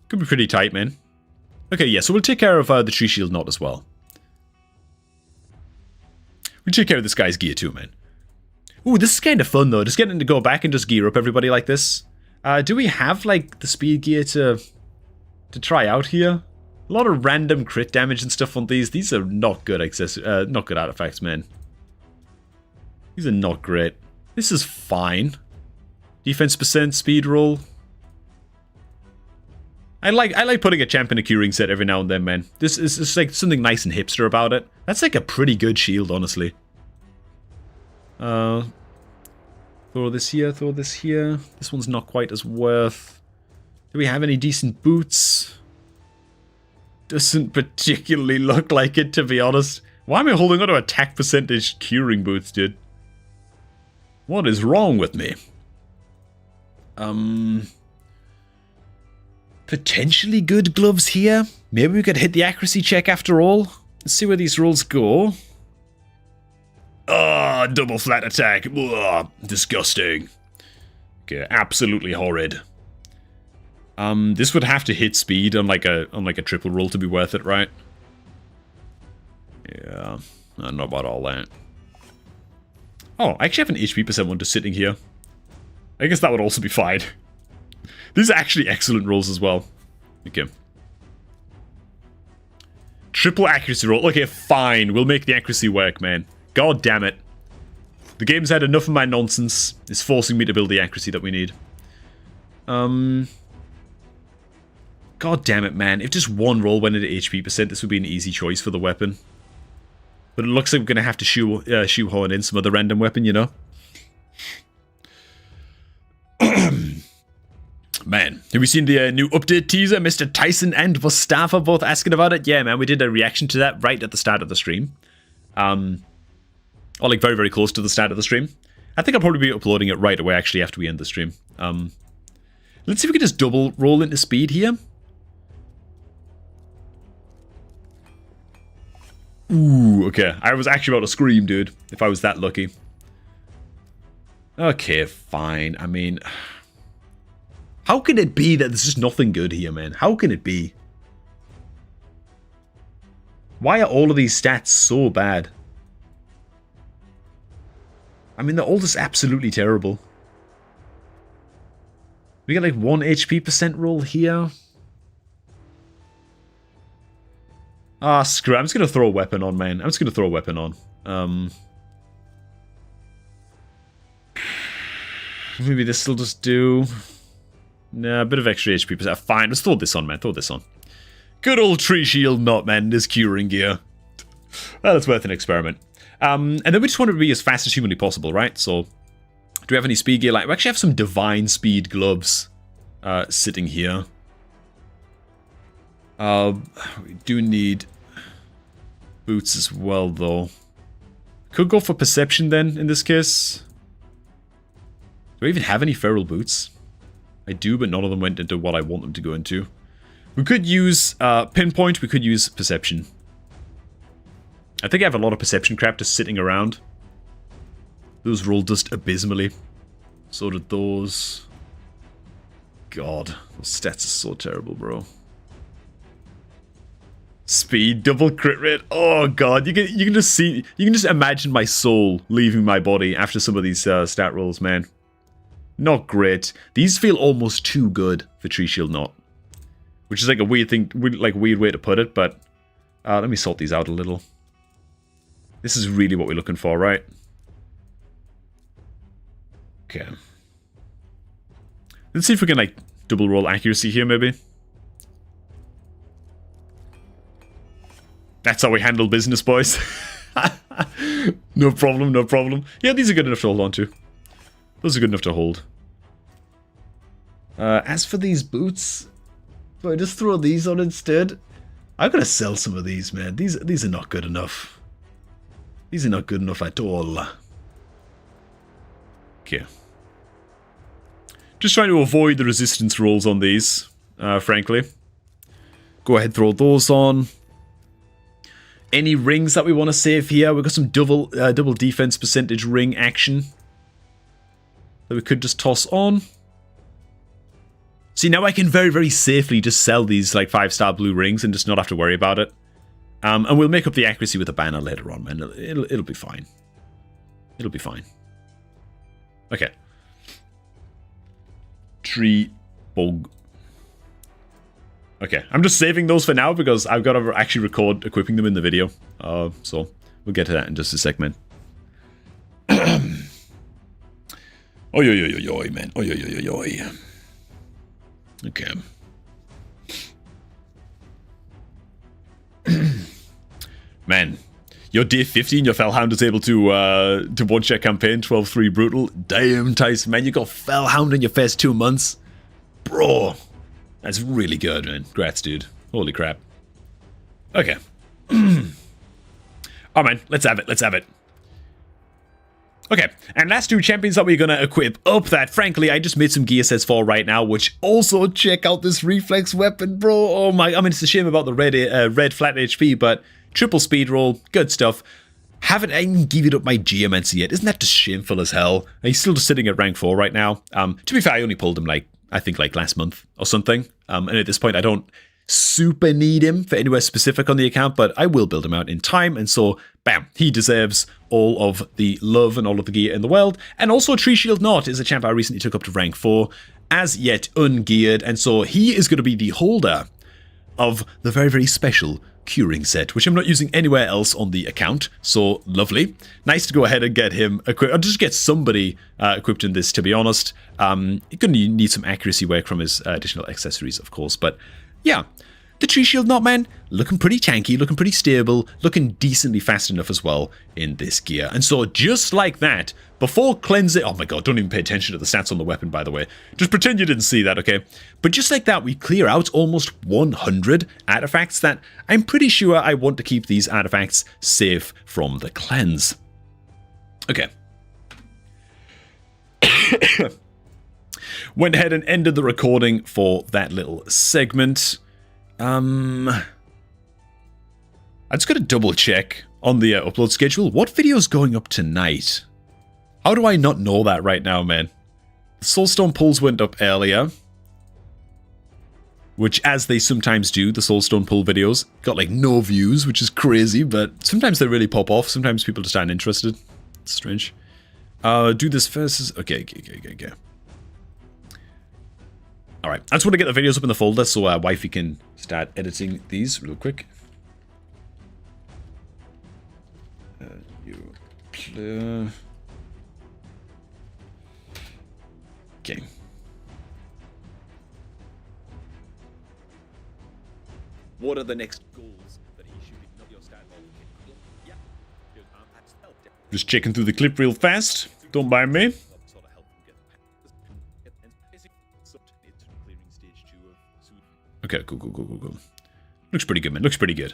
Speaker 1: Could be pretty tight, man. Okay, yeah, so we'll take care of the Tree Shield Knot as well. We'll take care of this guy's gear too, man. Ooh, this is kind of fun, though. Just getting to go back and just gear up everybody like this. Do we have, like, the speed gear to try out here? A lot of random crit damage and stuff on these. These are not good not good artifacts, man. These are not great. This is fine. Defense percent, speed roll. I like putting a champ in a curing set every now and then, man. This is like something nice and hipster about it. That's like a pretty good shield, honestly. Throw this here, throw this here. This one's not quite as worth. Do we have any decent boots? Doesn't particularly look like it, to be honest. Why am I holding on to attack percentage curing boots, dude? What is wrong with me? Potentially good gloves here. Maybe we could hit the accuracy check after all. Let's see where these rolls go. Ah, double flat attack. Ugh, disgusting. Okay, absolutely horrid. This would have to hit speed on like a triple roll to be worth it, right? Yeah, I don't know about all that. Oh, I actually have an HP percent one just sitting here. I guess that would also be fine. These are actually excellent rolls as well. Okay. Triple accuracy roll. Okay, fine. We'll make the accuracy work, man. God damn it. The game's had enough of my nonsense. It's forcing me to build the accuracy that we need. God damn it, man. If just one roll went into HP percent, this would be an easy choice for the weapon. But it looks like we're going to have to shoehorn in some other random weapon, you know? Man, have we seen the new update teaser? Mr. Tyson and Mustafa both asking about it. Yeah, man, we did a reaction to that right at the start of the stream. Or like very, very close to the start of the stream. I think I'll probably be uploading it right away, actually, after we end the stream. Let's see if we can just double roll into speed here. Ooh, okay. I was actually about to scream, dude, if I was that lucky. Okay, fine. I mean, how can it be that there's just nothing good here, man? How can it be? Why are all of these stats so bad? I mean, they're all just absolutely terrible. We got like 1 HP percent roll here. Ah, screw it. I'm just going to throw a weapon on, man. I'm just going to throw a weapon on. Maybe this will just do... Nah, a bit of extra HP percent. Fine, let's throw this on, man. Throw this on. Good old Tree Shield Knot, man. This curing gear. Well, it's worth an experiment. And then we just want it to be as fast as humanly possible, right? So, do we have any speed gear? Like, we actually have some divine speed gloves sitting here. We do need boots as well, though. Could go for perception then, in this case. Do I even have any feral boots? I do, but none of them went into what I want them to go into. We could use pinpoint, we could use perception. I think I have a lot of perception crap just sitting around. Those rolled just abysmally. So did those. God, those stats are so terrible, bro. Speed, double crit rate. Oh god, you can just see, you can just imagine my soul leaving my body after some of these stat rolls, man. Not great. These feel almost too good for Tree Shield Knot, which is like a weird thing, like weird way to put it. But let me sort these out a little. This is really what we're looking for, right? Okay. Let's see if we can like double roll accuracy here, maybe. That's how we handle business, boys. No problem, no problem. Yeah, these are good enough to hold on to. Those are good enough to hold. As for these boots, do I just throw these on instead? I'm gonna sell some of these, man. These are not good enough. These are not good enough at all. Okay. Just trying to avoid the resistance rolls on these, frankly. Go ahead, throw those on. any rings that we want to save here. We've got some double defense percentage ring action that we could just toss on. See, now I can very, very safely just sell these like 5-star blue rings and just not have to worry about it. And we'll make up the accuracy with a banner later on, man. It'll be fine. It'll be fine. Okay. Tree bug. Okay, I'm just saving those for now because I've got to actually record equipping them in the video. So we'll get to that in just a segment. Oi, man. Oi. Okay. Man, your day 50 and your Fellhound is able to one-shot campaign 12-3 brutal. Damn, Tyson, man, you got Fellhound in your first 2 months, bro. That's really good, man. Congrats, dude. Holy crap. Okay. Oh man, let's have it. Okay, and last 2 champions that we're gonna equip up that, frankly, I just made some gear sets for right now, which also check out this reflex weapon, bro. Oh my, I mean, it's a shame about the red flat HP, but triple speed roll, good stuff. Haven't even given up my geomancy yet. Isn't that just shameful as hell? He's still just sitting at rank 4 right now. To be fair, I only pulled him I think last month or something. And at this point, I don't super need him for anywhere specific on the account, but I will build him out in time. And so, bam, he deserves all of the love and all of the gear in the world. And also, Tree Shield Knot is a champ I recently took up to rank 4, as yet ungeared. And so he is going to be the holder of the very, very special curing set, which I'm not using anywhere else on the account. So lovely. Nice to go ahead and get him equipped, or just get somebody equipped in this, to be honest. You're going to need some accuracy work from his additional accessories, of course. But yeah, the Tree Shield Knot, man, looking pretty tanky, looking pretty stable, looking decently fast enough as well in this gear. And so just like that, before cleansing, oh my god, don't even pay attention to the stats on the weapon, by the way. Just pretend you didn't see that, okay? But just like that, we clear out almost 100 artifacts that I'm pretty sure I want to keep these artifacts safe from the cleanse. Okay. Went ahead and ended the recording for that little segment. I just got to double check on the upload schedule. What video's going up tonight? How do I not know that right now, man? The Soulstone pulls went up earlier, which, as they sometimes do, the Soulstone pull videos got like no views, which is crazy, but sometimes they really pop off. Sometimes people just aren't interested. It's strange. Do this first. Okay. Alright, I just want to get the videos up in the folder so Wifey can start editing these real quick. Okay. What are the next goals that he should be? Not your style. Yeah. Just checking through the clip real fast. Don't mind me. Okay, cool. Looks pretty good, man. Looks pretty good.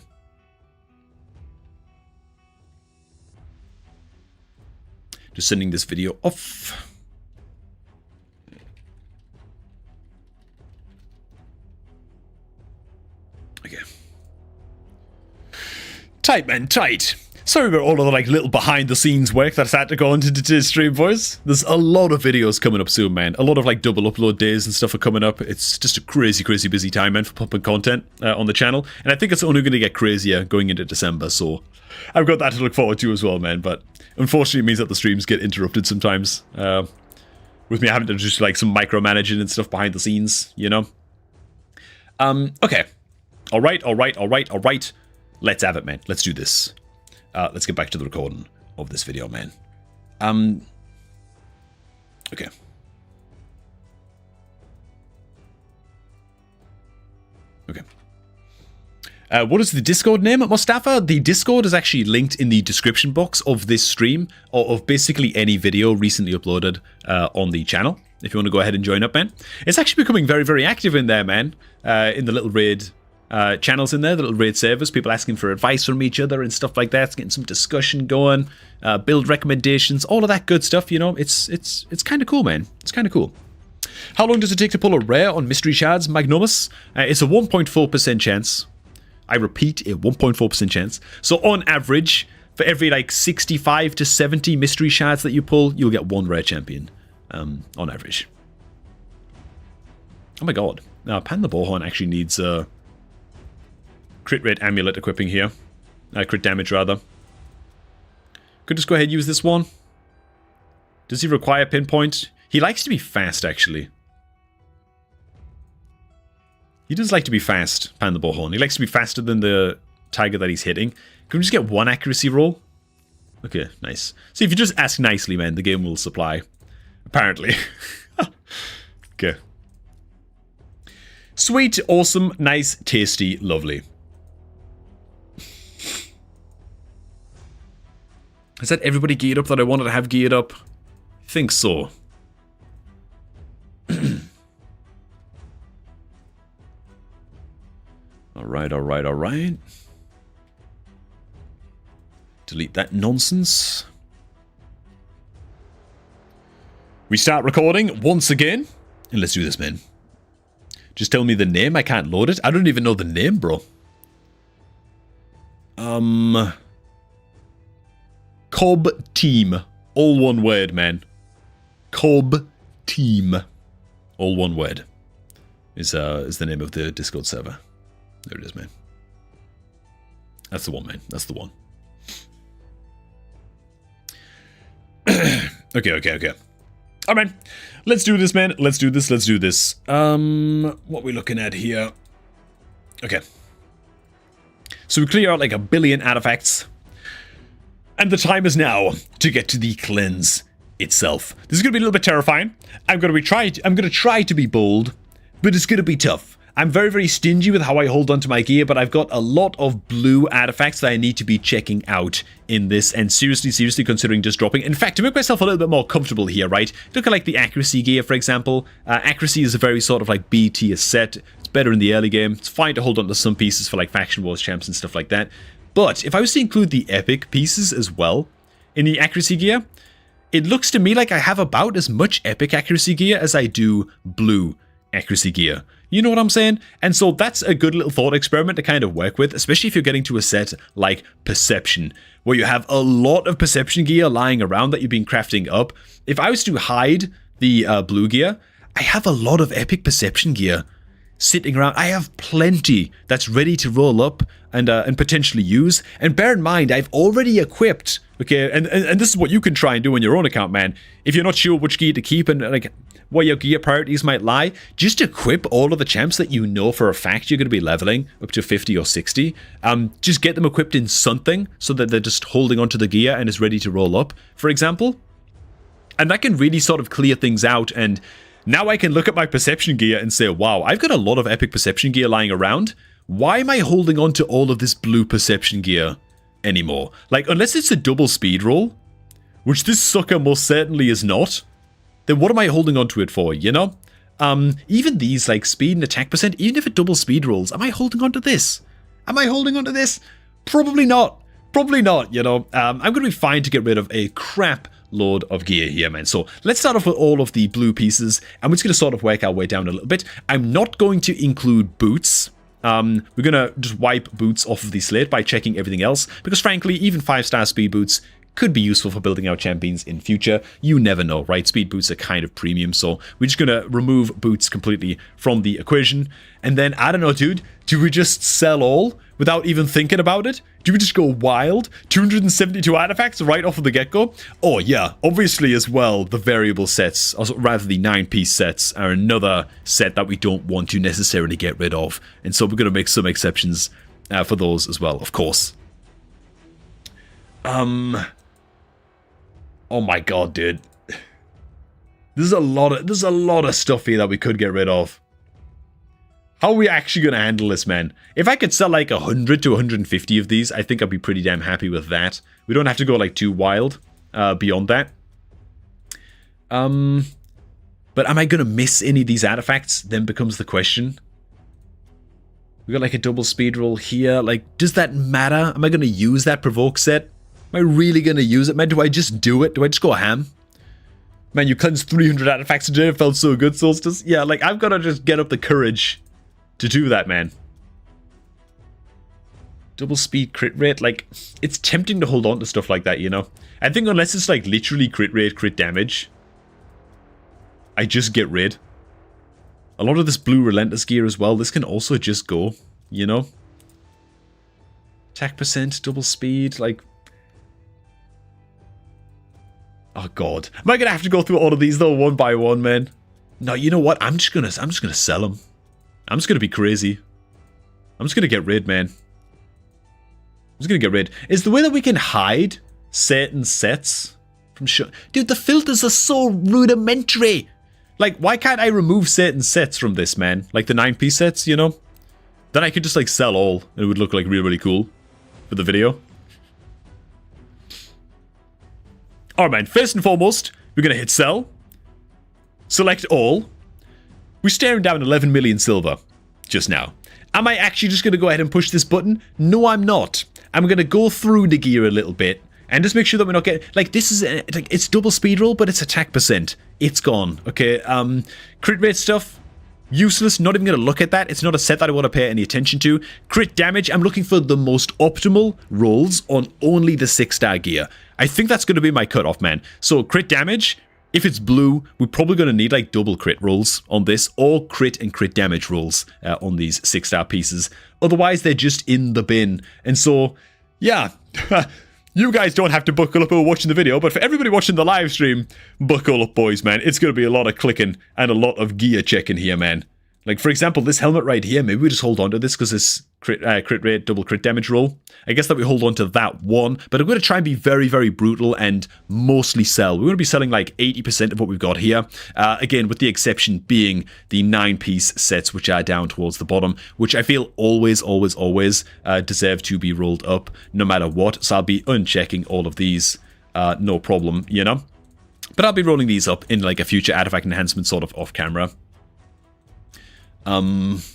Speaker 1: Just sending this video off. Okay. Tight, man, tight. Sorry about all of the like little behind the scenes work that's had to go into today's stream, boys. There's a lot of videos coming up soon, man. A lot of like double upload days and stuff are coming up. It's just a crazy busy time, man, for pumping content on the channel. And I think it's only going to get crazier going into December, so I've got that to look forward to as well, man. But unfortunately it means that the streams get interrupted sometimes. With me having to just like some micromanaging and stuff behind the scenes, you know? Okay. Alright. Let's have it, man. Let's do this. Let's get back to the recording of this video, man. Okay. What is the Discord name, Mustafa? The Discord is actually linked in the description box of this stream, or of basically any video recently uploaded on the channel. If you want to go ahead and join up, man. It's actually becoming very active in there, man. In the little raid channels in there, the little raid servers, people asking for advice from each other and stuff like that. It's getting some discussion going, build recommendations, all of that good stuff, you know. It's kind of cool, man. It's kind of cool. How long does it take to pull a rare on Mystery Shards Magnomus? It's a 1.4% chance. I repeat, a 1.4% chance. So on average, for every like 65 to 70 mystery shards that you pull, you'll get 1 rare champion, on average. Oh my god. Now, Pan the Bullhorn actually needs crit rate amulet equipping here. Crit damage, rather. Could just go ahead and use this one. Does he require pinpoint? He likes to be fast, actually. He does like to be fast, Pan the Bullhorn. He likes to be faster than the tiger that he's hitting. Can we just get 1 accuracy roll? Okay, nice. See, if you just ask nicely, man, the game will supply. Apparently. Okay. Sweet, awesome, nice, tasty, lovely. Is that everybody geared up that I wanted to have geared up? I think so. Alright. Delete that nonsense. We start recording once again. And let's do this, man. Just tell me the name. I can't load it. I don't even know the name, bro. Cobb Team. All one word, man. Cobb Team. All one word. Is the name of the Discord server. There it is, man. That's the one, man. That's the one. Okay. All right, let's do this, man. Let's do this. What are we looking at here? Okay. So we clear out like 1 billion artifacts. And the time is now to get to the cleanse itself. This is going to be a little bit terrifying. I'm going to try to be bold, but it's going to be tough. I'm very, very stingy with how I hold onto my gear, but I've got a lot of blue artifacts that I need to be checking out in this, and seriously considering just dropping. In fact, to make myself a little bit more comfortable here, right? Look at like the accuracy gear, for example. Accuracy is a very sort of like B tier set. It's better in the early game. It's fine to hold on to some pieces for like Faction Wars champs and stuff like that. But if I was to include the epic pieces as well in the accuracy gear, it looks to me like I have about as much epic accuracy gear as I do blue accuracy gear. You know what I'm saying? And so that's a good little thought experiment to kind of work with, especially if you're getting to a set like Perception, where you have a lot of Perception gear lying around that you've been crafting up. If I was to hide the blue gear, I have a lot of epic Perception gear sitting around. I have plenty that's ready to roll up and potentially use. And bear in mind, I've already equipped, okay, and this is what you can try and do on your own account, man. If you're not sure which gear to keep and like where your gear priorities might lie, just equip all of the champs that you know for a fact you're going to be leveling up to 50 or 60. Just get them equipped in something so that they're just holding onto the gear and is ready to roll up, for example. And that can really sort of clear things out, and now I can look at my Perception gear and say, wow, I've got a lot of epic Perception gear lying around. Why am I holding on to all of this blue Perception gear anymore? Like, unless it's a double speed roll, which this sucker most certainly is not, then what am I holding on to it for, you know? Even these, like, speed and attack percent, even if it double speed rolls, am I holding on to this? Probably not. Probably not, you know? I'm going to be fine to get rid of a crap load of gear here, man. So let's start off with all of the blue pieces, and we're just going to sort of work our way down a little bit. I'm not going to include boots. We're going to just wipe boots off of the slate by checking everything else, because frankly, even 5-star speed boots could be useful for building out champions in future. You never know, right? Speed boots are kind of premium, so we're just going to remove boots completely from the equation. And then, I don't know, dude, do we just sell all without even thinking about it? Do we just go wild? 272 artifacts right off of the get-go? Oh yeah, obviously as well, the variable sets, or rather the 9-piece sets, are another set that we don't want to necessarily get rid of. And so we're going to make some exceptions for those as well, of course. Oh my god, dude. There's a lot of stuff here that we could get rid of. How are we actually going to handle this, man? If I could sell like 100 to 150 of these, I think I'd be pretty damn happy with that. We don't have to go like too wild beyond that. But am I going to miss any of these artifacts? Then becomes the question. We got like a double speed roll here. Like, does that matter? Am I going to use that provoke set? Am I really going to use it, man? Do I just do it? Do I just go ham? Man, you cleansed 300 artifacts today. It felt so good, Solstice. Yeah, like, I've got to just get up the courage to do that, man. Double speed, crit rate. Like, it's tempting to hold on to stuff like that, you know? I think unless it's like literally crit rate, crit damage, I just get rid. A lot of this blue relentless gear as well, this can also just go, you know? Attack percent, double speed, like... Oh god. Am I gonna have to go through all of these though, one by one, man? No, you know what? I'm just gonna sell them. I'm just gonna be crazy. I'm just gonna get rid, man. I'm just gonna get rid. Is the way that we can hide certain sets from Dude, the filters are so rudimentary. Like, why can't I remove certain sets from this, man? Like the 9-piece sets, you know? Then I could just like sell all, and it would look like really, really cool for the video. Alright, man. First and foremost, we're gonna hit sell. Select all. We're staring down 11 million silver just now. Am I actually just gonna go ahead and push this button? No, I'm not. I'm gonna go through the gear a little bit and just make sure that we're not getting... Like, this is... like, it's double speed roll, but it's attack percent. It's gone, okay? Crit rate stuff, useless. Not even gonna look at that. It's not a set that I want to pay any attention to. Crit damage, I'm looking for the most optimal rolls on only the 6-star gear. I think that's gonna be my cutoff, man. So, crit damage... If it's blue, we're probably going to need like double crit rolls on this, or crit and crit damage rolls on these 6-star pieces. Otherwise, they're just in the bin. And so, yeah, you guys don't have to buckle up who are watching the video, but for everybody watching the live stream, buckle up, boys, man. It's going to be a lot of clicking and a lot of gear checking here, man. Like, for example, this helmet right here, maybe we just hold on to this because it's crit rate, double crit damage roll. I guess that we hold on to that one, but I'm going to try and be very, very brutal and mostly sell. We're going to be selling like 80% of what we've got here. Again, with the exception being the 9-piece sets, which are down towards the bottom, which I feel always deserve to be rolled up no matter what. So I'll be unchecking all of these, no problem, you know? But I'll be rolling these up in like a future artifact enhancement sort of off camera. Let's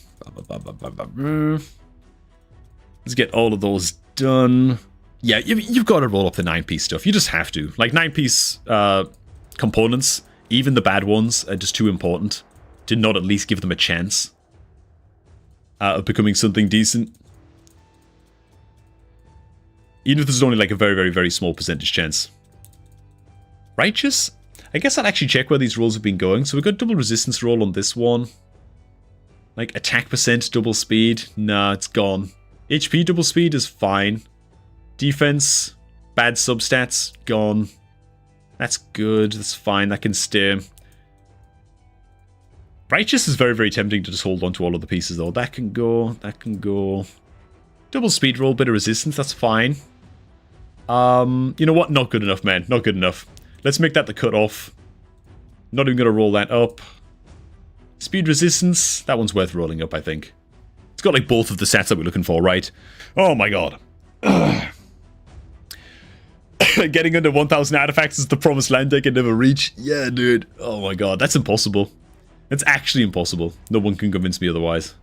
Speaker 1: get all of those done. Yeah, you've got to roll up the 9-piece stuff. You just have to. Like, 9-piece components, even the bad ones, are just too important to not at least give them a chance of becoming something decent. Even if there's only like a very, very, very small percentage chance. Righteous? I guess I'll actually check where these rolls have been going. So we've got double resistance roll on this one. Like, attack percent, double speed. Nah, it's gone. HP double speed is fine. Defense, bad substats, gone. That's good. That's fine. That can stay. Righteous is very, very tempting to just hold on to all of the pieces, though. That can go. That can go. Double speed roll, bit of resistance. That's fine. You know what? Not good enough, man. Not good enough. Let's make that the cutoff. Not even going to roll that up. Speed resistance, that one's worth rolling up, I think. It's got like both of the sets that we're looking for, right? Oh my god. Getting under 1,000 artifacts is the promised land I can never reach. Yeah, dude. Oh my god, that's impossible. It's actually impossible. No one can convince me otherwise.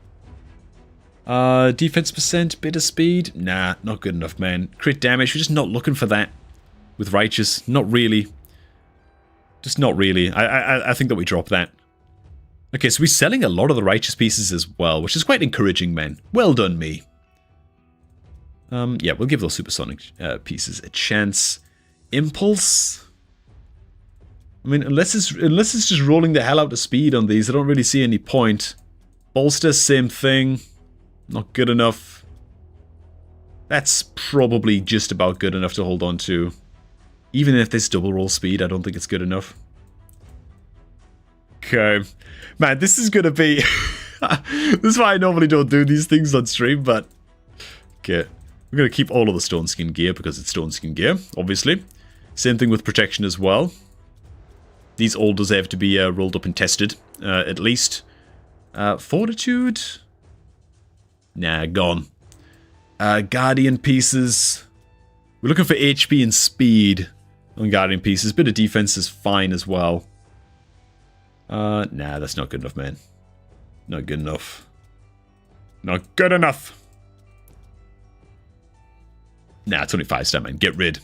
Speaker 1: Defense percent, bit of speed. Nah, not good enough, man. Crit damage, we're just not looking for that. With Righteous, not really. Just not really. I think that we drop that. Okay, so we're selling a lot of the Righteous pieces as well, which is quite encouraging, man. Well done, me. Yeah, we'll give those supersonic pieces a chance. Impulse? I mean, unless it's just rolling the hell out of speed on these, I don't really see any point. Bolster, same thing. Not good enough. That's probably just about good enough to hold on to. Even if this double roll speed, I don't think it's good enough. Okay. Man, this is gonna be... This is why I normally don't do these things on stream, but... Okay. We're gonna keep all of the stone skin gear because it's stone skin gear, obviously. Same thing with protection as well. These all deserve to be rolled up and tested, at least. Fortitude? Nah, gone. Guardian pieces. We're looking for HP and speed on Guardian pieces. Bit of defense is fine as well. Nah, that's not good enough, man. Not good enough. Not good enough. Nah, it's only 5-star, man. Get rid.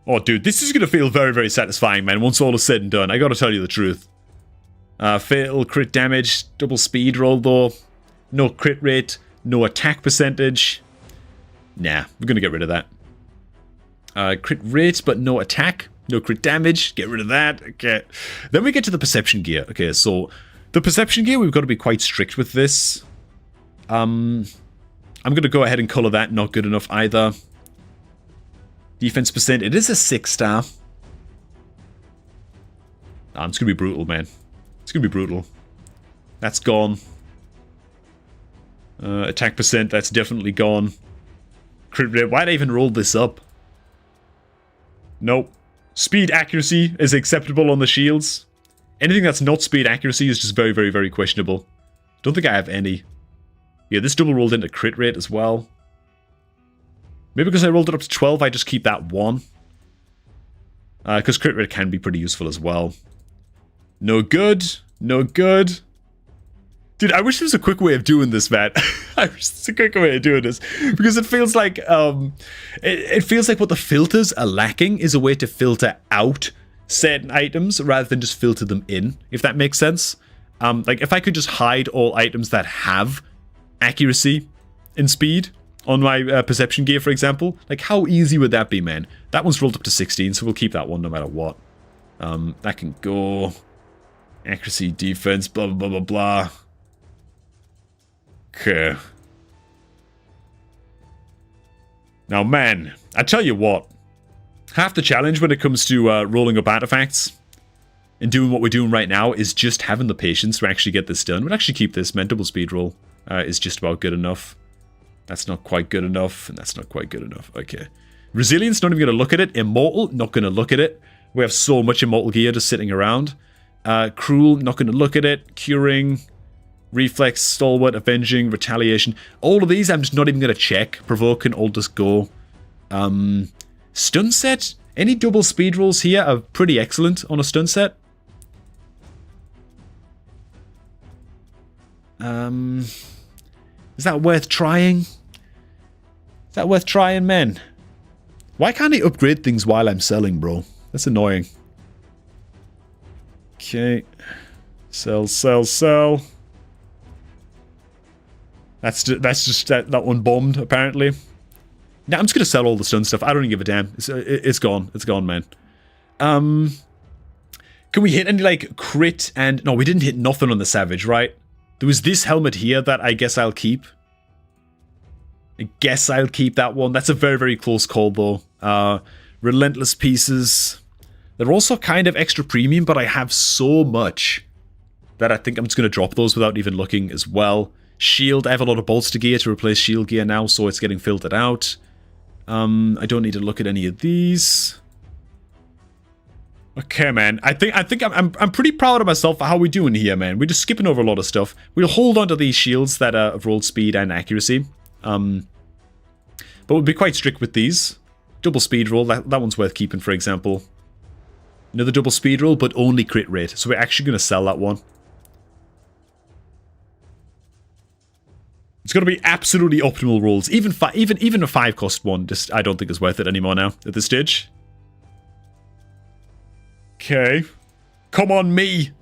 Speaker 1: Oh, dude, this is going to feel very, very satisfying, man, once all is said and done. I gotta tell you the truth. Fatal, crit damage, double speed roll, though. No crit rate. No attack percentage. Nah, we're going to get rid of that. Crit rate, but no attack. No crit damage. Get rid of that. Okay. Then we get to the perception gear. Okay, so the perception gear, we've got to be quite strict with this. I'm going to go ahead and color that. Not good enough either. Defense percent. It is a 6-star. It's going to be brutal, man. It's going to be brutal. That's gone. Attack percent. That's definitely gone. Crit rate. Why'd I even roll this up? Nope. Speed accuracy is acceptable on the shields. Anything that's not speed accuracy is just very, very, very questionable. Don't think I have any. Yeah, this double rolled into crit rate as well. Maybe because I rolled it up to 12, I just keep that 1. Because crit rate can be pretty useful as well. No good. No good. Dude, I wish there was a quick way of doing this, man. I wish there's a quick way of doing this. Because it feels like, it feels like what the filters are lacking is a way to filter out certain items rather than just filter them in, if that makes sense. Like, if I could just hide all items that have accuracy and speed on my perception gear, for example, like, how easy would that be, man? That one's rolled up to 16, so we'll keep that one no matter what. That can go. Accuracy, defense, blah, blah, blah, blah, blah. Okay. Now, man, I tell you what. Half the challenge when it comes to rolling up artifacts and doing what we're doing right now is just having the patience to actually get this done. We'll actually keep this, man. Double speed roll is just about good enough. That's not quite good enough, and that's not quite good enough. Okay. Resilience, not even going to look at it. Immortal, not going to look at it. We have so much immortal gear just sitting around. Cruel, not going to look at it. Curing, Reflex, Stalwart, Avenging, Retaliation. All of these I'm just not even going to check. Provoking, all just go. Stun set? Any double speed rolls here are pretty excellent on a stun set. Is that worth trying? Is that worth trying, man? Why can't I upgrade things while I'm selling, bro? That's annoying. Okay. Sell, sell, sell. That's just that one bombed, apparently. Now I'm just gonna sell all the stun stuff. I don't even give a damn. It's gone. It's gone, man. Can we hit any, like, crit and... No, we didn't hit nothing on the Savage, right? There was this helmet here that I guess I'll keep. I guess I'll keep that one. That's a very, very close call, though. Relentless pieces. They're also kind of extra premium, but I have so much that I think I'm just going to drop those without even looking as well. Shield, I have a lot of bolster gear to replace shield gear now, so it's getting filtered out. I don't need to look at any of these. Okay, man. I think I'm pretty proud of myself for how we're doing here, man. We're just skipping over a lot of stuff. We'll hold on to these shields that have rolled speed and accuracy. But we'll be quite strict with these. Double speed roll, that one's worth keeping, for example. Another double speed roll, but only crit rate. So we're actually going to sell that one. It's going to be absolutely optimal rolls. Even a 5-cost one, just I don't think is worth it anymore now at this stage. Okay. Come on, me.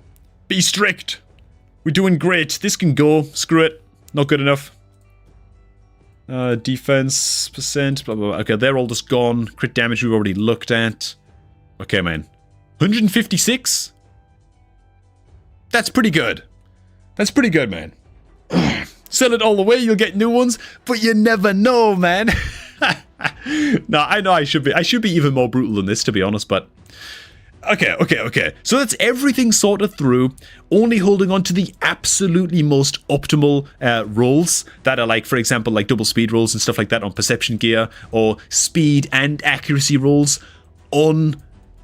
Speaker 1: Be strict. We're doing great. This can go. Screw it. Not good enough. Defense percent. Blah, blah, blah. Okay, they're all just gone. Crit damage we've already looked at. Okay, man. 156? That's pretty good. That's pretty good, man. Sell it all the way, you'll get new ones, but you never know, man. No, I know I should be even more brutal than this, to be honest, but... Okay. So that's everything sorted through, only holding on to the absolutely most optimal rolls that are like, for example, like double speed rolls and stuff like that on perception gear, or speed and accuracy rolls on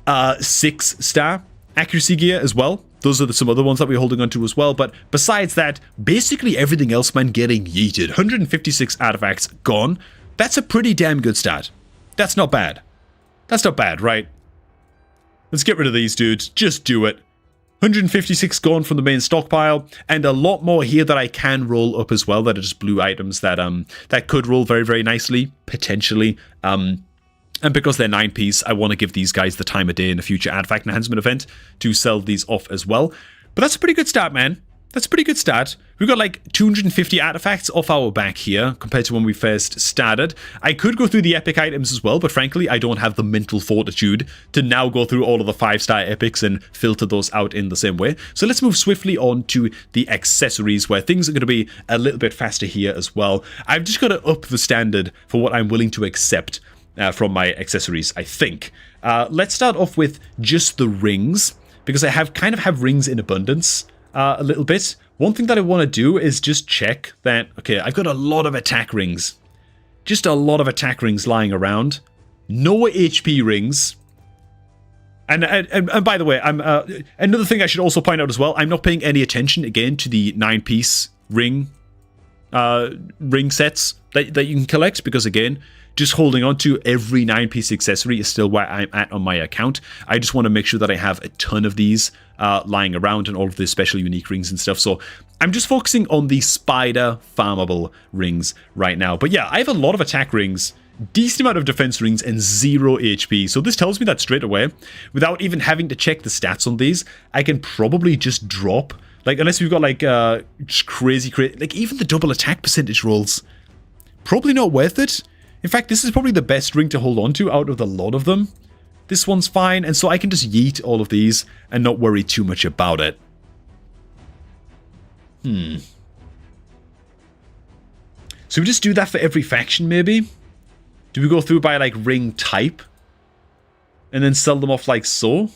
Speaker 1: 6-star accuracy gear as well. Those are some other ones that we're holding on to as well. But besides that, basically everything else, man, getting yeeted. 156 artifacts gone. That's a pretty damn good start. That's not bad. That's not bad, right? Let's get rid of these dudes. Just do it. 156 gone from the main stockpile, and a lot more here that I can roll up as well that are just blue items that that could roll very, very nicely, potentially. And because they're 9-piece, I want to give these guys the time of day in a future artifact enhancement event to sell these off as well. But that's a pretty good start, man. That's a pretty good stat. We've got like 250 artifacts off our back here compared to when we first started. I could go through the epic items as well, but frankly, I don't have the mental fortitude to now go through all of the 5-star epics and filter those out in the same way. So let's move swiftly on to the accessories, where things are going to be a little bit faster here as well. I've just got to up the standard for what I'm willing to accept from my accessories, I think. Let's start off with just the rings, because I kind of have rings in abundance. A little bit. One thing that I want to do is just check that, okay, I've got a lot of attack rings. Just a lot of attack rings lying around. No HP rings. And by the way, another thing I should also point out as well, I'm not paying any attention, again, to the 9-piece ring sets that you can collect, because, again, just holding on to every 9-piece accessory is still where I'm at on my account. I just want to make sure that I have a ton of these lying around and all of the special unique rings and stuff. So I'm just focusing on the spider farmable rings right now. But yeah, I have a lot of attack rings, decent amount of defense rings, and 0 HP. So this tells me that straight away, without even having to check the stats on these, I can probably just drop, like, unless we've got like just crazy, like even the double attack percentage rolls, probably not worth it. In fact, this is probably the best ring to hold on to out of the lot of them. This one's fine, and so I can just yeet all of these and not worry too much about it. So we just do that for every faction, maybe? Do we go through by, like, ring type? And then sell them off like so?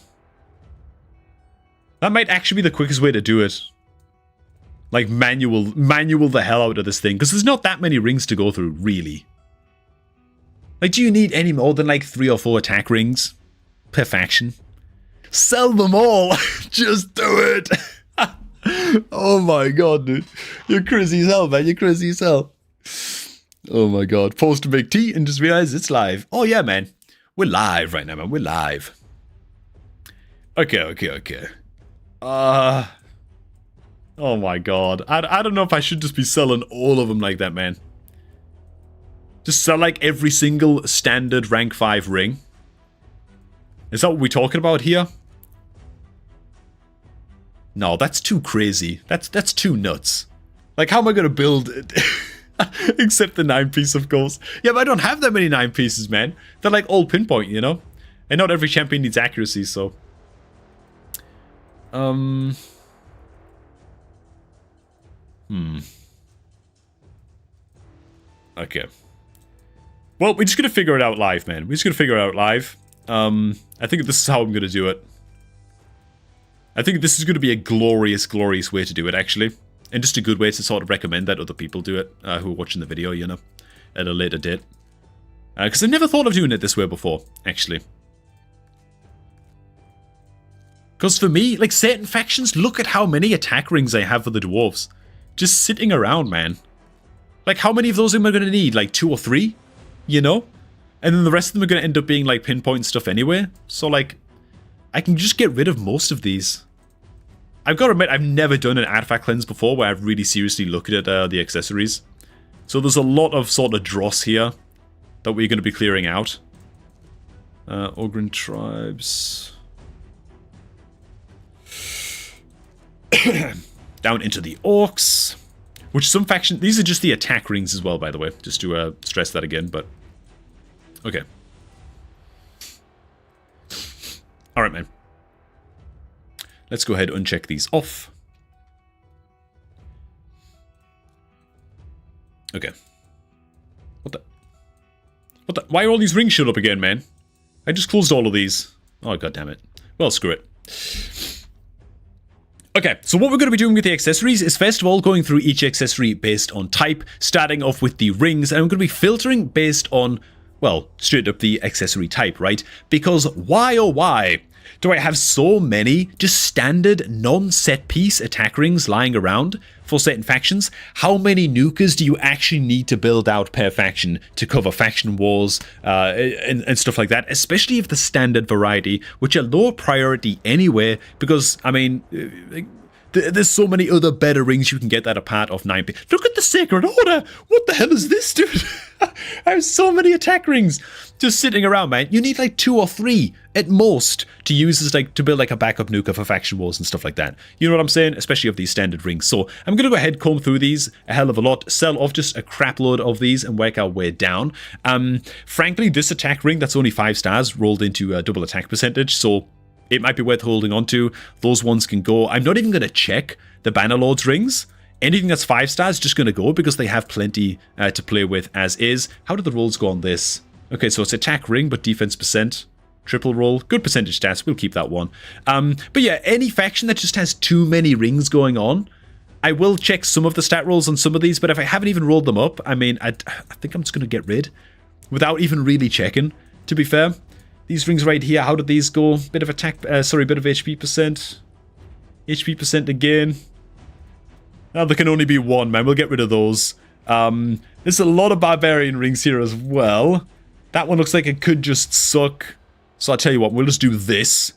Speaker 1: That might actually be the quickest way to do it. Like, manual the hell out of this thing, because there's not that many rings to go through, really. Like, do you need any more than, like, 3 or 4 attack rings per faction? Sell them all! Just do it! Oh my god, dude. You're crazy as hell, man. You're crazy as hell. Oh my god. Paused to make tea and just realized it's live. Oh yeah, man. We're live right now, man. We're live. Okay. Oh my god. I don't know if I should just be selling all of them like that, man. Just sell like every single standard rank 5 ring. Is that what we're talking about here? No, that's too crazy. That's too nuts. Like, how am I going to build it? Except the 9-piece, of course. Yeah, but I don't have that many 9 pieces, man. They're like all pinpoint, you know? And not every champion needs accuracy, so... Okay. Well, we're just going to figure it out live, man. We're just going to figure it out live. I think this is how I'm going to do it. I think this is going to be a glorious, glorious way to do it, actually. And just a good way to sort of recommend that other people do it, who are watching the video, you know, at a later date. Because I've never thought of doing it this way before, actually. Because for me, like, certain factions, look at how many attack rings I have for the dwarves. Just sitting around, man. Like, how many of those am I going to need? Like, 2 or 3? You know? And then the rest of them are going to end up being, like, pinpoint stuff anyway. So, like, I can just get rid of most of these. I've got to admit, I've never done an artifact cleanse before where I've really seriously looked at the accessories. So there's a lot of sort of dross here that we're going to be clearing out. Ogren tribes. Down into the orcs. Which some faction... These are just the attack rings as well, by the way. Just to stress that again, but... Okay. Alright, man. Let's go ahead and uncheck these off. Okay. What the? Why are all these rings showed up again, man? I just closed all of these. Oh, god damn it. Well, screw it. Okay, so what we're going to be doing with the accessories is first of all going through each accessory based on type, starting off with the rings, and I'm going to be filtering based on, well, straight up the accessory type, right? Because why oh why do I have so many just standard non-set piece attack rings lying around for certain factions? How many nukers do you actually need to build out per faction to cover faction wars and stuff like that? Especially if the standard variety, which are lower priority anyway, because, I mean, There's so many other better rings you can get that are part of 9p. Look at the Sacred Order! What the hell is this, dude? I have so many attack rings just sitting around, man. You need like 2 or 3 at most to use as like to build like a backup nuker for faction wars and stuff like that. You know what I'm saying? Especially of these standard rings. So I'm gonna go ahead, comb through these a hell of a lot, sell off just a crap load of these and work our way down. Frankly, this attack ring that's only 5 stars rolled into a double attack percentage, so it might be worth holding on to. Those ones can go. I'm not even gonna check the Bannerlord's rings. Anything that's 5 stars just going to go because they have plenty to play with as is. How do the rolls go on this? Okay, so it's attack ring, but defense percent. Triple roll. Good percentage stats. We'll keep that one. But yeah, any faction that just has too many rings going on, I will check some of the stat rolls on some of these, but if I haven't even rolled them up, I mean, I think I'm just going to get rid without even really checking, to be fair. These rings right here, how did these go? Bit of attack, bit of HP percent. HP percent again. Now there can only be 1, man. We'll get rid of those. There's a lot of barbarian rings here as well. That one looks like it could just suck. So I'll tell you what, we'll just do this.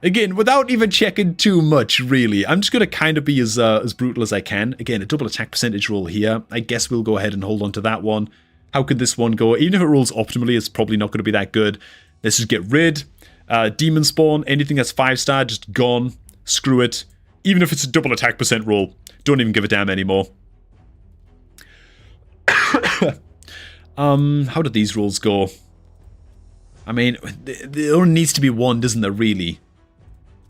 Speaker 1: Again, without even checking too much, really. I'm just going to kind of be as brutal as I can. Again, a double attack percentage roll here. I guess we'll go ahead and hold on to that one. How could this one go? Even if it rolls optimally, it's probably not going to be that good. Let's just get rid. Demon Spawn, anything that's 5-star, just gone. Screw it. Even if it's a double attack percent roll. Don't even give a damn anymore. How did these rolls go? I mean, there only needs to be 1, doesn't there, really?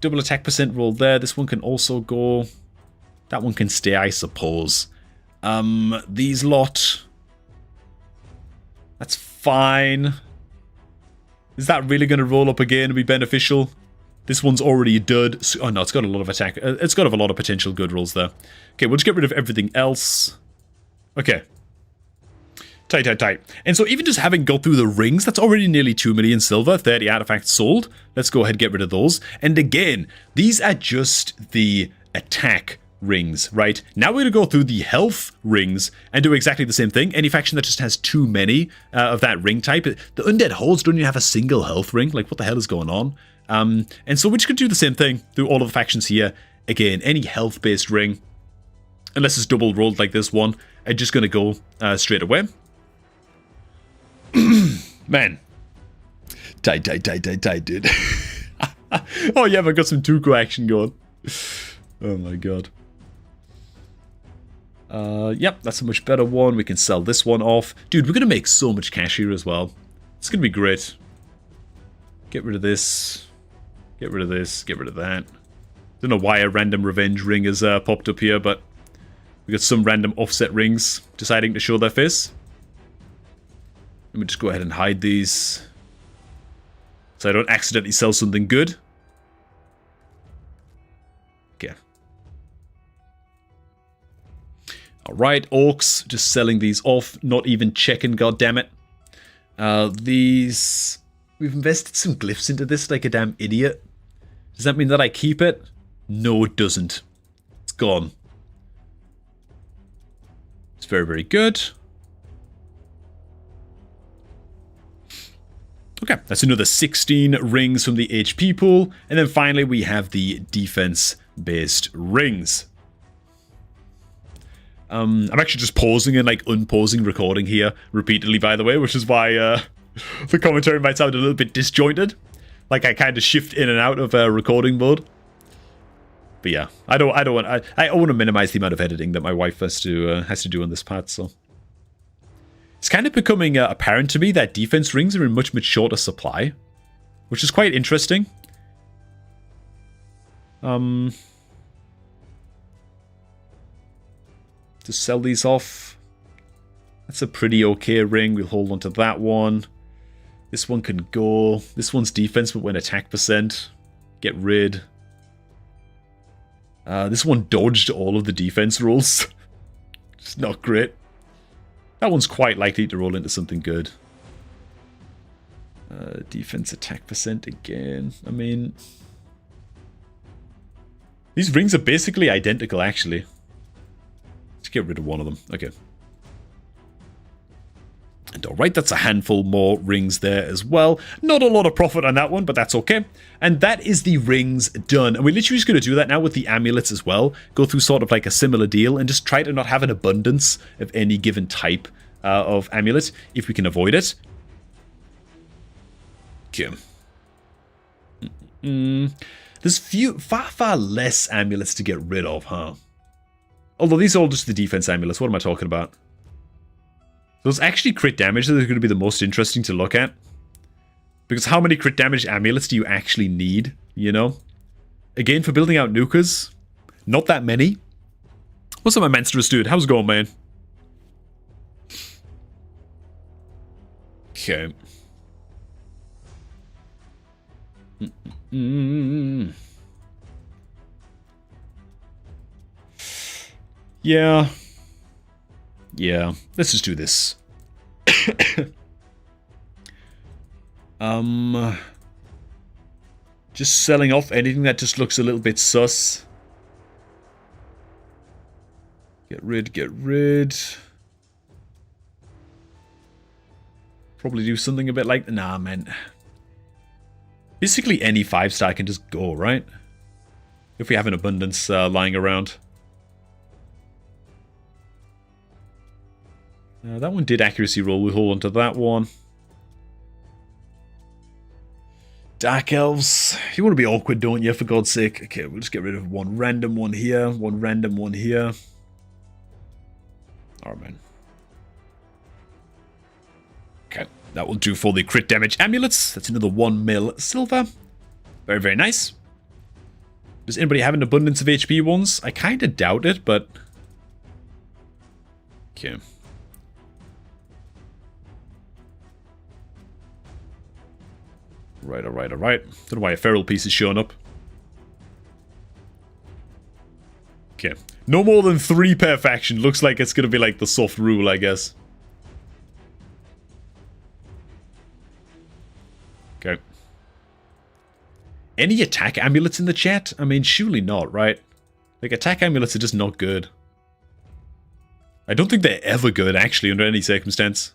Speaker 1: Double attack percent roll there. This one can also go. That one can stay, I suppose. These lot. That's fine. Is that really going to roll up again and be beneficial? This one's already a dud. Oh no, it's got a lot of attack. It's got a lot of potential good rolls there. Okay, we'll just get rid of everything else. Okay. Tight. And so even just having got through the rings, that's already nearly 2 million silver, 30 artifacts sold. Let's go ahead and get rid of those. And again, these are just the attack rings, right? Now we're going to go through the health rings and do exactly the same thing. Any faction that just has too many of that ring type. The Undead Hordes don't even have a single health ring. Like, what the hell is going on? And so we're just going to do the same thing through all of the factions here. Again, any health-based ring, unless it's double rolled like this one, I'm just going to go straight away. Man. Tight, dude. Oh yeah, I've got some Tuco action going. Oh my god. Yep, that's a much better one. We can sell this one off. Dude, we're going to make so much cash here as well. It's going to be great. Get rid of this. Get rid of this. Get rid of that. Don't know why a random revenge ring has popped up here, but we got some random offset rings deciding to show their face. Let me just go ahead and hide these so I don't accidentally sell something good. Okay. Alright, orcs, just selling these off, not even checking, goddammit. These... We've invested some glyphs into this like a damn idiot. Does that mean that I keep it? No, it doesn't. It's gone. It's very, very good. Okay, that's another 16 rings from the HP pool. And then finally, we have the defense-based rings. I'm actually just pausing and like unpausing recording here repeatedly, by the way, which is why the commentary might sound a little bit disjointed. Like I kind of shift in and out of recording mode. But yeah, I want to minimize the amount of editing that my wife has to do on this part. So it's kind of becoming apparent to me that defense rings are in much shorter supply, which is quite interesting. To sell these off. That's a pretty okay ring. We'll hold on to that one. This one can go. This one's defense, but when attack percent. Get rid. This one dodged all of the defense rolls. It's not great. That one's quite likely to roll into something good. Defense attack percent again. I mean... These rings are basically identical, actually. Let's get rid of one of them. Okay. And alright, that's a handful more rings there as well. Not a lot of profit on that one, but that's okay. And that is the rings done. And we're literally just going to do that now with the amulets as well. Go through sort of like a similar deal and just try to not have an abundance of any given type of amulet, if we can avoid it. Okay. There's far less amulets to get rid of, huh? Although these are all just the defense amulets. What am I talking about? Those actually crit damage that are going to be the most interesting to look at. Because how many crit damage amulets do you actually need, you know? Again, for building out nukers, not that many. What's up, my monstrous dude? How's it going, man? Okay. Yeah. Yeah, let's just do this. Just selling off anything that just looks a little bit sus. Get rid. Probably do something a bit like... Nah, man. Basically any 5-star can just go, right? If we have an abundance lying around. That one did accuracy roll. We'll hold on to that one. Dark Elves. You want to be awkward, don't you, for God's sake? Okay, we'll just get rid of one random one here. One random one here. Alright, man. Okay, that will do for the crit damage amulets. That's another 1 mil silver. Very, very nice. Does anybody have an abundance of HP ones? I kind of doubt it, but... Okay. Alright. Don't know why a feral piece is showing up. Okay. No more than 3 per faction. Looks like it's going to be like the soft rule, I guess. Okay. Any attack amulets in the chat? I mean, surely not, right? Like, attack amulets are just not good. I don't think they're ever good, actually, under any circumstance.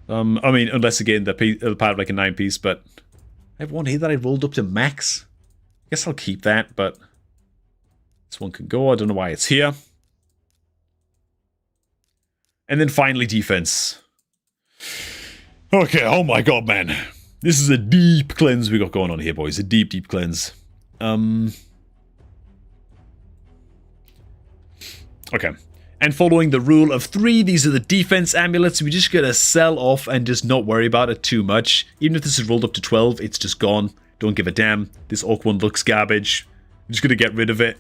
Speaker 1: I mean, unless, again, they're part of, like, a 9-piece, but... I have one here that I rolled up to max. I guess I'll keep that, but... This one can go. I don't know why it's here. And then finally, defense. Okay, oh my god, man. This is a deep cleanse we got going on here, boys. A deep, deep cleanse. Okay. And following the rule of 3, these are the defense amulets. We just gotta sell off and just not worry about it too much. Even if this is rolled up to 12, it's just gone. Don't give a damn. This orc one looks garbage. I'm just gonna get rid of it.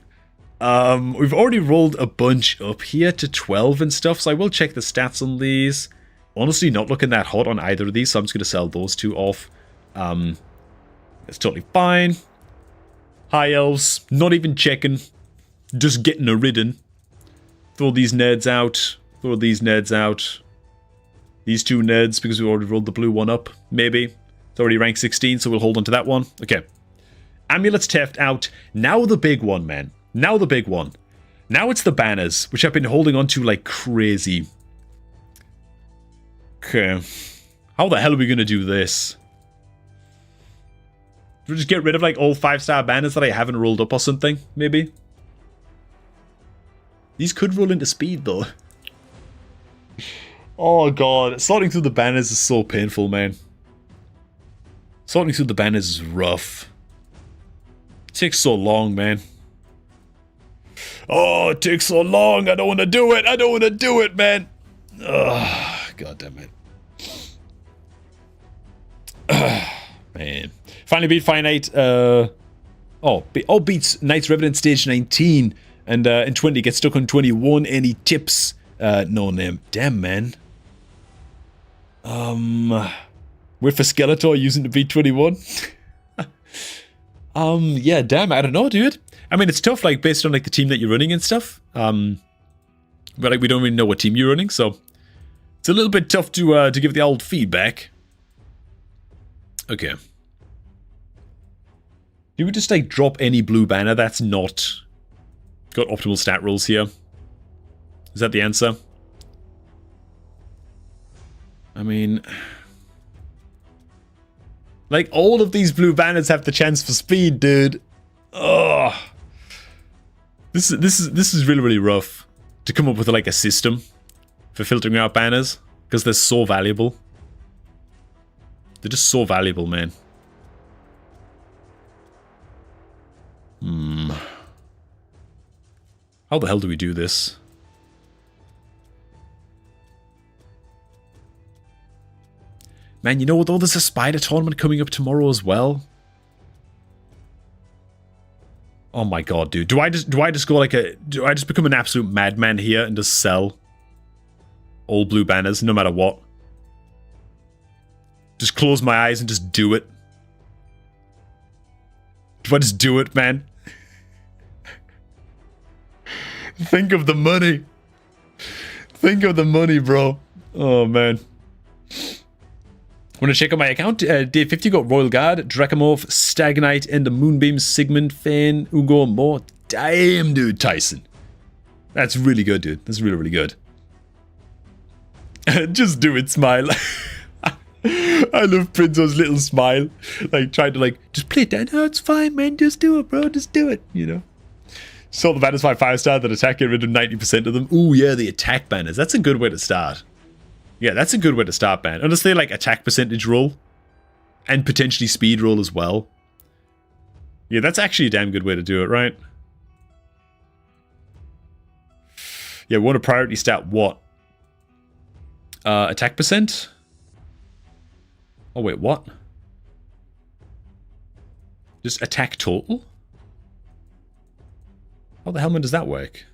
Speaker 1: We've already rolled a bunch up here to 12 and stuff, so I will check the stats on these. Honestly, not looking that hot on either of these, so I'm just gonna sell those 2 off. It's totally fine. High elves, not even checking. Just getting a ridden. Throw these nerds out. Throw these nerds out. These 2 nerds, because we already rolled the blue one up. Maybe. It's already rank 16, so we'll hold on to that one. Okay. Amulets theft out. Now the big one, man. Now the big one. Now it's the banners, which I've been holding on to like crazy. Okay. How the hell are we going to do this? Do we just get rid of like all 5-star banners that I haven't rolled up or something? Maybe? These could roll into speed, though. Oh, God. Sorting through the banners is so painful, man. Sorting through the banners is rough. It takes so long, man. Oh, it takes so long. I don't want to do it. I don't want to do it, man. Oh, God damn it. Man. Finally beat Finite. Beats Knight's Revenant Stage 19. And in 20, gets stuck on 21. Any tips? No name. Damn, man. With for Skeletor using to beat 21? Yeah, damn, I don't know, dude. I mean, it's tough, like, based on, like, the team that you're running and stuff. But, like, we don't really know what team you're running, so... It's a little bit tough to give the old feedback. Okay. Do we just, like, drop any blue banner that's not... got optimal stat rolls here? Is that the answer? I mean... like, all of these blue banners have the chance for speed, dude. Oh, this is really, really rough to come up with, like, a system for filtering out banners, because they're so valuable. They're just so valuable, man. How the hell do we do this? Man, you know what, though? There's a spider tournament coming up tomorrow as well. Oh my god, dude. Do I just go like do I just become an absolute madman here and just sell all blue banners no matter what? Just close my eyes and just do it. Do I just do it, man? Think of the money. Think of the money, bro. Oh, man. Want to check out my account? Day 50 got Royal Guard, Dracomorph, Stagnite, Ender Moonbeam, Sigmund, Fane, Ugo, and more. Damn, dude, Tyson. That's really good, dude. That's really, really good. Just do it, smile. I love Prinzo's little smile. Like, trying to, like, just play it down. Oh, it's fine, man. Just do it, bro. Just do it, you know. So the banners 5-star that attack, get rid of 90% of them. Ooh, yeah, the attack banners. That's a good way to start. Yeah, that's a good way to start, man. Unless they like attack percentage roll. And potentially speed roll as well. Yeah, that's actually a damn good way to do it, right? Yeah, we want to priority stat what? Attack percent? Oh, wait, what? Just attack total? How the hell, man, does that work?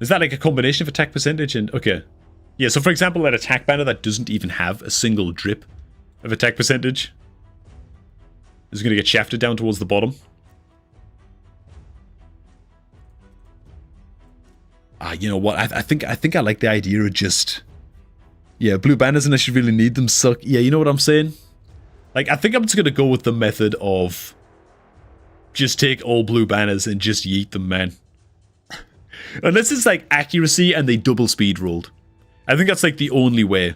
Speaker 1: Is that like a combination of attack percentage and... okay. Yeah, so for example, that attack banner that doesn't even have a single drip of attack percentage is going to get shafted down towards the bottom. You know what? I think I like the idea of just... yeah, blue banners unless you really need them suck. Yeah, you know what I'm saying? Like, I think I'm just going to go with the method of... just take all blue banners and just yeet them, man. Unless it's like accuracy and they double speed rolled. I think that's like the only way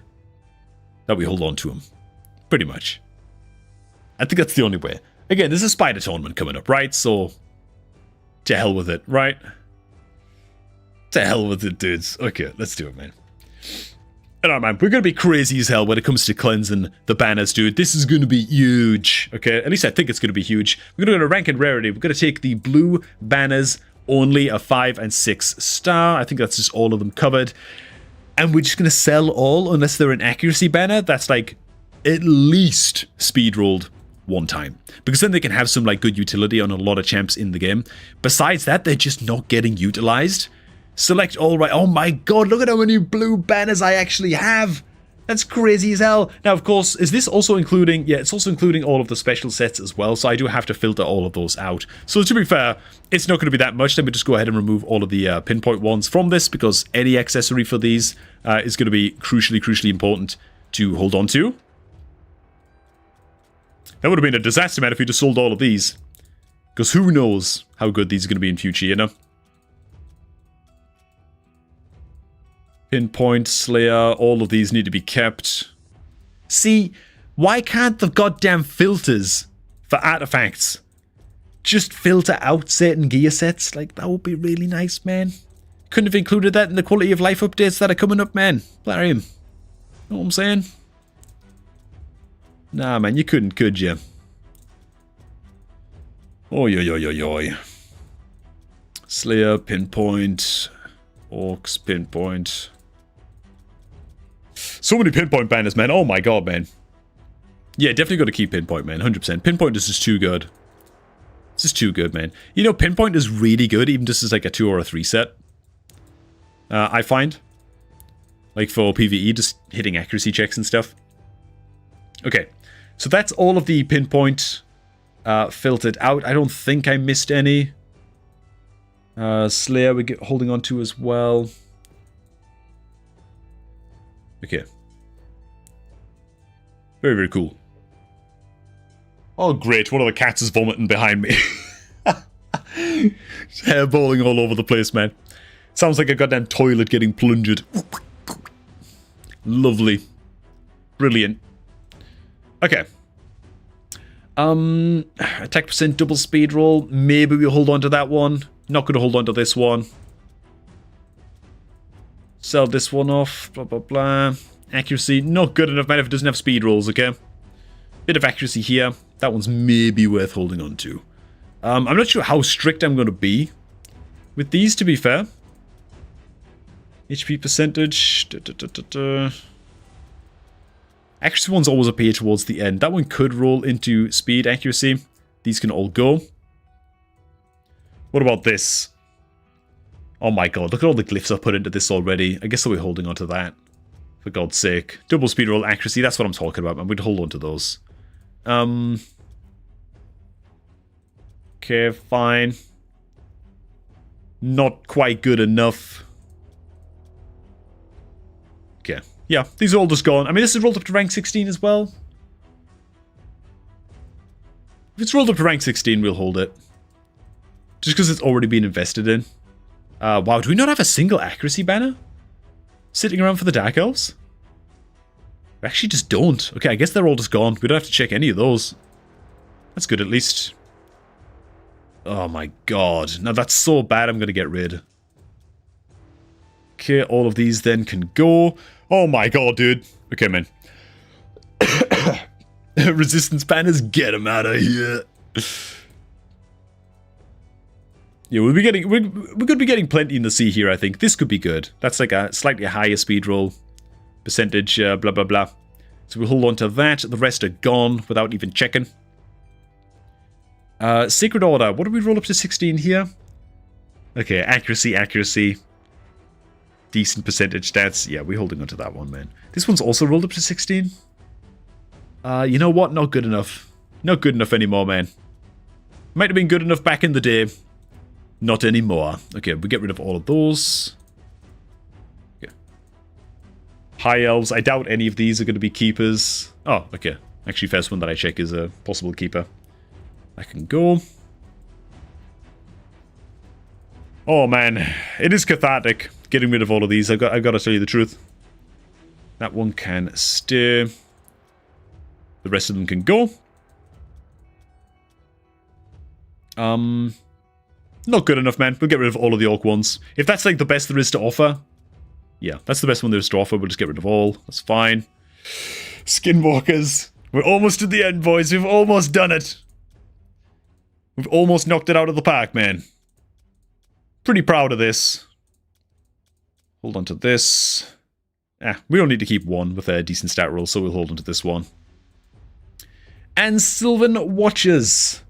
Speaker 1: that we hold on to them. Pretty much. I think that's the only way. Again, there's a spider tournament coming up, right? So, to hell with it, right? To hell with it, dudes. Okay, let's do it, man. Alright, man, we're going to be crazy as hell when it comes to cleansing the banners, dude. This is going to be huge, okay? At least I think it's going to be huge. We're going to go to rank and rarity. We're going to take the blue banners, only a 5 and 6 star. I think that's just all of them covered. And we're just going to sell all, unless they're an accuracy banner, that's like at least speed rolled one time. Because then they can have some like good utility on a lot of champs in the game. Besides that, they're just not getting utilized. Select all right. Oh my god, look at how many blue banners I actually have. That's crazy as hell. Now, of course, is this also including... yeah, it's also including all of the special sets as well, so I do have to filter all of those out. So to be fair, it's not going to be that much. Let me just go ahead and remove all of the pinpoint ones from this, because any accessory for these is going to be crucially important to hold on to. That would have been a disaster, man, if we just sold all of these. Because who knows how good these are going to be in future, you know? Pinpoint, Slayer, all of these need to be kept. See, why can't the goddamn filters for artifacts just filter out certain gear sets? Like, that would be really nice, man. Couldn't have included that in the quality of life updates that are coming up, man. Larry, know what I'm saying? Nah, man, you couldn't, could you? Oi, oi, oi, oi, oi. Slayer, pinpoint, Orcs, pinpoint. So many pinpoint banners, man. Oh my god, man. Yeah, definitely got to keep pinpoint, man. 100%. Pinpoint is just too good. It's just too good, man. You know, pinpoint is really good, even just as like a 2 or a 3 set. I find. Like for PvE, just hitting accuracy checks and stuff. Okay. So that's all of the pinpoint filtered out. I don't think I missed any. Slayer we're holding on to as well. Okay. Very, very cool. Oh, great. One of the cats is vomiting behind me. Hairballing all over the place, man. Sounds like a goddamn toilet getting plunged. Lovely. Brilliant. Okay. Attack percent double speed roll. Maybe we'll hold on to that one. Not going to hold on to this one. Sell this one off. Blah, blah, blah. Accuracy. Not good enough, man, if it doesn't have speed rolls, okay? Bit of accuracy here. That one's maybe worth holding on to. I'm not sure how strict I'm going to be with these, to be fair. HP percentage. Accuracy one's always appear towards the end. That one could roll into speed accuracy. These can all go. What about this? Oh my god, look at all the glyphs I've put into this already. I guess I'll be holding on to that. For God's sake. Double speed roll accuracy, that's what I'm talking about. I'm going to hold on to those. Okay, fine. Not quite good enough. Okay. Yeah, these are all just gone. I mean, this is rolled up to rank 16 as well. If it's rolled up to rank 16, we'll hold it. Just because it's already been invested in. Wow, do we not have a single accuracy banner sitting around for the Dark Elves? We actually just don't. Okay, I guess they're all just gone. We don't have to check any of those. That's good, at least. Oh my god. Now that's so bad, I'm going to get rid. Okay, all of these then can go. Oh my god, dude. Okay, man. Resistance banners, get them out of here. Yeah, we're going to be getting plenty in the sea here, I think. This could be good. That's like a slightly higher speed roll percentage, blah, blah, blah. So we'll hold on to that. The rest are gone without even checking. Sacred Order. What do we roll up to 16 here? Okay, accuracy, accuracy. Decent percentage stats. Yeah, we're holding on to that one, man. This one's also rolled up to 16. You know what? Not good enough. Not good enough anymore, man. Might have been good enough back in the day. Not anymore. Okay, we get rid of all of those. Okay. High Elves. I doubt any of these are going to be keepers. Oh, okay. Actually, first one that I check is a possible keeper. I can go. Oh, man. It is cathartic getting rid of all of these. I've got to tell you the truth. That one can stay. The rest of them can go. Not good enough, man. We'll get rid of all of the orc ones. If that's like the best there is to offer. Yeah, that's the best one there is to offer. We'll just get rid of all. That's fine. Skinwalkers. We're almost at the end, boys. We've almost done it. We've almost knocked it out of the park, man. Pretty proud of this. Hold on to this. We don't need to keep one with a decent stat roll, so we'll hold on to this one. And Sylvan Watchers.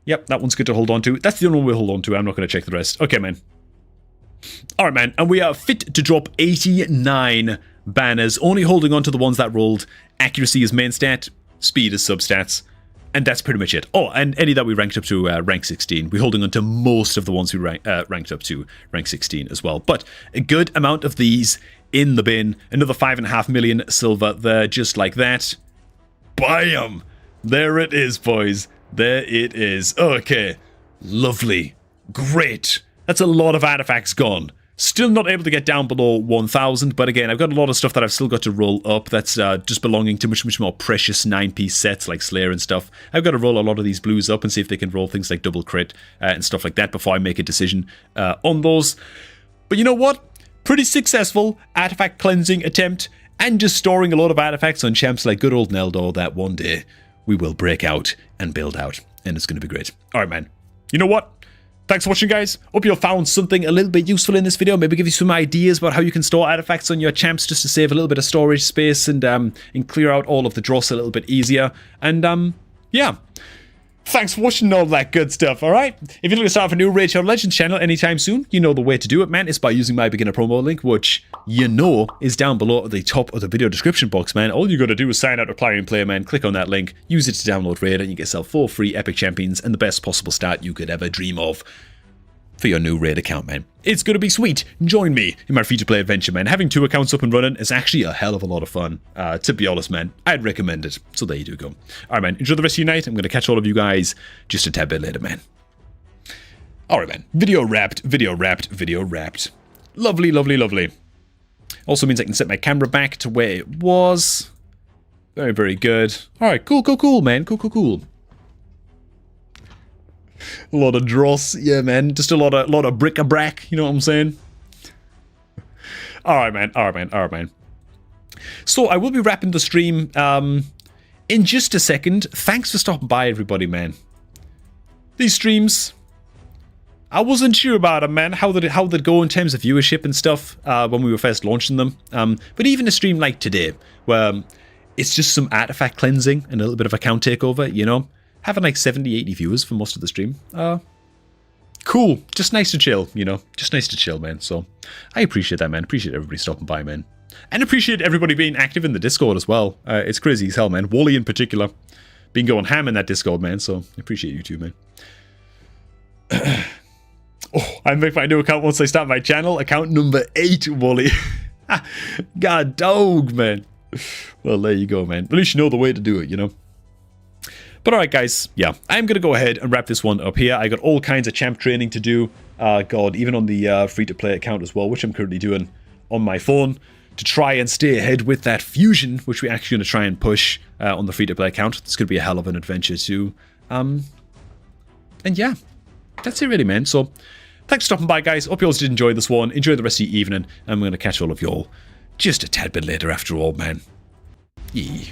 Speaker 1: Yep, that one's good to hold on to. That's the only one we'll hold on to. I'm not going to check the rest. Okay, man. Alright, man. And we are fit to drop 89 banners. Only holding on to the ones that rolled. Accuracy is main stat. Speed is substats. And that's pretty much it. Oh, and any that we ranked up to rank 16. We're holding on to most of the ones we ranked up to rank 16 as well. But a good amount of these in the bin. Another 5.5 million silver there, just like that. Bam! There it is, boys. There it is. Okay. Lovely. Great. That's a lot of artifacts gone. Still not able to get down below 1,000, but again, I've got a lot of stuff that I've still got to roll up that's just belonging to much more precious 9-piece sets like Slayer and stuff. I've got to roll a lot of these blues up and see if they can roll things like double crit and stuff like that before I make a decision on those. But you know what? Pretty successful artifact cleansing attempt and just storing a lot of artifacts on champs like good old Neldor that one day we will break out and build out, and it's going to be great. Alright, man. You know what? Thanks for watching, guys. Hope you found something a little bit useful in this video. Maybe give you some ideas about how you can store artifacts on your champs just to save a little bit of storage space and clear out all of the dross a little bit easier. And, yeah. Thanks for watching all that good stuff, alright? If you're looking to start off a new Raid Shadow Legends channel anytime soon, you know the way to do it, man. It's by using my beginner promo link, which you know is down below at the top of the video description box, man. All you gotta do is sign out to Clarion Player, man. Click on that link, use it to download Raid, and you get yourself 4 free epic champions and the best possible start you could ever dream of for your new Raid account, man. It's gonna be sweet. Join me in my free-to-play adventure, man. Having 2 accounts up and running is actually a hell of a lot of fun. To be honest, man, I'd recommend it. So there you do go. Alright, man, enjoy the rest of your night. I'm gonna catch all of you guys just a tad bit later, man. Alright, man. Video wrapped, video wrapped, video wrapped. Lovely, lovely, lovely. Also means I can set my camera back to where it was. Very, very good. Alright, cool, cool, cool, man. Cool, cool, cool. A lot of dross, yeah, man. Just a lot of bric-a-brac, you know what I'm saying? Alright, man. Alright, man. Alright, man. So, I will be wrapping the stream in just a second. Thanks for stopping by, everybody, man. These streams, I wasn't sure about them, man. How they'd go in terms of viewership and stuff when we were first launching them. But even a stream like today, where it's just some artifact cleansing and a little bit of account takeover, you know? Having like 70, 80 viewers for most of the stream. Cool. Just nice to chill, you know? Just nice to chill, man. So, I appreciate that, man. Appreciate everybody stopping by, man. And appreciate everybody being active in the Discord as well. It's crazy as hell, man. Wally in particular. Been going ham in that Discord, man. So, I appreciate you too, man. Oh, I make my new account once I start my channel. Account number 8, Wally. God dog, man. Well, there you go, man. At least you know the way to do it, you know? But alright, guys. Yeah, I'm going to go ahead and wrap this one up here. I got all kinds of champ training to do. God, even on the free-to-play account as well, which I'm currently doing on my phone to try and stay ahead with that fusion, which we're actually going to try and push on the free-to-play account. It's going to be a hell of an adventure, too. And yeah, that's it really, man. So, thanks for stopping by, guys. Hope you all did enjoy this one. Enjoy the rest of your evening. And I'm going to catch all of y'all just a tad bit later after all, man. Yeah.